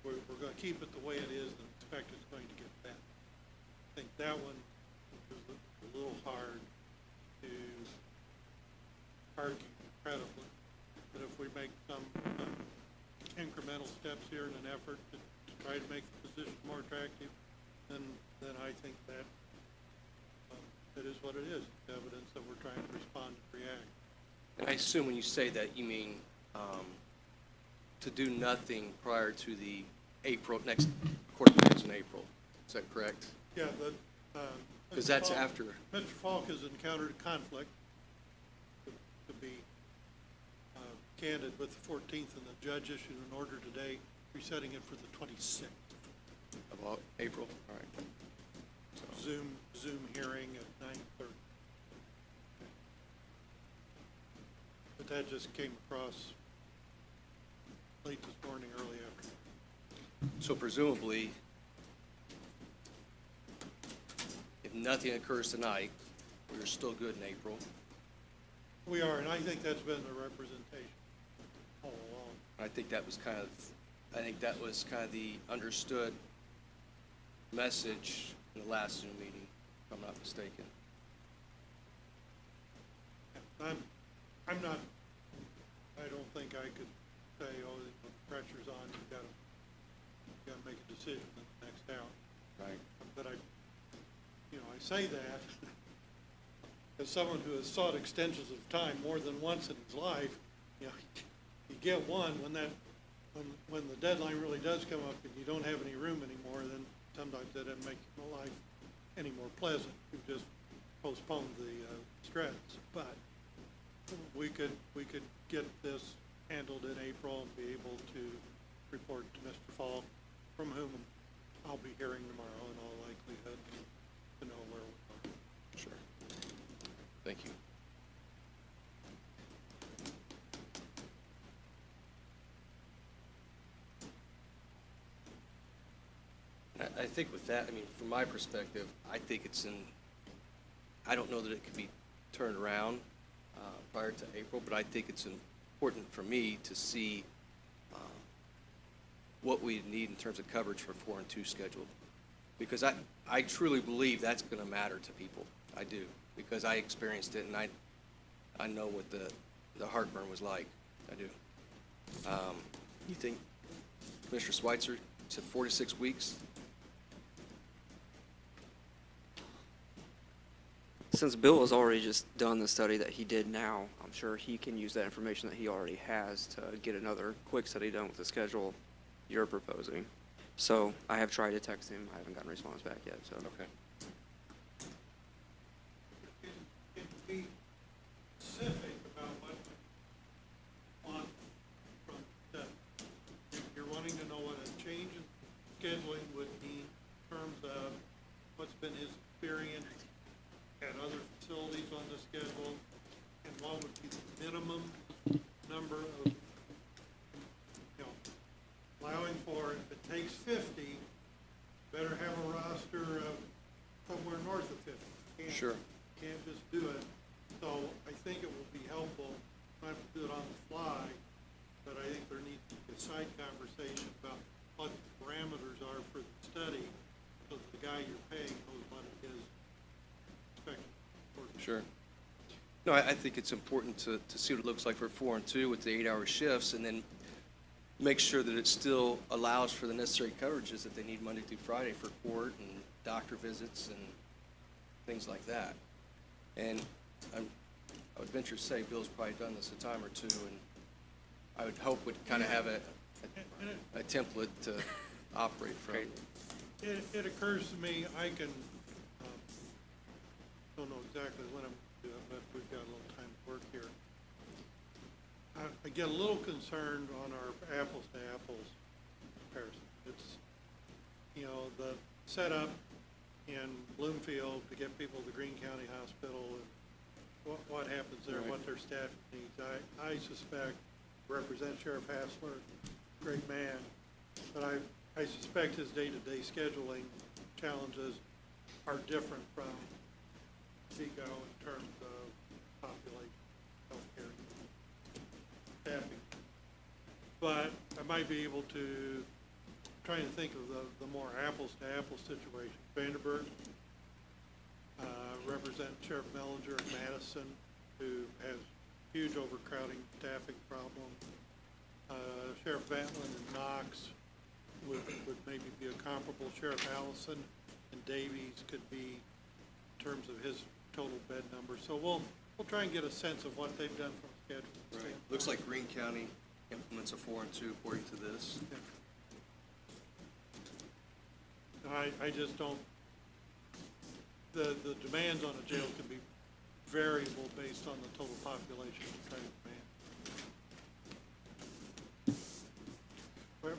we're gonna keep it the way it is and expect it's going to get better. I think that one is a little hard to argue credibly. But if we make some incremental steps here in an effort to try to make the position more attractive, then I think that that is what it is, evidence that we're trying to respond and react. And I assume when you say that, you mean to do nothing prior to the next court appearance in April. Is that correct? Yeah, Because that's after. Mr. Falk has encountered a conflict, to be candid, with the 14th, and the judge issued an order today resetting it for the 26th. Of April, all right. So, Zoom hearing at 9:30. But that just came across late this morning, early afternoon. so presumably, if nothing occurs tonight, we're still good in April. We are, and I think that's been the representation all along. I think that was kind of the understood message in the last Zoom meeting, if I'm not mistaken. I don't think I could say, oh, the pressure's on, you gotta make a decision in the next hour. Right. But I say that as someone who has sought extensions of time more than once in his life. You get one when the deadline really does come up and you don't have any room anymore, then sometimes that doesn't make your life any more pleasant. You just postpone the stress. But we could get this handled in April and be able to report to Mr. Falk, from whom I'll be hearing tomorrow in all likelihood, to know where we are. Sure. Thank you. I think with that, from my perspective, I think I don't know that it could be turned around prior to April, but I think it's important for me to see what we need in terms of coverage for 4 and 2 scheduled. Because I truly believe that's going to matter to people. I do, because I experienced it, and I know what the heartburn was like. I do. You think, Commissioner Schweitzer, you said 4 to 6 weeks? Since Bill has already just done the study that he did now, I'm sure he can use that information that he already has to get another quick study done with the schedule you're proposing. So I have tried to text him. I haven't gotten a response back yet, so. Okay. Can be specific about what you want from the, if you're wanting to know what a change in scheduling would mean in terms of what's been his experience at other facilities on the schedule, and what would be the minimum number of, allowing for, if it takes 50, better have a roster of somewhere north of 50. Sure. Can't just do it. So I think it will be helpful, not to do it on the fly, but I think there needs to be a side conversation about what the parameters are for the study, so that the guy you're paying knows what it is expected. Sure. No, I think it's important to see what it looks like for 4 and 2 with the 8-hour shifts, and then make sure that it still allows for the necessary coverages that they need Monday through Friday for court and doctor visits and things like that. And I would venture to say Bill's probably done this a time or two, and I would hope would kind of have a template to operate from. It occurs to me, I can, don't know exactly when I'm going to do it, but we've got a little time to work here. I get a little concerned on our apples to apples comparison. It's, the setup in Bloomfield to get people to Greene County Hospital, and what happens there, what their staff needs. I suspect represent Sheriff Hassler, great man, but I suspect his day-to-day scheduling challenges are different from Vigo in terms of population, healthcare, staffing. But I might be able to, trying to think of the more apples-to-apples situation. Vanderburg, represent Sheriff Mellinger in Madison, who has huge overcrowding staffing problem. Sheriff Vantlin in Knox would maybe be a comparable. Sheriff Allison and Davies could be in terms of his total bed number. So we'll try and get a sense of what they've done from a scheduling standpoint. Looks like Greene County implements a 4 and 2 according to this. I just don't, the demands on a jail can be variable based on the total population of training demand.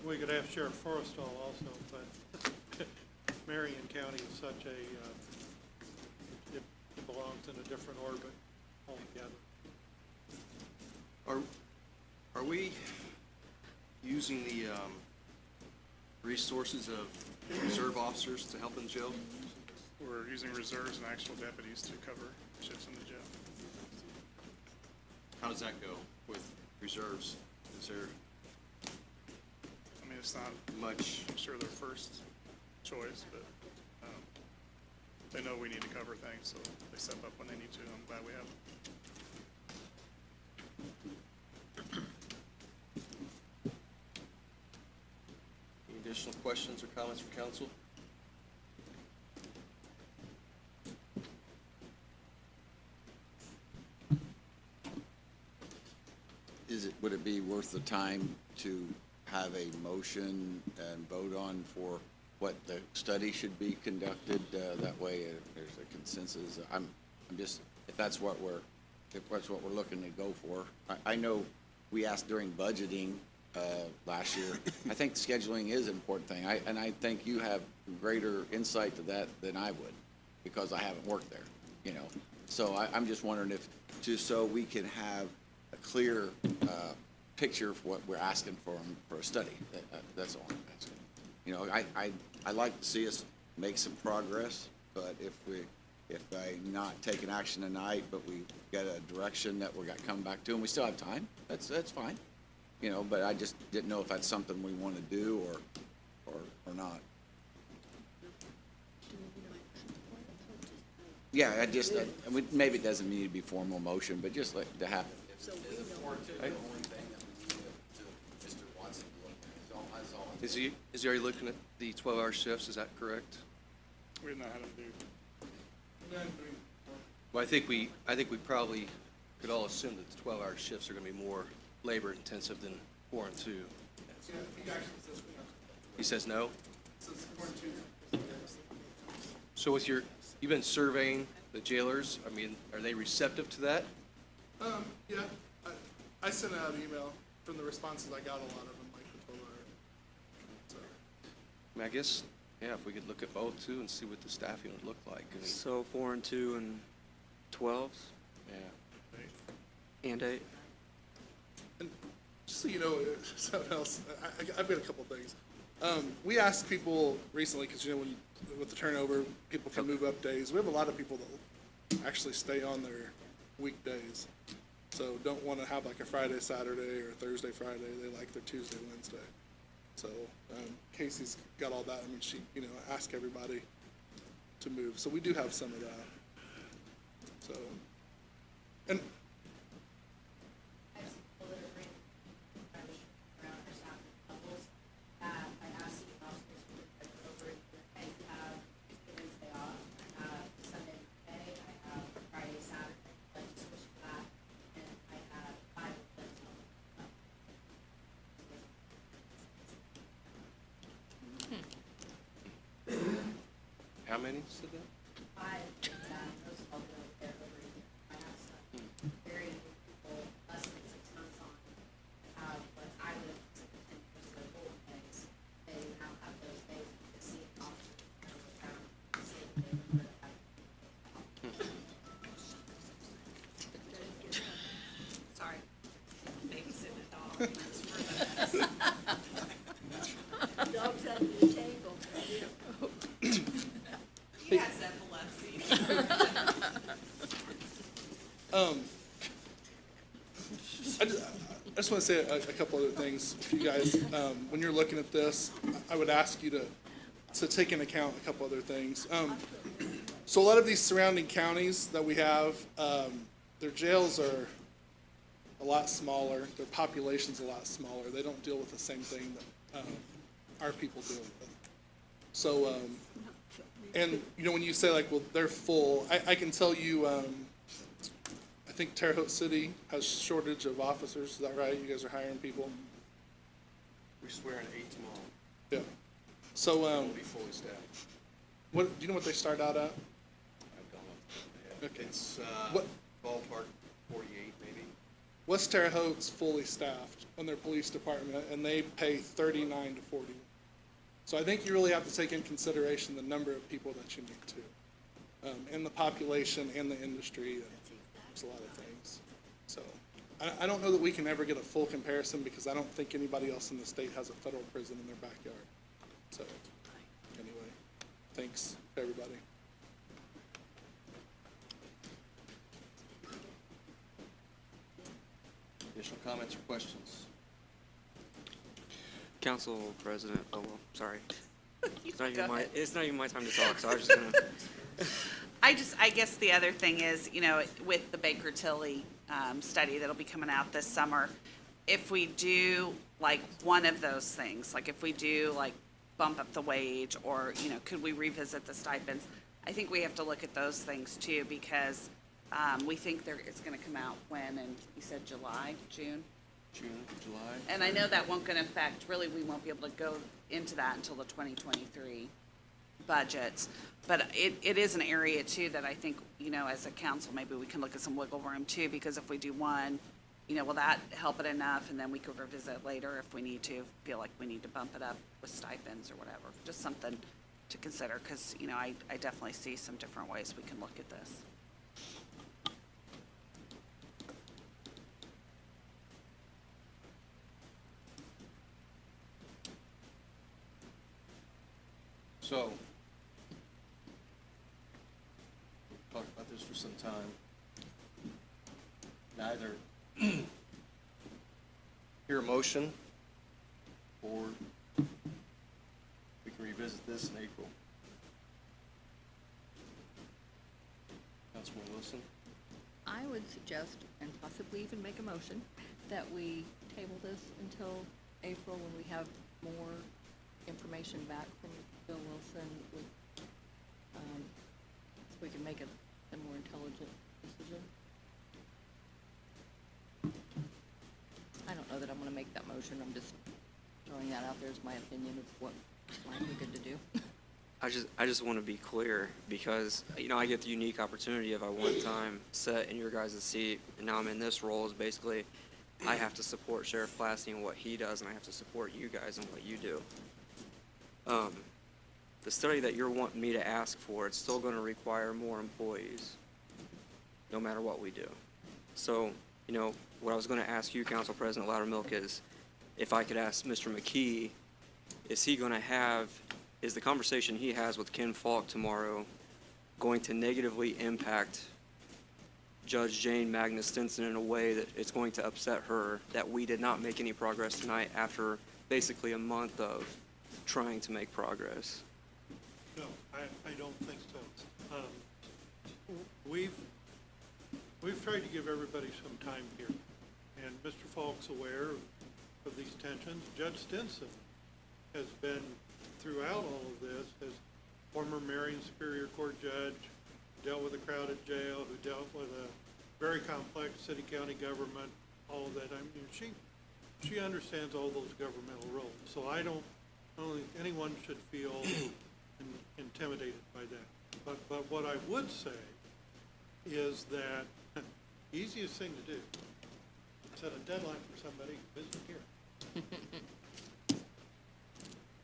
We could have Sheriff Forrestal also, but Marion County is such a, it belongs in a different orbit altogether. Are we using the resources of reserve officers to help in the jail? We're using reserves and actual deputies to cover shifts in the jail. How does that go with reserves? Is there I mean, it's not much? I'm sure their first choice, but they know we need to cover things, so they step up when they need to. I'm glad we have them. Any additional questions or comments from council? Would it be worth the time to have a motion and vote on for what the study should be conducted? That way there's a consensus. I'm just, if that's what we're looking to go for. I know we asked during budgeting last year. I think scheduling is an important thing. And I think you have greater insight to that than I would, because I haven't worked there, you know. So I'm just wondering if, just so we can have a clear picture of what we're asking for a study. That's all I'm asking. You know, I like to see us make some progress, but if I not taking action tonight, but we get a direction that we're gonna come back to, and we still have time, that's fine. You know, but I just didn't know if that's something we want to do or not. Yeah, I just, maybe it doesn't need to be formal motion, but just like to happen. Is he already looking at the 12-hour shifts? Is that correct? We didn't know how to do. Well, I think we probably could all assume that the 12-hour shifts are going to be more labor intensive than 4 and 2. He says no? So with you've been surveying the jailers, I mean, are they receptive to that? Yeah, I sent out an email. From the responses I got, a lot of them like the 12-hour. So. I mean, I guess, yeah, if we could look at both too and see what the staffing would look like. I mean, So 4 and 2 and 12s yeah. and 8. And just so you know, something else, I've got a couple things. We asked people recently, because you know, with the turnover, people can move up days. We have a lot of people that actually stay on their weekdays. So don't want to have like a Friday, Saturday, or Thursday, Friday. They like their Tuesday, Wednesday. So Casey's got all that. I mean, she, you know, asked everybody to move. So we do have some of that. So, and How many said that? Sorry. Babysitting a dog. Dogs under the table. He has epilepsy. I just want to say a couple other things for you guys. When you're looking at this, I would ask you to take into account a couple other things. So a lot of these surrounding counties that we have, their jails are a lot smaller, their population's a lot smaller. They don't deal with the same thing that our people deal with. So, and you know, when you say like, well, they're full, I can tell you, I think Terre Haute City has shortage of officers. Is that right? You guys are hiring people? We swear in 8 tomorrow. Yeah. So, We'll be fully staffed. what, do you know what they start out at? I don't know. Okay. It's, What- ballpark 48 maybe. West Terre Haute's fully staffed on their police department, and they pay 39 to 40. So I think you really have to take in consideration the number of people that you need to, and the population and the industry, and there's a lot of things. So I don't know that we can ever get a full comparison because I don't think anybody else in the state has a federal prison in their backyard. So anyway, thanks everybody. Additional comments or questions? Council President, oh, well, sorry. It's not Go even my, ahead. it's not even my time to talk, so I was just gonna, I guess the other thing is, you know, with the Baker Tilly study that'll be coming out this summer, if we do like one of those things, like if we do like bump up the wage or, you know, could we revisit the stipends? I think we have to look at those things too because we think it's gonna come out when, and you said July, June? June, July? And I know that won't gonna affect, really, we won't be able to go into that until the 2023 budgets. But it is an area too that I think, you know, as a council, maybe we can look at some wiggle room too, because if we do one, you know, will that help it enough? And then we could revisit later if we need to, feel like we need to bump it up with stipends or whatever. Just something to consider, because, you know, I definitely see some different ways we can look at this. So, we've talked about this for some time. Neither hear a motion, or we can revisit this in April. Councilman Wilson? I would suggest, and possibly even make a motion, that we table this until April when we have more information back from Bill Wilson with, so we can make a more intelligent decision. I don't know that I'm gonna make that motion, I'm just throwing that out there as my opinion of what might be good to do. I just want to be clear because, you know, I get the unique opportunity of I one time sat in your guys' seat and now I'm in this role is basically I have to support Sheriff Plasty and what he does and I have to support you guys and what you do. The study that you're wanting me to ask for, it's still going to require more employees no matter what we do. So, you know, what I was going to ask you, Council President Loudermilk, is if I could ask Mr. McKee, is the conversation he has with Ken Falk tomorrow going to negatively impact Judge Jane Magnus Stinson in a way that it's going to upset her that we did not make any progress tonight after basically a month of trying to make progress? No, I don't think so. We've tried to give everybody some time here, and Mr. Falk's aware of these tensions. Judge Stinson has been throughout all of this, as former Marion Superior Court judge, dealt with a crowded jail, who dealt with a very complex city-county government, all of that. I mean, she understands all those governmental roles. So I don't think anyone should feel intimidated by that. But what I would say is that the easiest thing to do, set a deadline for somebody who isn't here.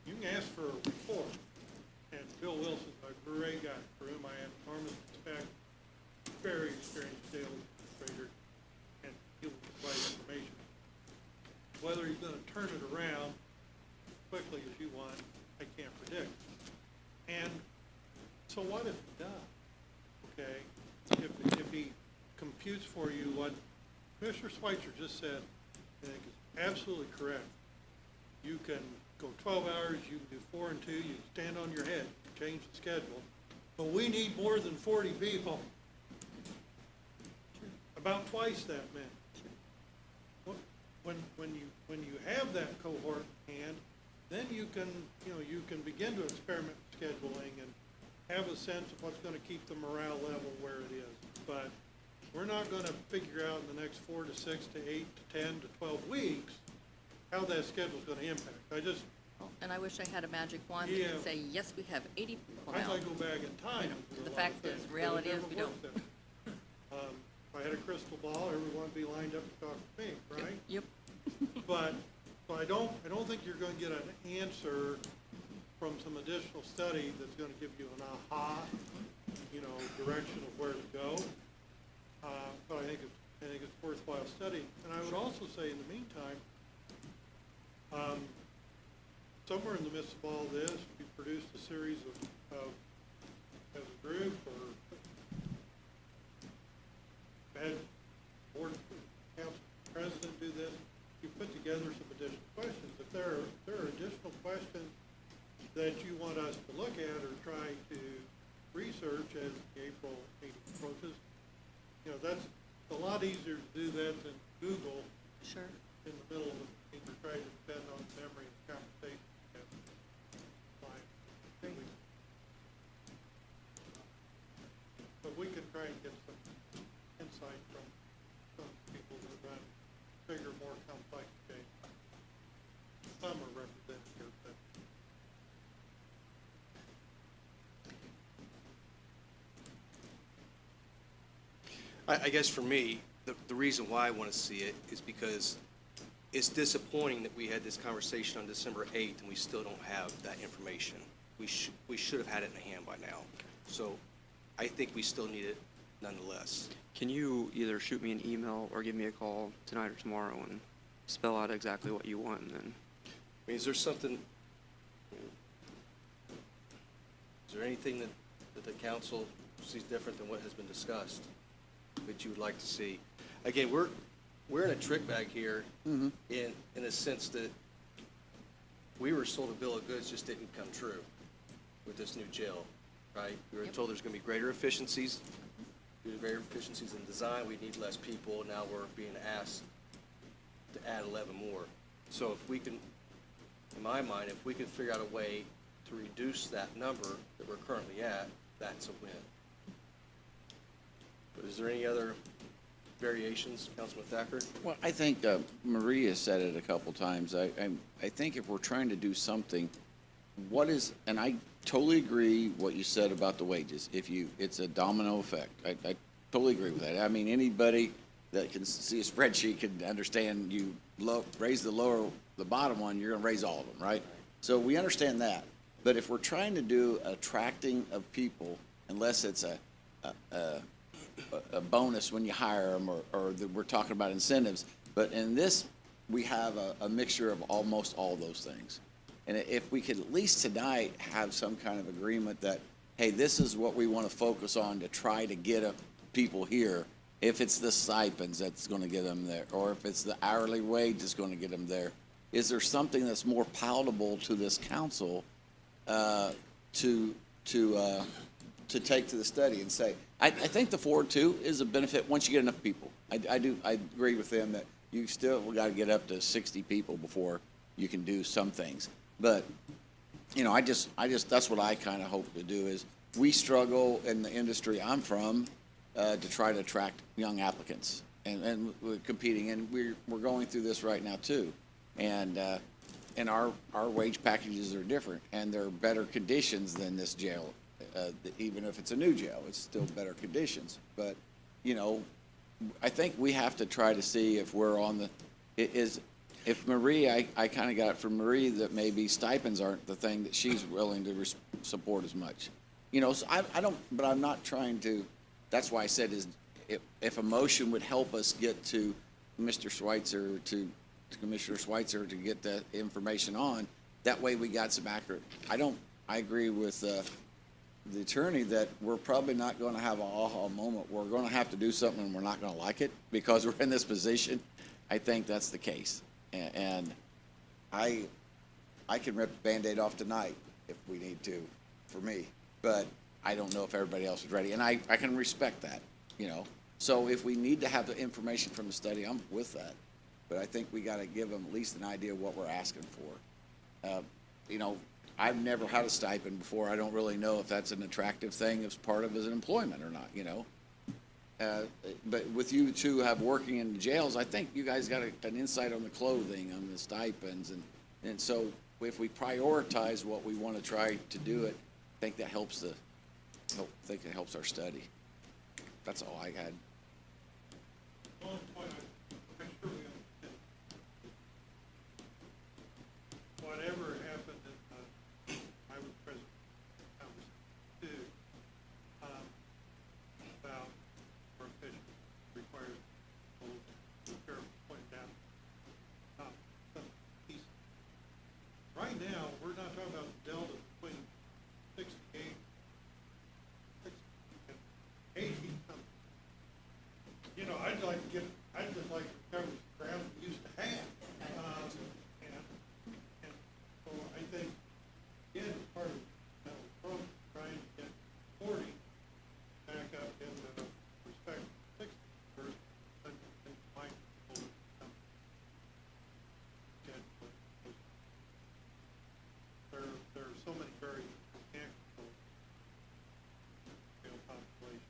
You can ask for a report, and Bill Wilson's a great guy for whom I have enormous respect, very experienced jail administrator, and he'll provide information. Whether he's gonna turn it around quickly as you want, I can't predict. And so what if he does? Okay, if he computes for you what Commissioner Schweitzer just said, I think is absolutely correct. You can go 12 hours, you can do 4 and 2, you can stand on your head, change the schedule, but we need more than 40 people. About twice that many. When you have that cohort in hand, then you can begin to experiment with scheduling and have a sense of what's gonna keep the morale level where it is. But we're not gonna figure out in the next 4 to 6 to 8 to 10 to 12 weeks how that schedule's gonna impact. And I wish I had a magic wand that Yeah. could say, yes, we have 80 people I'd now. like to go back in time. and do a The lot fact of things, is, but it reality is never we don't. worked that way. If I had a crystal ball, everyone would be lined up to talk to me, right? Yep. But, so I don't think you're gonna get an answer from some additional study that's gonna give you an aha, direction of where to go. But I think it's worthwhile studying. And I would also say, in the meantime, somewhere in the midst of all this, we produced a series of as a group, or had board council president do this, you put together some additional questions. If there are additional questions that you want us to look at or try to research as the April meeting approaches, that's a lot easier to do that than Google Sure. in the middle of the meeting, or try to depend on memory and conversation. But we can try and get some insight from some people that run bigger, more complex games. Some are represented here, but I guess for me, the reason why I want to see it is because it's disappointing that we had this conversation on December 8th and we still don't have that information. We should have had it in hand by now. So I think we still need it nonetheless. Can you either shoot me an email or give me a call tonight or tomorrow and spell out exactly what you want, and then I mean, is there anything that the council sees different than what has been discussed that you would like to see? Again, we're in a trick bag here in the sense that we were sold a bill of goods just didn't come true with this new jail, right? We were told there's gonna be greater efficiencies, due to greater efficiencies in design, we need less people, now we're being asked to add 11 more. So if we can, in my mind, if we can figure out a way to reduce that number that we're currently at, that's a win. But is there any other variations, Councilman Thacker? Well, I think Maria said it a couple times. I think if we're trying to do something, and I totally agree what you said about the wages. It's a domino effect. I totally agree with that. I mean, anybody that can see a spreadsheet can understand you raise the bottom one, you're gonna raise all of them, right? So we understand that. But if we're trying to do attracting of people, unless it's a bonus when you hire them, or that we're talking about incentives. But in this, we have a mixture of almost all those things. And if we could at least tonight have some kind of agreement that, hey, this is what we want to focus on to try to get people here. If it's the stipends that's going to get them there, or if it's the hourly wage that's going to get them there, is there something that's more palatable to this council to take to the study and say, I think the 4-2 is a benefit once you get enough people. I agree with them that we got to get up to 60 people before you can do some things. But, that's what I kind of hope to do is we struggle in the industry I'm from to try to attract young applicants and we're competing, and we're going through this right now too. And our wage packages are different, and they're better conditions than this jail. Even if it's a new jail, it's still better conditions. But, I think we have to try to see if we're on if Marie, I kind of got it from Marie that maybe stipends aren't the thing that she's willing to support as much. So but I'm not trying to, that's why I said if a motion would help us get to Mr. Schweitzer to Commissioner Schweitzer to get that information on. That way we got some accurate, I agree with, the attorney that we're probably not gonna have an aha moment. We're gonna have to do something and we're not gonna like it because we're in this position. I think that's the case. And I can rip the Band-Aid off tonight if we need to, for me. But I don't know if everybody else is ready. And I can respect that, you know. So if we need to have the information from the study, I'm with that. But I think we gotta give them at least an idea of what we're asking for. You know, I've never had a stipend before. I don't really know if that's an attractive thing as part of his employment or not, you know? But with you two have working in the jails, I think you guys got an insight on the clothing, on the stipends, and so if we prioritize what we want to try to do it, I think that helps our study. That's all I had. Whatever happened, I was present in conversation too, about our official requires, the sheriff pointed out, some pieces. Right now, we're not talking about the delta between 68 and 80 something. You know, I'd just like to cover the ground we used to have. So I think, again, as part of that approach, trying to get 40 back up in the respect to 60 first, and might there are so many variables we can't control. Jail population.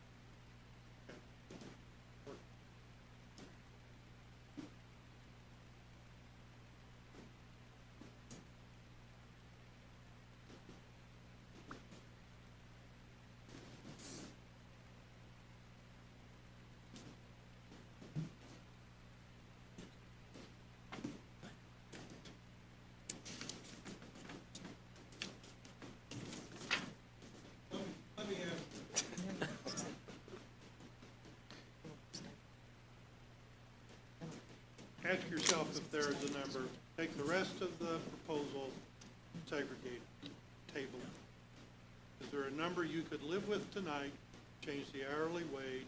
Let me ask yourself if there is a number. Take the rest of the proposal, segregate, table it. Is there a number you could live with tonight, change the hourly wage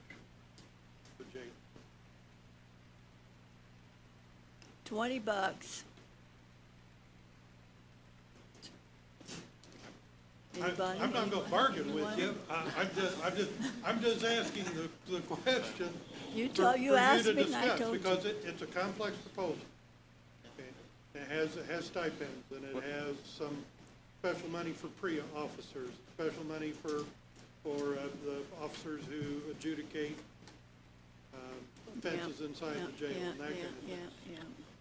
for jail? $20. Anybody? I'm not gonna bargain with you. I'm just asking the question. You for asked to me and I discuss, told you. because it's a complex proposal. Okay? It has stipends, and it has some special money for officers, special money for the officers who adjudicate offenses inside the jail and that kind of thing.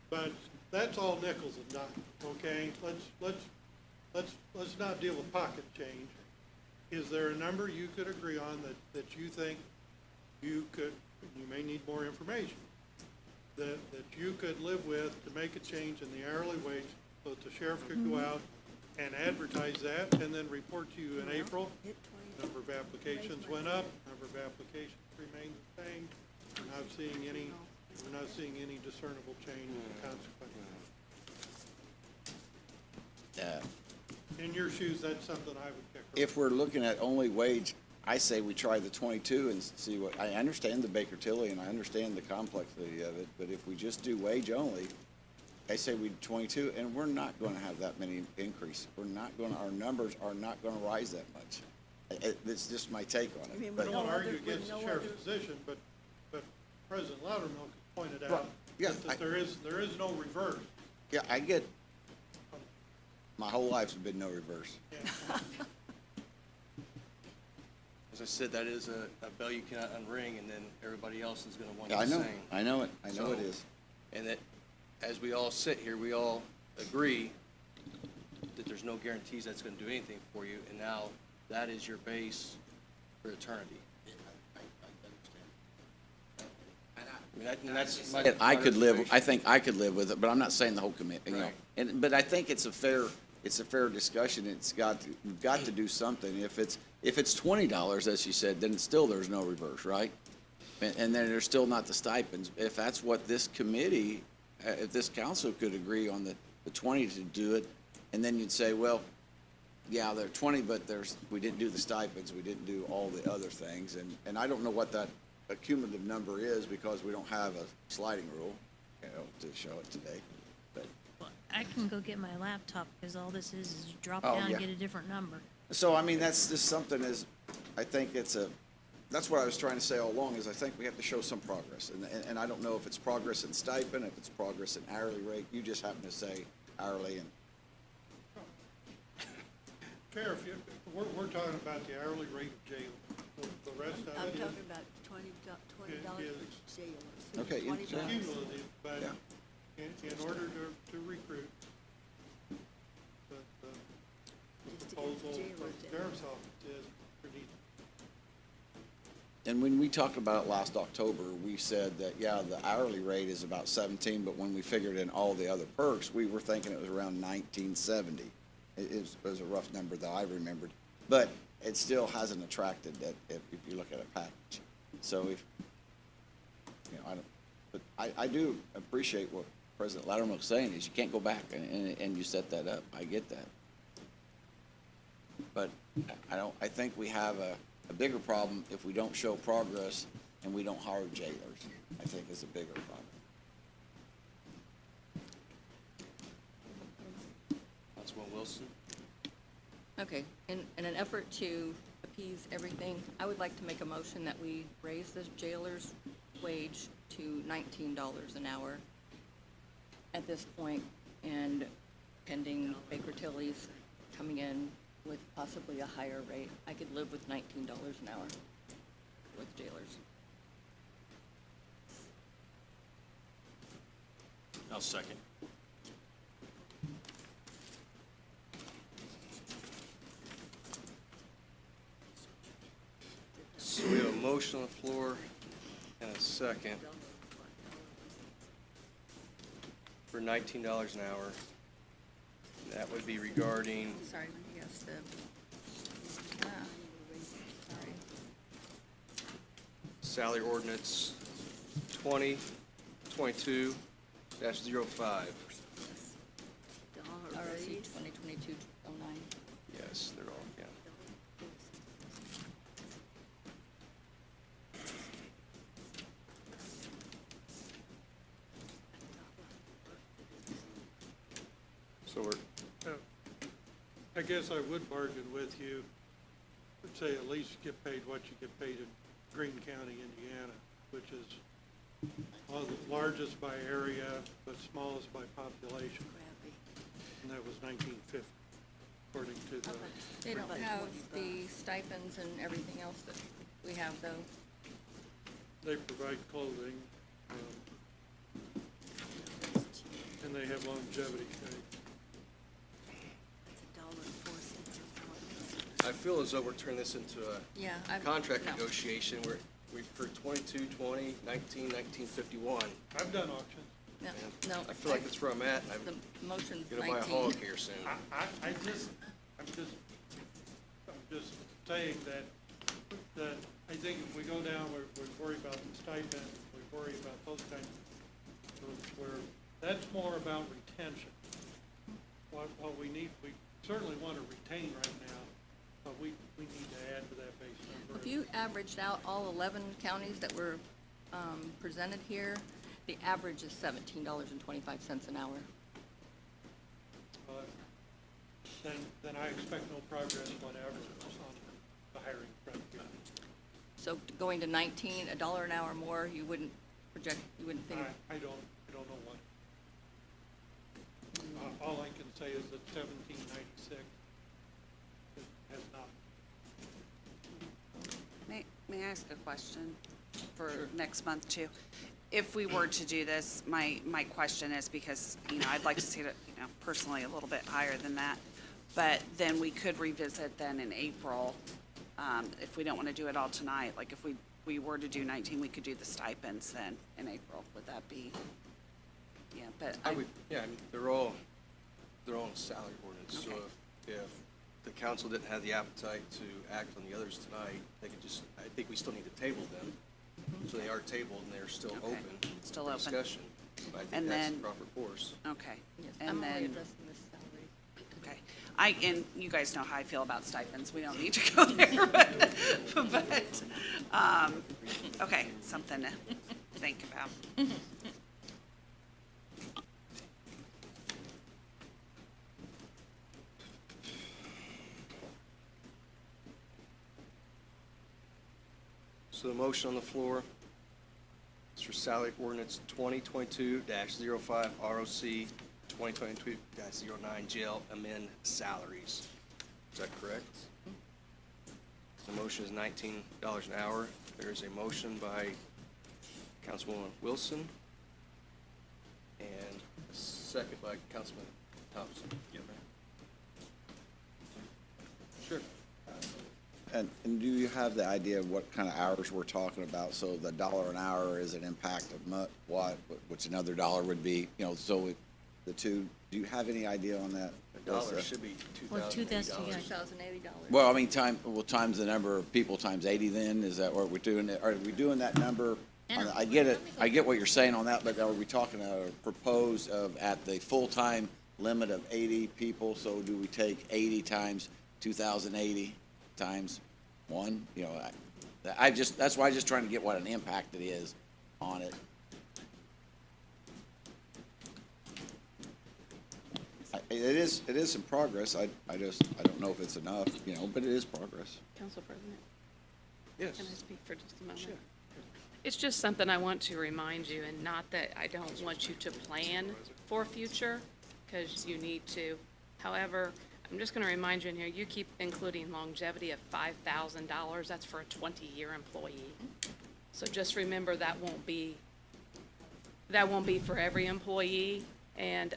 But that's all nickels and dimes, okay? Let's not deal with pocket change. Is there a number you could agree on that you think you may need more information, that you could live with to make a change in the hourly wage so that the sheriff could go out and advertise that and then report to you in April? Number of applications went up, number of applications remained the same. We're not seeing any discernible change in the consequences. In your shoes, that's something I would check. If we're looking at only wage, I say we try the 22 and see what, I understand the Baker Tilly and I understand the complexity of it, but if we just do wage only, I say we do 22, and we're not gonna have that many increase. Our numbers are not gonna rise that much. It's just my take on it. I don't want to argue against the sheriff's position, but President Loudermilk pointed out that there is no reverse. Yeah, I get, my whole life's been no reverse. As I said, that is a bell you cannot unring, and then everybody else is gonna want Yeah, the I know, same. I know it, I know it is. And that, as we all sit here, we all agree that there's no guarantees that's gonna do anything for you, and now that is your base for eternity. That's my. And I could live, I think I could live with it, but I'm not saying the whole committee, you know. Right. But I think it's a fair discussion. We've got to do something. If it's $20, as you said, then still there's no reverse, right? And then there's still not the stipends. If that's what this committee if this council could agree on the 20 to do it, and then you'd say, well, yeah, they're 20, but we didn't do the stipends, we didn't do all the other things, and I don't know what that cumulative number is because we don't have a sliding rule, to show it today, but. Well, I can go get my laptop, because all this is drop Oh, down yeah. and get a different number. So, I mean, that's just something I think that's what I was trying to say all along, is I think we have to show some progress. And I don't know if it's progress in stipend, if it's progress in hourly rate. You just happen to say hourly and. Sheriff, we're talking about the hourly rate of jail. The rest of I'm it talking about $20 for jailers. Okay, $20. yeah. is cumulative, but Yeah. in order to recruit, the Just to get proposal jailers from in. the sheriff's office is we need. And when we talked about it last October, we said that, yeah, the hourly rate is about 17, but when we figured in all the other perks, we were thinking it was around 1970. It was a rough number that I remembered, but it still hasn't attracted that if you look at a package. So if, I do appreciate what President Loudermilk's saying, is you can't go back and you set that up. I get that. But I think we have a bigger problem if we don't show progress and we don't hire jailers, I think is a bigger problem. Councilman Wilson? Okay, in an effort to appease everything, I would like to make a motion that we raise the jailer's wage to $19 an hour at this point, and pending Baker Tilly's coming in with possibly a higher rate. I could live with $19 an hour with jailers. I'll second. So we have a motion on the floor and a second for $19 an hour. That would be regarding, Sorry, yes, sorry. salary ordinance 2022-05. ROC 2022-09. Yes, they're all, yeah. So we're, I guess I would bargain with you, would say at least get paid what you get paid in Greene County, Indiana, which is one of the largest by area, but smallest by population. And that was 1950, according to the. They don't have the stipends and everything else that we have, though. They provide clothing, and they have longevity pay. I feel as though we're turning this into a contract negotiation where we've heard 22, 20, 19, 1951. I've done auctions. No, I feel like that's where I'm at. the motion's I'm gonna buy a 19. hog here soon. I'm just saying that I think if we go down, we worry about the stipend, we worry about those kinds of, where that's more about retention. What we need, we certainly want to retain right now, but we need to add to that base number. If you averaged out all 11 counties that were presented here, the average is $17.25 an hour. Then I expect no progress whatever on the hiring front. So going to 19, $1 an hour more, you wouldn't project, you wouldn't think. I don't know what. All I can say is that 1796 has not. May I ask a question for next month too? If we were to do this, my question is because, I'd like to see it, personally a little bit higher than that. But then we could revisit then in April, if we don't want to do it all tonight. Like if we were to do 19, we could do the stipends then in April. Would that be? Yeah, but I mean, they're all salary ordinance, so Okay. if the council didn't have the appetite to act on the others tonight, they could just, I think we still need to table them. So they are tabled and they're still Okay. open. Still for open. discussion. I think And that's then- the proper course. Okay. Yes, And I'm only then, addressing this salary. okay. And you guys know how I feel about stipends. We don't need to go there, but, okay, something to think about. So the motion on the floor is for salary ordinance 2022-05 ROC 2022-09 jail amend salaries. Is that correct? The motion is $19 an hour. There is a motion by Councilwoman Wilson and a second by Councilman Thompson. Sure. And do you have the idea of what kind of hours we're talking about? So the $1 an hour is an impact of what, which another dollar would be, so the two, do you have any idea on that? Dollar should be Well, $2,080. $2,080. Well, I mean, times the number of people times 80 then, is that what we're doing? Are we doing that number? I get it, I get what you're saying on that, but are we talking proposed of at the full-time limit of 80 people? So do we take 80 times 2,080 times one? That's why I'm just trying to get what an impact it is on it. It is some progress. I don't know if it's enough, but it is progress. Council President, Yes. can I speak for just a moment? It's just something I want to remind you, and not that I don't want you to plan for future, because you need to. However, I'm just gonna remind you in here, you keep including longevity of $5,000, that's for a 20-year employee. So just remember that won't be for every employee, and,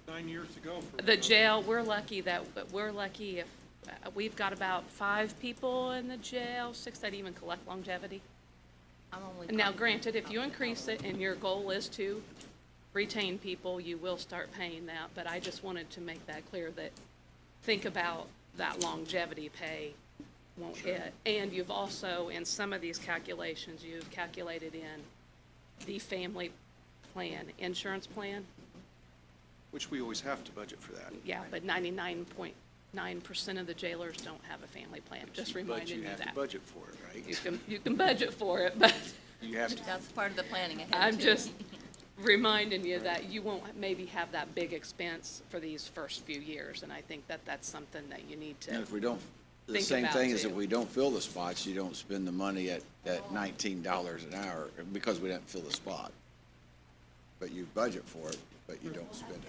9 years ago. the jail, we're lucky if, we've got about 5 people in the jail, 6 that even collect longevity. I'm only. Now, counting- granted, if you increase it and your goal is to retain people, you will start paying that, but I just wanted to make that clear that, think about that longevity pay won't hit. And you've also, in some of these calculations, you've calculated in the family plan, insurance plan. Which we always have to budget for that. Yeah, but 99.9% of the jailers don't have a family plan, just reminding you But you that. have to budget for it, right? You can budget for it, but You have to. That's part of the planning ahead. I'm too. just reminding you that you won't maybe have that big expense for these first few years, and I think that that's something that you need And to, if we don't, the think same about thing is too. if we don't fill the spots, you don't spend the money at $19 an hour because we didn't fill the spot. But you budget for it, but you don't spend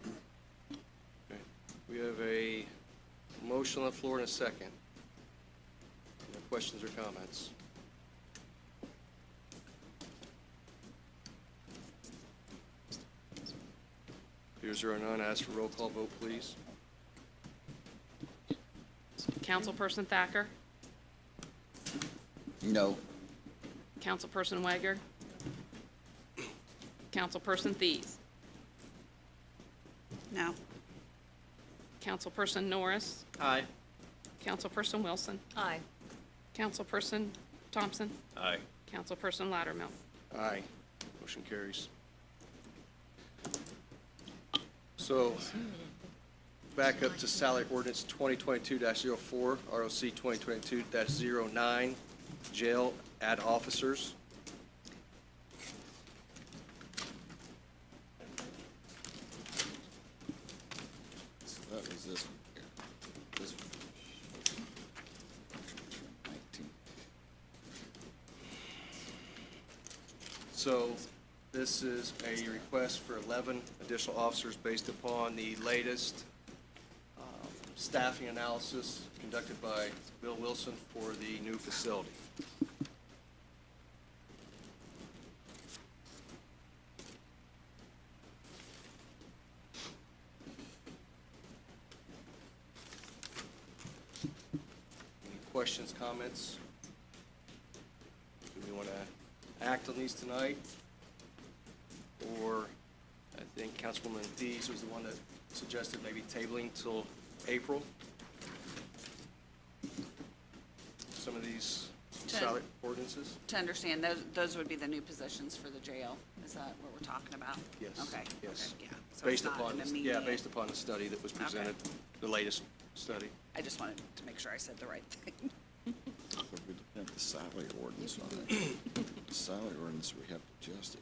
it. Okay. We have a motion on the floor and a second. No questions or comments? Appears there are none. Ask for roll call vote, please. Councilperson Thacker, No. Councilperson Wager, Councilperson Thies, No. Councilperson Norris, Aye. Councilperson Wilson, Aye. Councilperson Thompson, Aye. Councilperson Loudermilk. Aye. Motion carries. So, back up to salary ordinance 2022-04, ROC 2022-09, jail ad officers. So that was this one here. This one. 19. So, this is a request for 11 additional officers based upon the latest staffing analysis conducted by Bill Wilson for the new facility. Any questions, comments? Do we want to act on these tonight? Or, I think Councilwoman Thies was the one that suggested maybe tabling till April. Some of these salary ordinances? To understand, those would be the new positions for the jail. Is that what we're talking about? Yes. Okay. Yes. Okay, yeah. So it's Based not upon, an yeah, immediate- based upon the study that was presented, the latest study. I just wanted to make sure I said the right thing. So we looked at the salary ordinance on it. The salary ordinance, we have to adjust it.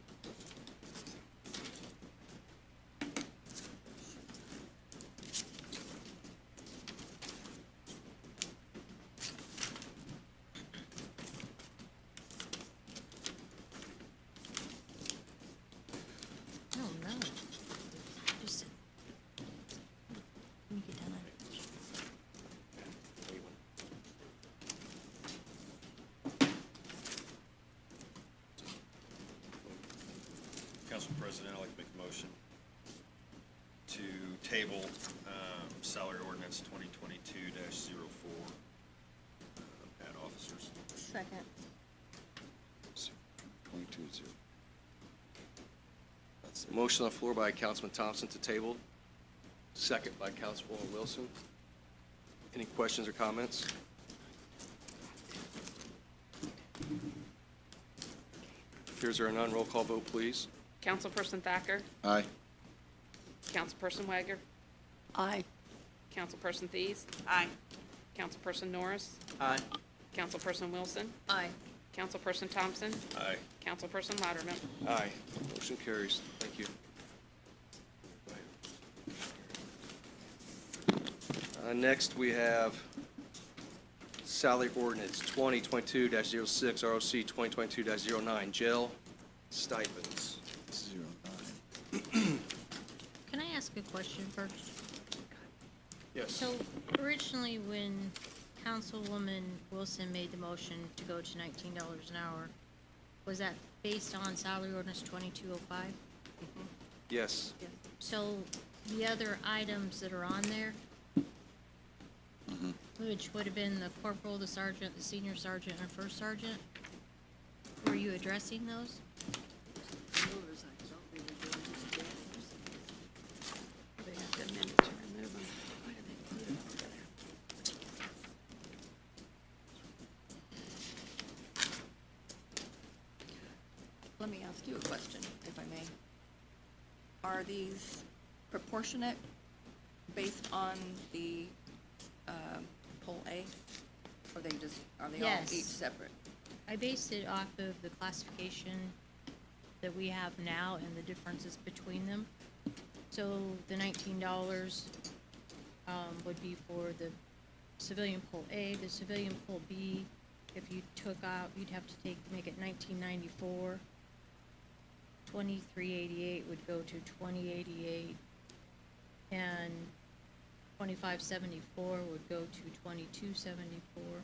No, no. Just, let me get done. Council President, I'd like to make a motion to table salary ordinance 2022-04, add officers. Second. 22-0. That's it. Motion on the floor by Councilman Thompson to table, second by Councilwoman Wilson. Any questions or comments? Appears there are none. Roll call vote, please. Councilperson Thacker, Aye. Councilperson Wager, Aye. Councilperson Thies, Aye. Councilperson Norris, Aye. Councilperson Wilson, Aye. Councilperson Thompson, Aye. Councilperson Loudermilk. Aye. Motion carries. Thank you. Next, we have salary ordinance 2022-06, ROC 2022-09, jail stipends. 09. Can I ask a question first? Yes. So originally, when Councilwoman Wilson made the motion to go to $19 an hour, was that based on salary ordinance 2205? Yes. So the other items that are on there, which would have been the corporal, the sergeant, the senior sergeant, and first sergeant, were you addressing those? They have to amend it to remove them. Why did they put it over there? Let me ask you a question, if I may. Are these proportionate based on the poll A? Or are they all Yes. each separate? I based it off of the classification that we have now and the differences between them. So the $19 would be for the civilian poll A. The civilian poll B, if you took out, you'd have to make it $19.94. $23.88 would go to $20.88, and $25.74 would go to $22.74.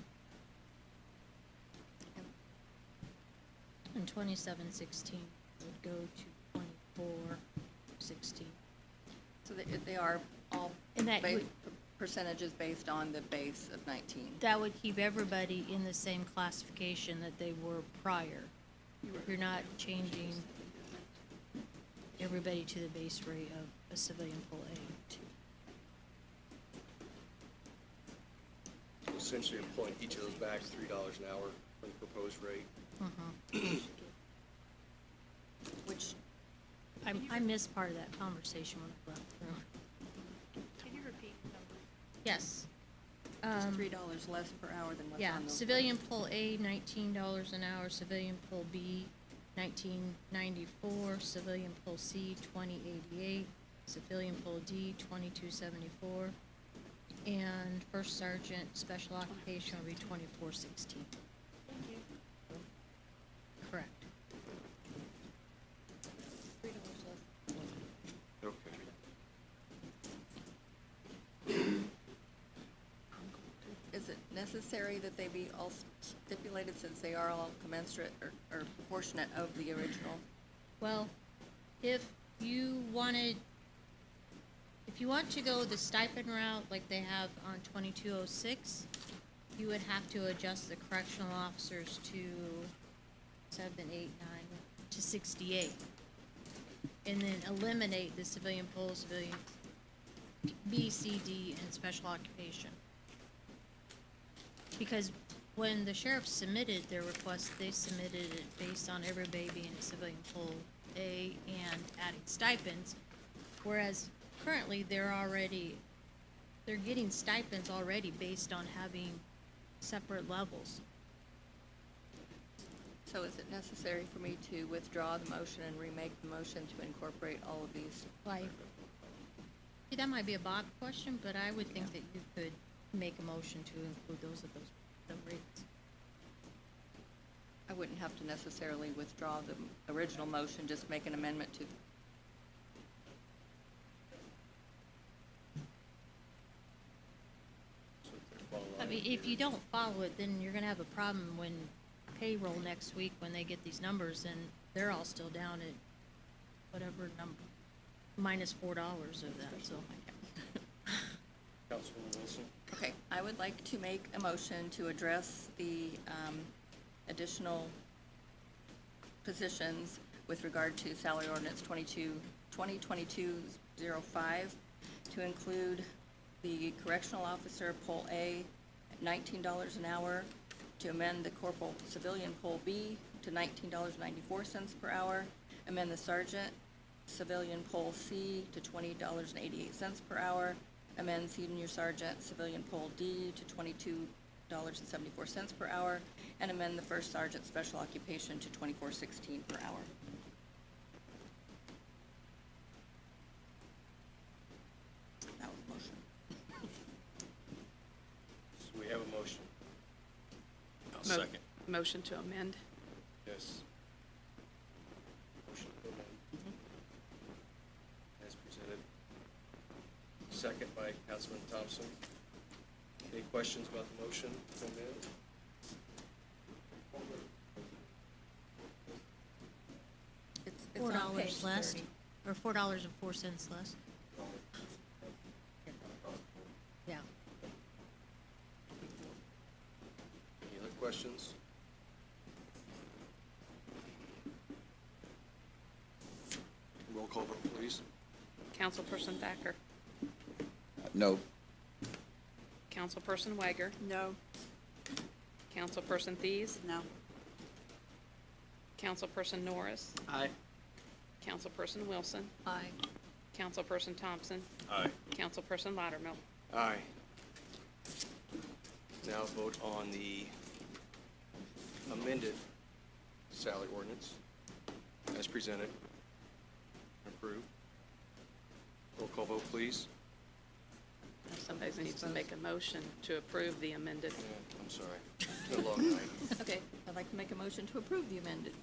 And $27.16 would go to $24.16. So they are all And that would- percentages based on the base of 19? That would keep everybody in the same classification that they were prior. You're not changing everybody to the base rate of a civilian poll A. Essentially employing each of those back $3 an hour from the proposed rate. Which, I missed part of that conversation when I left the room. Can you repeat the number? Yes. is $3 less per hour than what's Yeah, on the. civilian poll A, $19 an hour, civilian poll B, $19.94, civilian poll C, $20.88, civilian poll D, $22.74, and first sergeant special occupation will be $24.16. Thank you. Correct. $3 less. Okay. Is it necessary that they be all stipulated since they are all commensurate or proportionate of the original? Well, if you want to go the stipend route like they have on 2206, you would have to adjust the correctional officers to 7, 8, 9, to 68. And then eliminate the civilian poll, civilian B, C, D, and special occupation. Because when the sheriff submitted their request, they submitted it based on everybody being a civilian full A and adding stipends. Whereas currently, they're getting stipends already based on having separate levels. So is it necessary for me to withdraw the motion and remake the motion to incorporate all of these? Like, see, that might be a Bob question, but I would think that you could make a motion to include those at the rates. I wouldn't have to necessarily withdraw the original motion, just make an amendment to. I mean, if you don't follow it, then you're gonna have a problem when payroll next week, when they get these numbers, and they're all still down at whatever number, minus $4 of that, so. Councilwoman Wilson? Okay, I would like to make a motion to address the additional positions with regard to salary ordinance 2022-05, to include the correctional officer, Pole A, at $19 an hour, to amend the corporal civilian, Pole B, to $19.94 per hour, amend the sergeant civilian, Pole C, to $20.88 per hour, amend senior sergeant civilian, Pole D, to $22.74 per hour, and amend the first sergeant special occupation to $24.16 per hour. That was the motion. So we have a motion. I'll Mo- second. Motion to amend. Yes. Motion to amend. As presented. Second by Councilman Thompson. Any questions about the motion to amend? It's $4 on page less, 30. or $4.04 less. Yeah. Any other questions? Roll call vote, please. Councilperson Thacker. No. Councilperson Wager. No. Councilperson Thies. No. Councilperson Norris. Aye. Councilperson Wilson. Aye. Councilperson Thompson. Aye. Councilperson Loudermilk. Aye. Now vote on the amended salary ordinance as presented. Approved. Roll call vote, please. Somebody needs to make a motion to approve the amended. Yeah, I'm sorry. It's been a long night. Okay, I'd like to make a motion to approve the amendment.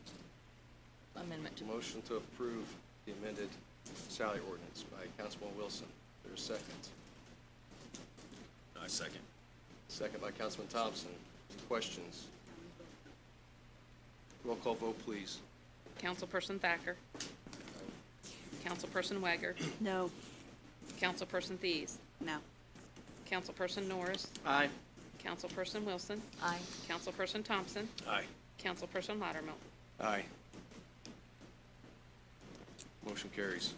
Motion to approve the amended salary ordinance by Councilman Wilson. There's a second. I second. Second by Councilman Thompson. Any questions? Roll call vote, please. Councilperson Thacker. Councilperson Wager. No. Councilperson Thies. No. Councilperson Norris. Aye. Councilperson Wilson. Aye. Councilperson Thompson. Aye. Councilperson Loudermilk. Aye. Motion carries.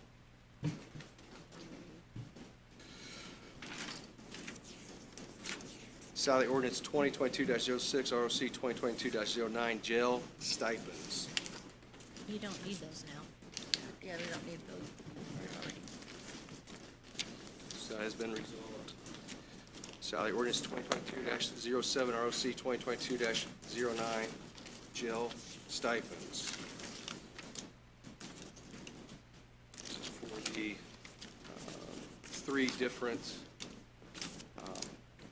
Salary ordinance 2022-06, ROC 2022-09, jail stipends. You don't need those now. Yeah, we don't need those. So that has been resolved. Salary ordinance 2022-07, ROC 2022-09, jail stipends. This is for the three different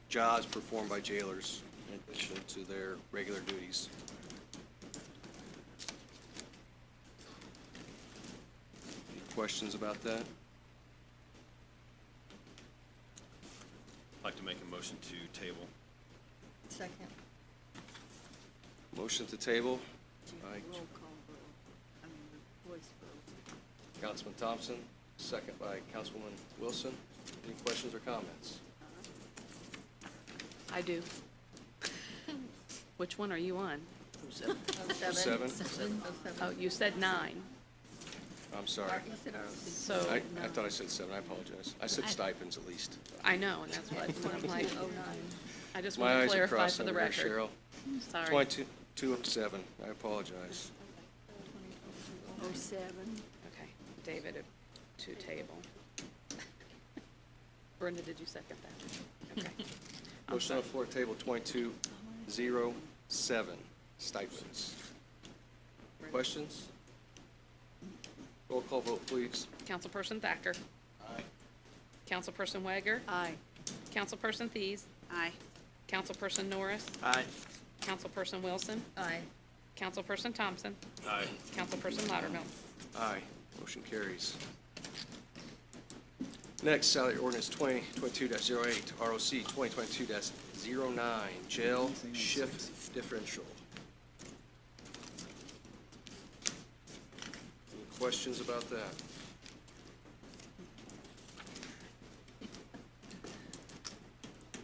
jobs performed by jailers in addition to their regular duties. Any questions about that? I'd like to make a motion to table. Second. Motion to table by Roll call vote, I mean, voice vote. Councilman Thompson, second by Councilwoman Wilson. Any questions or comments? I do. Which one are you on? 07. Oh, you said 9. I'm sorry. You said ROC. So, I thought I said 7, I apologize. I said stipends at least. I know, and that's what I'm like, 2209. I just My want to eyes are clarify crossed for the over here, record. Cheryl. Sorry. 2207, I apologize. 07. Okay, David, to table. Brenda, did you second that? Okay. Motion on the floor, table 2207, stipends. Questions? Roll call vote, please. Councilperson Thacker. Aye. Councilperson Wager. Aye. Councilperson Thies. Aye. Councilperson Norris. Aye. Councilperson Wilson. Aye. Councilperson Thompson. Aye. Councilperson Loudermilk. Aye. Motion carries. Next, salary ordinance 2022-08, ROC 2022-09, jail shift differential. Any questions about that?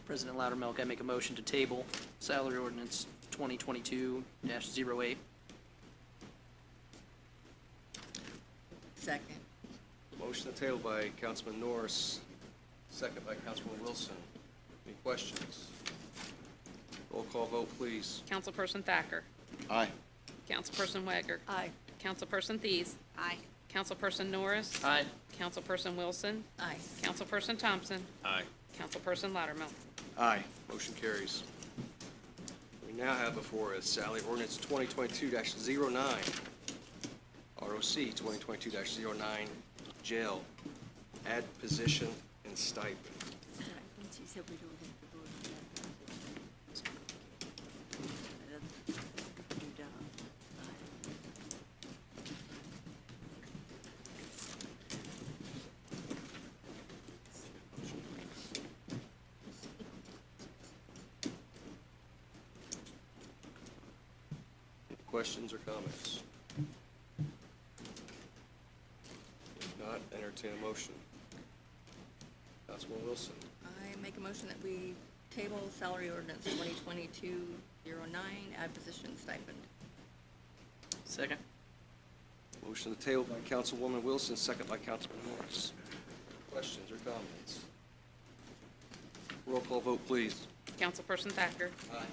President Loudermilk, I make a motion to table salary ordinance 2022-08. Second. Motion to table by Councilman Norris, second by Councilman Wilson. Any questions? Roll call vote, please. Councilperson Thacker. Aye. Councilperson Wager. Aye. Councilperson Thies. Aye. Councilperson Norris. Aye. Councilperson Wilson. Aye. Councilperson Thompson. Aye. Councilperson Loudermilk. Aye. Motion carries. We now have before us salary ordinance 2022-09, ROC 2022-09, jail, add position and stipend. She said we don't have to vote on that. Do down. Any questions or comments? If not, entertain a motion. Councilman Wilson. I make a motion that we table salary ordinance 2022-09, add position stipend. Second. Motion to table by Councilwoman Wilson, second by Councilman Norris. Questions or comments? Roll call vote, please. Councilperson Thacker. Aye.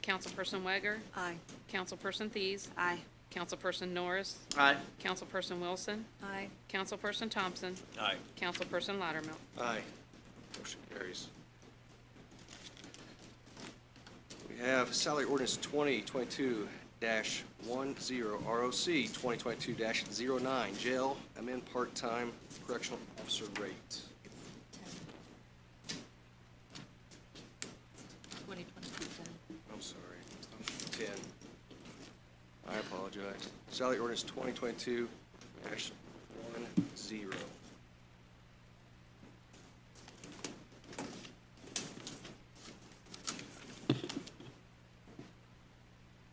Councilperson Wager. Aye. Councilperson Thies. Aye. Councilperson Norris. Aye. Councilperson Wilson. Aye. Councilperson Thompson. Aye. Councilperson Loudermilk. Aye. Motion carries. We have salary ordinance 2022-10, ROC 2022-09, jail, amend part-time correctional officer rate. 2022. I'm sorry, 10. I apologize. Salary ordinance 2022-10.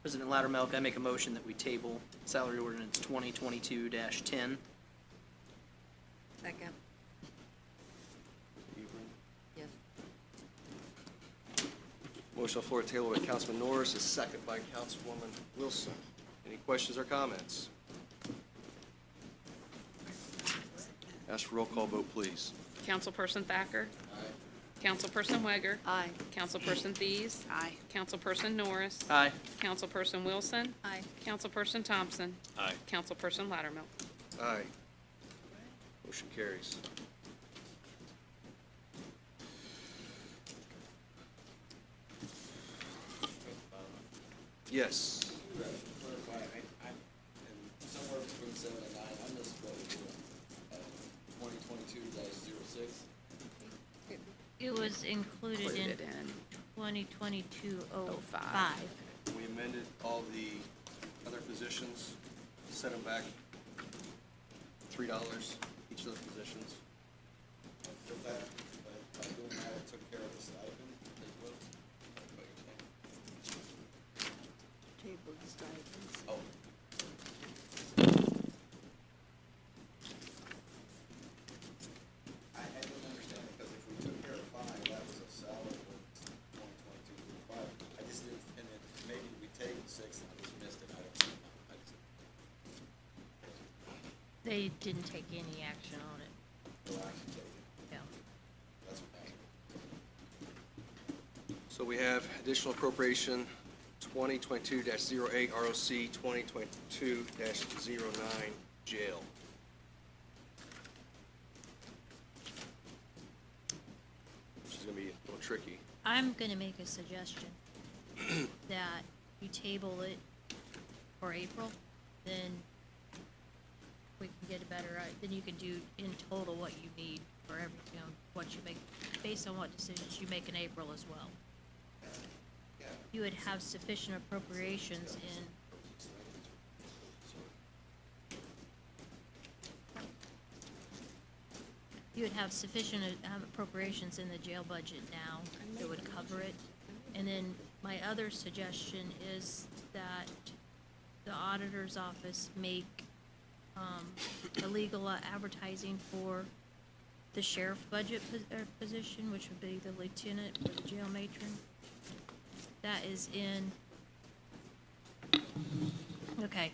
President Loudermilk, I make a motion that we table salary ordinance 2022-10. Second. Yes. Motion on the floor to table by Councilman Norris, is second by Councilwoman Wilson. Any questions or comments? Ask for roll call vote, please. Councilperson Thacker. Councilperson Wager. Aye. Councilperson Thies. Aye. Councilperson Norris. Aye. Councilperson Wilson. Aye. Councilperson Thompson. Aye. Councilperson Loudermilk. Aye. Motion carries. Yes. Somewhere between 7 and 9, I missed what we did. 2022-06. It was included in Included in 2022-05. We amended all the other positions, set them back $3 each of those positions. Took that, by doing that, it took care of the stipend as well. Table the stipends. Oh. I didn't understand because if we took care of 5, that was a salary for 2022-05. I just didn't, and then maybe we tabled 6 and I just missed it. I don't know. They didn't take any action on it. No action taken. Yeah. That's what happened. So we have additional appropriation 2022-08 ROC 2022-09 jail. Which is gonna be a little tricky. I'm gonna make a suggestion that you table it for April, then we can get a better, then you can do in total what you need for every, what you make, based on what decisions you make in April as well. You would have sufficient appropriations in, you would have sufficient appropriations in the jail budget now that would cover it. And then my other suggestion is that the auditor's office make illegal advertising for the sheriff budget position, which would be the lieutenant or the jail matron. That is in, okay.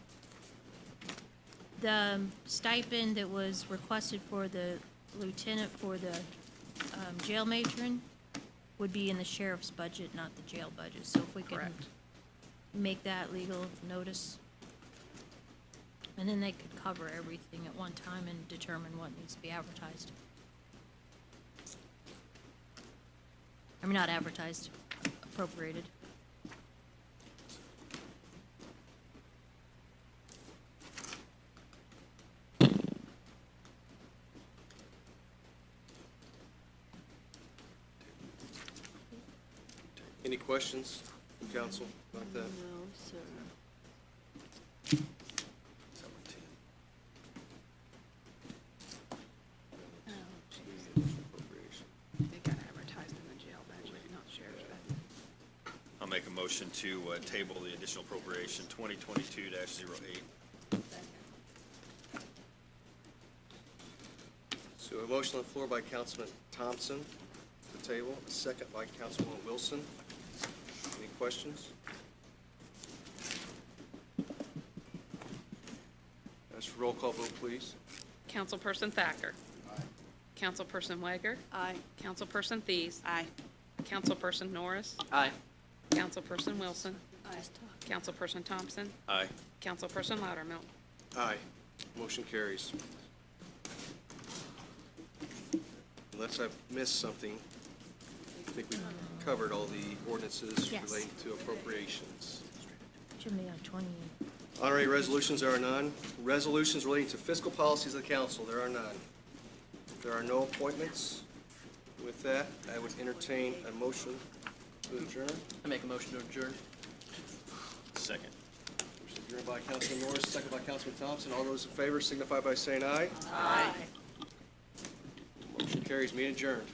The stipend that was requested for the lieutenant for the jail matron would be in the sheriff's budget, not the jail budget. So if we could make that legal notice, and then they could cover everything at one time and determine what needs to be advertised. I mean, not advertised, appropriated. Any questions from council about that? No, sir. They got advertised in the jail budget, not sheriff's budget. I'll make a motion to table the additional appropriation 2022-08. So a motion on the floor by Councilman Thompson to table, a second by Councilwoman Wilson. Any questions? Ask for roll call vote, please. Councilperson Thacker. Aye. Councilperson Wager. Aye. Councilperson Thies. Aye. Councilperson Norris. Aye. Councilperson Wilson. Aye. Councilperson Thompson. Aye. Councilperson Loudermilk. Aye. Motion carries. Unless I've missed something, I think we've covered all the ordinances Yes. relating to appropriations. Should be on 20. Honorary resolutions, there are none. Resolutions relating to fiscal policies of the council, there are none. There are no appointments. With that, I would entertain a motion to adjourn. I make a motion to adjourn. Second. Motion adjourned by Councilman Norris, second by Councilman Thompson. All those in favor signify by saying aye. Aye. Motion carries. Meeting adjourned.